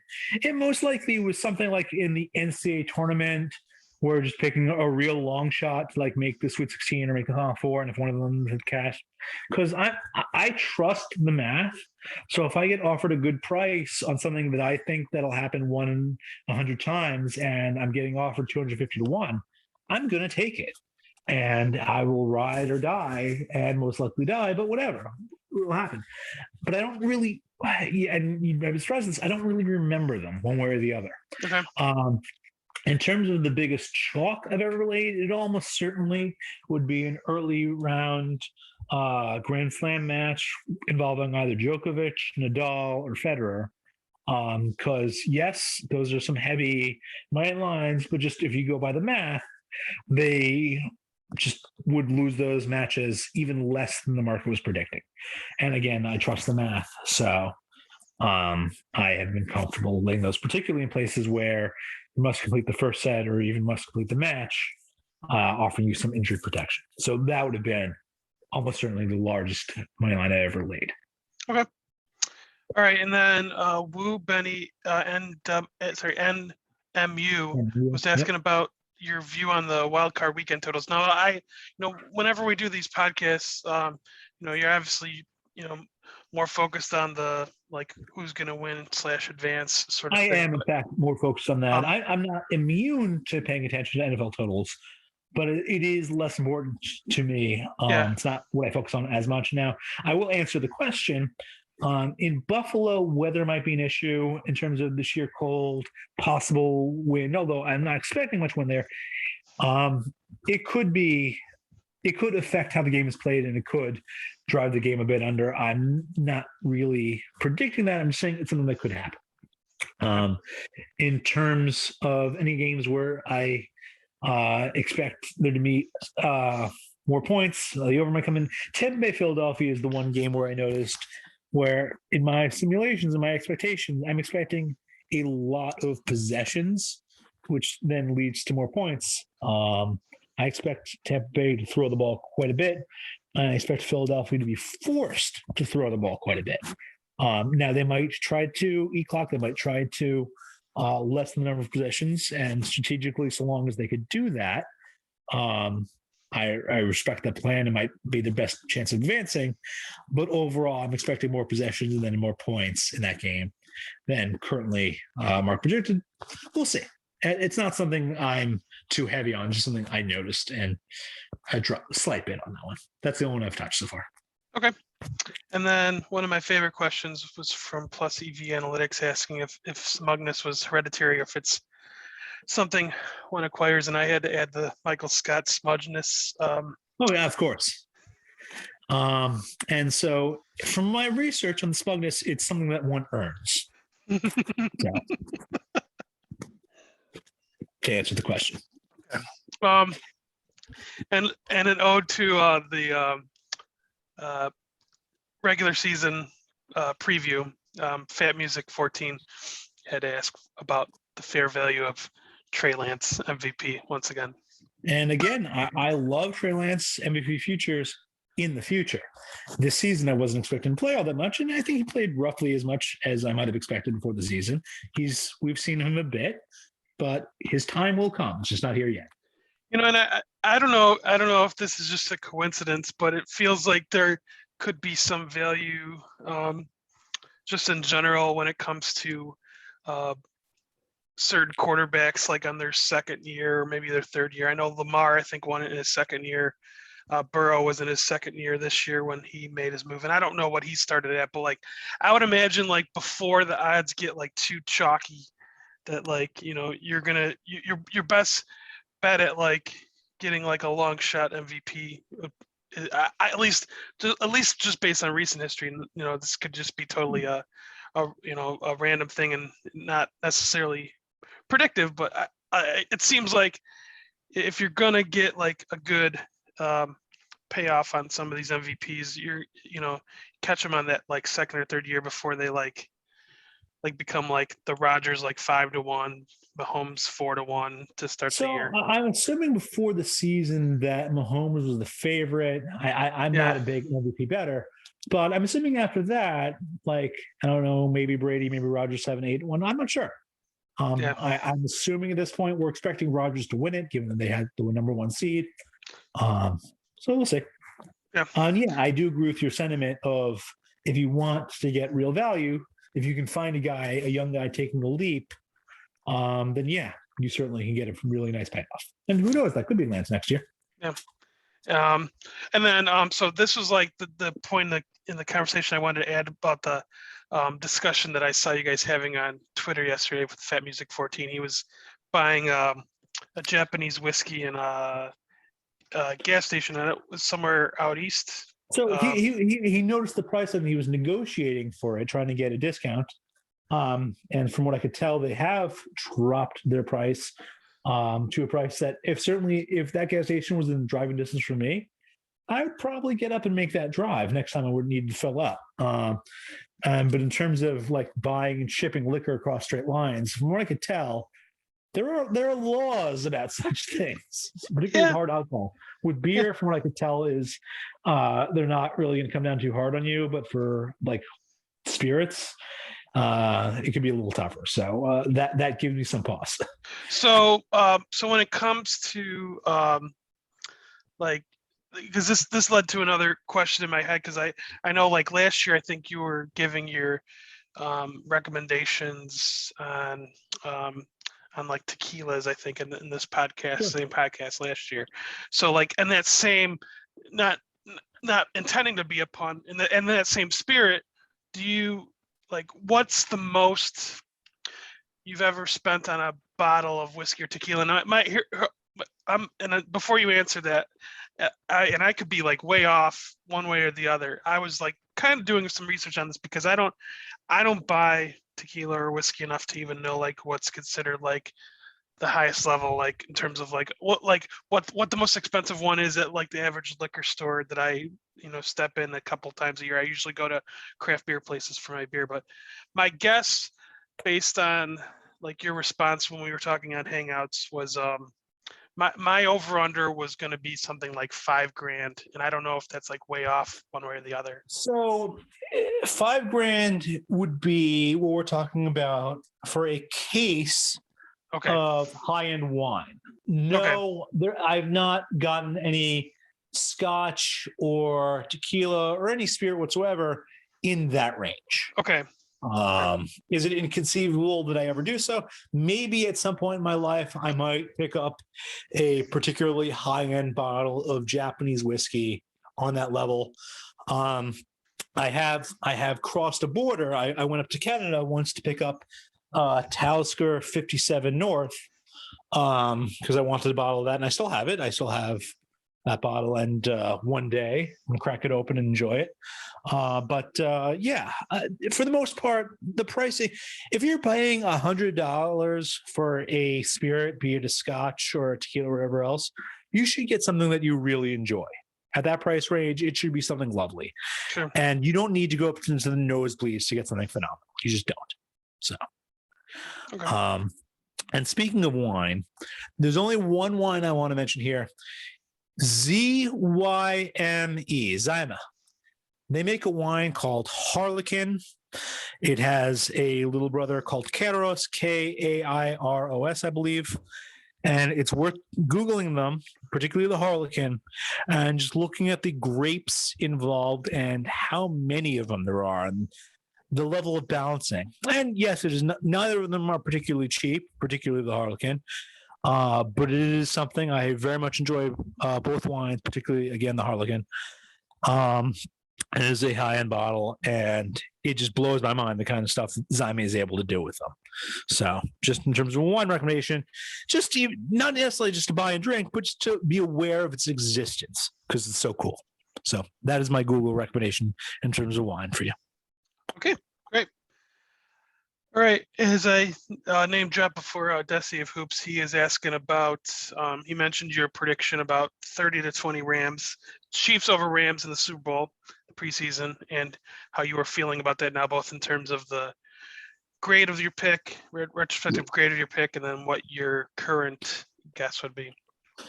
It most likely was something like in the NCAA tournament, where just picking a real long shot to make the Sweet 16 or make the Final Four, and if one of them had cash, because I trust the math. So if I get offered a good price on something that I think that'll happen 1 in 100 times, and I'm getting offered 250-1, I'm gonna take it. And I will ride or die, and most likely die, but whatever will happen. But I don't really, and you'd be surprised this, I don't really remember them one way or the other. Okay. In terms of the biggest chalk I've ever laid, it almost certainly would be an early round Grand Slam match involving either Djokovic, Nadal, or Federer. Because yes, those are some heavy money lines, but just if you go by the math, they just would lose those matches even less than the market was predicting. And again, I trust the math. So I have been comfortable laying those, particularly in places where you must complete the first set or even must complete the match, offering you some injury protection. So that would have been almost certainly the largest money line I ever laid. Okay. All right. And then Wu Benny NMU was asking about your view on the wild card weekend totals. Now, whenever we do these podcasts, you're obviously, more focused on the who's going to win / advance sort of thing. I am, in fact, more focused on that. I'm not immune to paying attention to NFL totals, but it is less important to me. It's not what I focus on as much now. I will answer the question. In Buffalo, weather might be an issue in terms of the sheer cold, possible wind, although I'm not expecting much wind there. It could affect how the game is played, and it could drive the game a bit under. I'm not really predicting that. I'm saying it's something that could happen. In terms of any games where I expect there to be more points, the over might come in. Tampa Bay Philadelphia is the one game where I noticed where in my simulations and my expectations, I'm expecting a lot of possessions, which then leads to more points. I expect Tampa Bay to throw the ball quite a bit. I expect Philadelphia to be forced to throw the ball quite a bit. Now, they might try to eat clock. They might try to lessen the number of possessions, and strategically, so long as they could do that, I respect that plan. It might be the best chance of advancing. But overall, I'm expecting more possessions and then more points in that game than currently Mark projected. We'll see. It's not something I'm too heavy on, just something I noticed, and I dropped a slight bit on that one. That's the only one I've touched so far. Okay. And then one of my favorite questions was from Plus EV Analytics asking if smugness was hereditary or if it's something one acquires, and I had to add the Michael Scott smudgeness. Oh, yeah, of course. And so from my research on the smugness, it's something that one earns. So, to answer the question. And an ode to the regular season preview. Fat Music 14 had to ask about the fair value of Trey Lance MVP once again. And again, I love Trey Lance MVP futures in the future. This season, I wasn't expecting to play all that much, and I think he played roughly as much as I might have expected before the season. We've seen him a bit, but his time will come. It's just not here yet. You know, and I don't know if this is just a coincidence, but it feels like there could be some value just in general when it comes to certain quarterbacks, like on their second year or maybe their third year. I know Lamar, I think, won it in his second year. Burrow was in his second year this year when he made his move. And I don't know what he started at, but like I would imagine like before the odds get like too chalky that like, you know, you're gonna your best bet at like getting like a long shot MVP, at least just based on recent history. And you know, this could just be totally a random thing and not necessarily predictive, but it seems like if you're gonna get like a good payoff on some of these MVPs, catch them on that like second or third year before they like become like the Rodgers like 5-1, Mahomes 4-1 to start the year. I'm assuming before the season that Mahomes was the favorite. I'm not a big MVP bettor, but I'm assuming after that, like I don't know, maybe Brady, maybe Rodgers 7-8-1. I'm not sure. I'm assuming at this point we're expecting Rodgers to win it, given that they had the number one seed. So we'll see. Yeah. I do agree with your sentiment of if you want to get real value, if you can find a young guy taking the leap, then yeah, you certainly can get a really nice payoff. And who knows, that could be Lance next year. Yeah. And then so this was like the point in the conversation I wanted to add about the discussion that I saw you guys having on Twitter yesterday with Fat Music 14. He was buying a Japanese whiskey in a gas station, and it was somewhere out east. So he noticed the price and he was negotiating for it, trying to get a discount. And from what I could tell, they have dropped their price to a price that if that gas station was in driving distance from me, I would probably get up and make that drive next time I would need to fill up. But in terms of like buying and shipping liquor across straight lines, from what I could tell, there are laws about such things, particularly hard alcohol. With beer, from what I could tell, is they're not really going to come down too hard on you, but for like spirits, it could be a little tougher. So that gives me some pause. So when it comes to because this led to another question in my head, because I know like last year I think you were giving your recommendations on like tequilas, I think, in this podcast, same podcast last year. So like, and that same, not intending to be a pun, in that same spirit, do you like? What's the most you've ever spent on a bottle of whiskey or tequila? And before you answer that, I could be like way off one way or the other. I was like kind of doing some research on this because I don't buy tequila or whiskey enough to even know like what's considered like the highest level, like in terms of like what the most expensive one is at like the average liquor store that I step in a couple times a year. I usually go to craft beer places for my beer, but my guess based on like your response when we were talking on Hangouts was my over under was going to be something like $5,000, and I don't know if that's like way off one way or the other. So $5,000 would be what we're talking about for a case of high-end wine. No, I've not gotten any scotch or tequila or any spirit whatsoever in that range. Okay. Is it inconceivable that I ever do so? Maybe at some point in my life, I might pick up a particularly high-end bottle of Japanese whiskey on that level. I have crossed a border. I went up to Canada once to pick up Talisker 57 North because I wanted a bottle of that, and I still have it. I still have that bottle, and one day I'll crack it open and enjoy it. But for the most part, the pricing, if you're paying $100 for a spirit, be it a scotch or a tequila or whatever else, you should get something that you really enjoy. At that price range, it should be something lovely. Sure. And you don't need to go up into the nosebleeds to get something phenomenal. You just don't. So, and speaking of wine, there's only one wine I want to mention here. Zyme. They make a wine called Harlequin. It has a little brother called Kairos, Kairos, I believe. And it's worth Googling them, particularly the Harlequin, and just looking at the grapes involved and how many of them there are and the level of balancing. And yes, it is neither of them are particularly cheap, particularly the Harlequin. But it is something I very much enjoy, both wines, particularly, again, the Harlequin. It is a high-end bottle, and it just blows my mind the kind of stuff Zyme is able to do with them. So just in terms of a wine recommendation, not necessarily just to buy and drink, but just to be aware of its existence because it's so cool. So that is my Google recommendation in terms of wine for you. Okay, great. All right, as I name drop before Desi of Hoops, he is asking about, he mentioned your prediction about 30 to 20 Rams, Chiefs over Rams in the Super Bowl, the preseason, and how you were feeling about that now, both in terms of the grade of your pick, retrospective grade of your pick, and then what your current guess would be.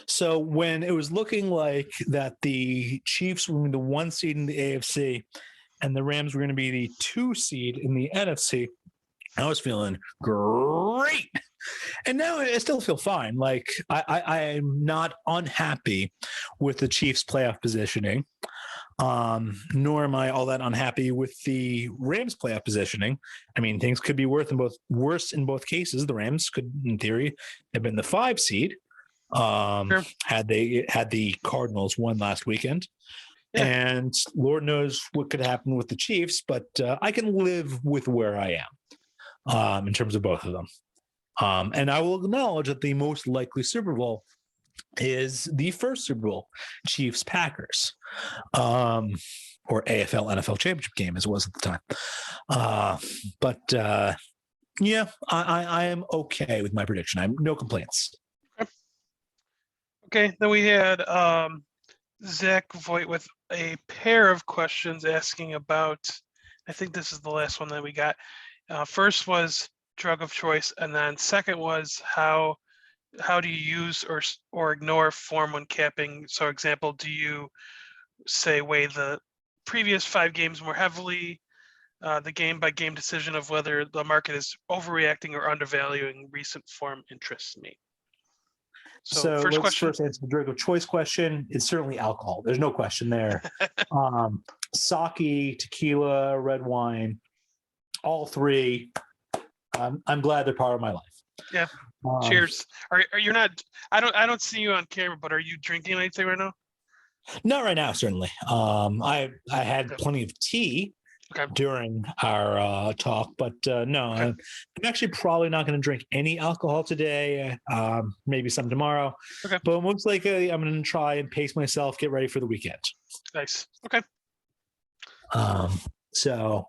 So when it was looking like that the Chiefs were the 1 seed in the AFC and the Rams were going to be the 2 seed in the NFC, I was feeling great. And now I still feel fine. Like I am not unhappy with the Chiefs' playoff positioning, nor am I all that unhappy with the Rams' playoff positioning. I mean, things could be worse in both cases. The Rams could, in theory, have been the 5 seed Sure. had the Cardinals won last weekend. Yeah. And Lord knows what could happen with the Chiefs, but I can live with where I am. In terms of both of them. And I will acknowledge that the most likely Super Bowl is the first Super Bowl, Chiefs-Packers, or AFL-NFL championship game as it was at the time. I am okay with my prediction. I have no complaints. Okay, then we had Zach Voigt with a pair of questions asking about, I think this is the last one that we got. First was drug of choice, and then second was how do you use or ignore form when capping? So, example, do you say weigh the previous 5 games more heavily, the game by game decision of whether the market is overreacting or undervaluing recent form interests me? So first let's question. First answer the drug of choice question. It's certainly alcohol. There's no question there. Sake, tequila, red wine. All 3, I'm glad they're part of my life. Yeah. Cheers. Are you not? I don't see you on camera, but are you drinking anything right now? Not right now, certainly. I had plenty of tea Okay. during our talk, but no, Okay. I'm actually probably not going to drink any alcohol today. Maybe some tomorrow, Okay. but most likely I'm going to try and pace myself, get ready for the weekend. Nice. Okay. So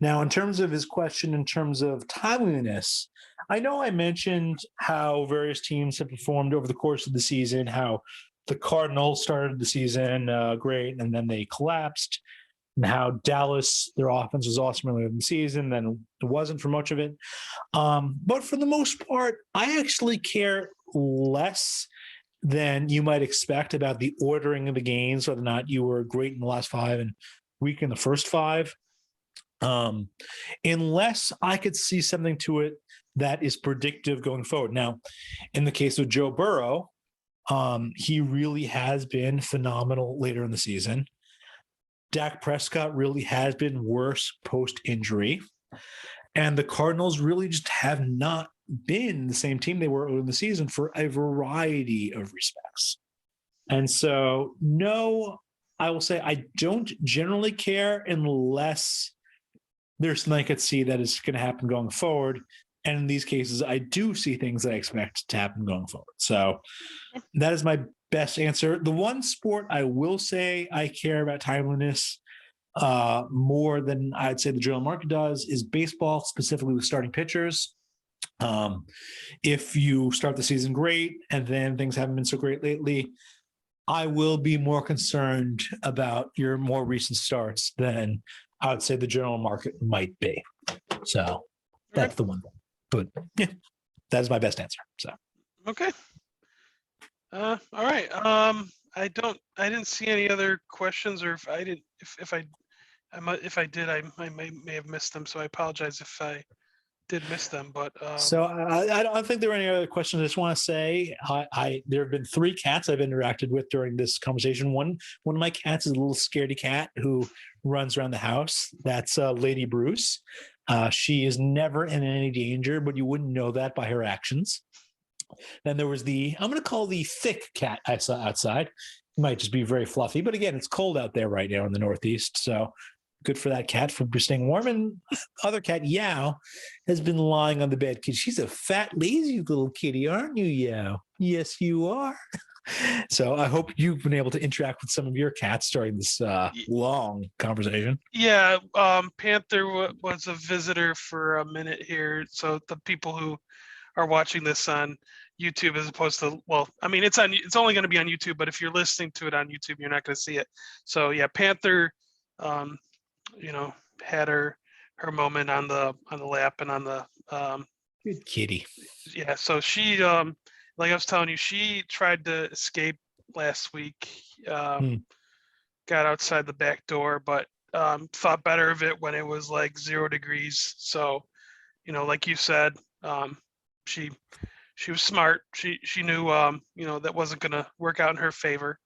now, in terms of his question, in terms of timeliness, I know I mentioned how various teams have performed over the course of the season, how the Cardinals started the season great, and then they collapsed, and how Dallas, their offense was awesome early in the season, then it wasn't for much of it. But for the most part, I actually care less than you might expect about the ordering of the games, whether or not you were great in the last five and weak in the first five. Unless I could see something to it that is predictive going forward. Now, in the case of Joe Burrow, he really has been phenomenal later in the season. Dak Prescott really has been worse post-injury. And the Cardinals really just have not been the same team they were early in the season for a variety of respects. And so, no, I will say I don't generally care unless there's something I could see that is going to happen going forward. And in these cases, I do see things that I expect to happen going forward. So that is my best answer. The one sport I will say I care about timeliness more than I'd say the general market does is baseball, specifically with starting pitchers. If you start the season great and then things haven't been so great lately, I will be more concerned about your more recent starts than I would say the general market might be. So that's the one thing. But yeah, that is my best answer. So Okay. All right. I didn't see any other questions, or if I did, if I did, I may have missed them. So I apologize if I did miss them. But so I don't think there were any other questions. I just want to say there have been 3 cats I've interacted with during this conversation. One of my cats is a little scaredy cat who runs around the house. That's Lady Bruce. She is never in any danger, but you wouldn't know that by her actions. Then there was I'm going to call the thick cat I saw outside. It might just be very fluffy, but again, it's cold out there right now in the Northeast. So good for that cat for staying warm. And other cat, Yao, has been lying on the bed because she's a fat, lazy little kitty, aren't you, Yao? Yes, you are. So I hope you've been able to interact with some of your cats during this long conversation. yeah, Panther was a visitor for a minute here. So the people who are watching this on YouTube as opposed to, well, I mean, it's only going to be on YouTube, but if you're listening to it on YouTube, you're not going to see it. So yeah, Panther, had her moment on the lap and on the good kitty. Yeah, so she like I was telling you, she tried to escape last week. Got outside the back door, but thought better of it when it was like 0 degrees. So, like you said, she was smart. She knew that wasn't going to work out in her favor.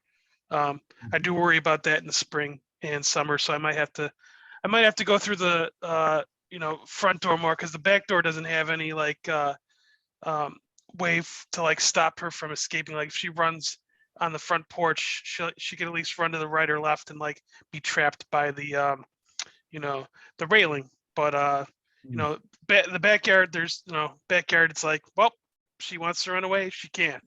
I do worry about that in the spring and summer, so I might have to go through the front door more, because the back door doesn't have any like way to like stop her from escaping. Like if she runs on the front porch, she can at least run to the right or left and like be trapped by the the railing. But the backyard, there's backyard, it's like, well, she wants to run away, she can.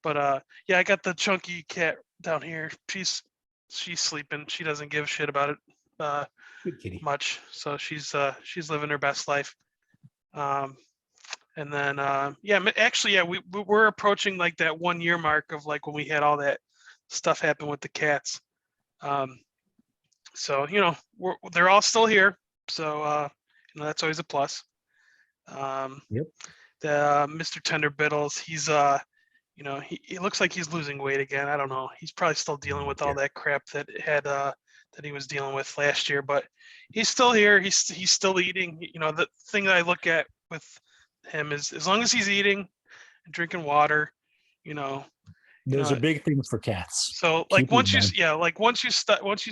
But yeah, I got the chunky cat down here. She's sleeping. She doesn't give a shit about it good kitty. much. So she's living her best life. And then actually, yeah, we're approaching like that 1 year mark of like when we had all that stuff happen with the cats. So they're all still here. So that's always a plus. Yep. The Mr. Tender Biddles, he's he looks like he's losing weight again. I don't know. He's probably still dealing with all that crap that he was dealing with last year, but he's still here. He's still eating. The thing that I look at with him is, as long as he's eating and drinking water, those are big things for cats. So like once you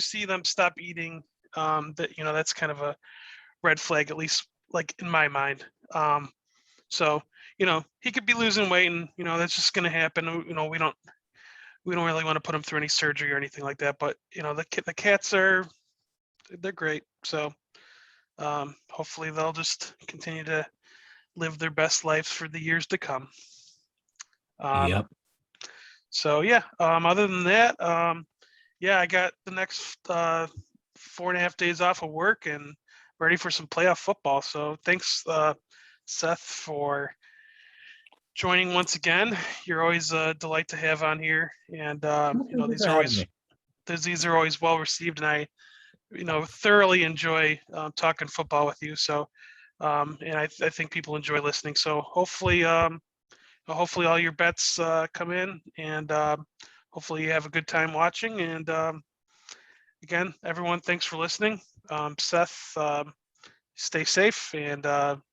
see them stop eating, that's kind of a red flag, at least like in my mind. So he could be losing weight, and that's just going to happen. We don't really want to put him through any surgery or anything like that. But the cats are they're great. So hopefully they'll just continue to live their best lives for the years to come. Yep. So yeah, other than that, yeah, I got the next 4.5 days off of work and ready for some playoff football. So thanks, Seth, for joining once again. You're always a delight to have on here, and these are always well received, and I thoroughly enjoy talking football with you. So, and I think people enjoy listening. So hopefully all your bets come in, and hopefully you have a good time watching. And again, everyone, thanks for listening. Seth, stay safe and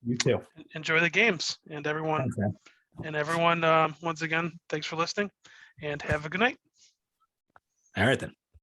You too. enjoy the games. And everyone, Thanks, man. once again, thanks for listening, and have a good night. All right then.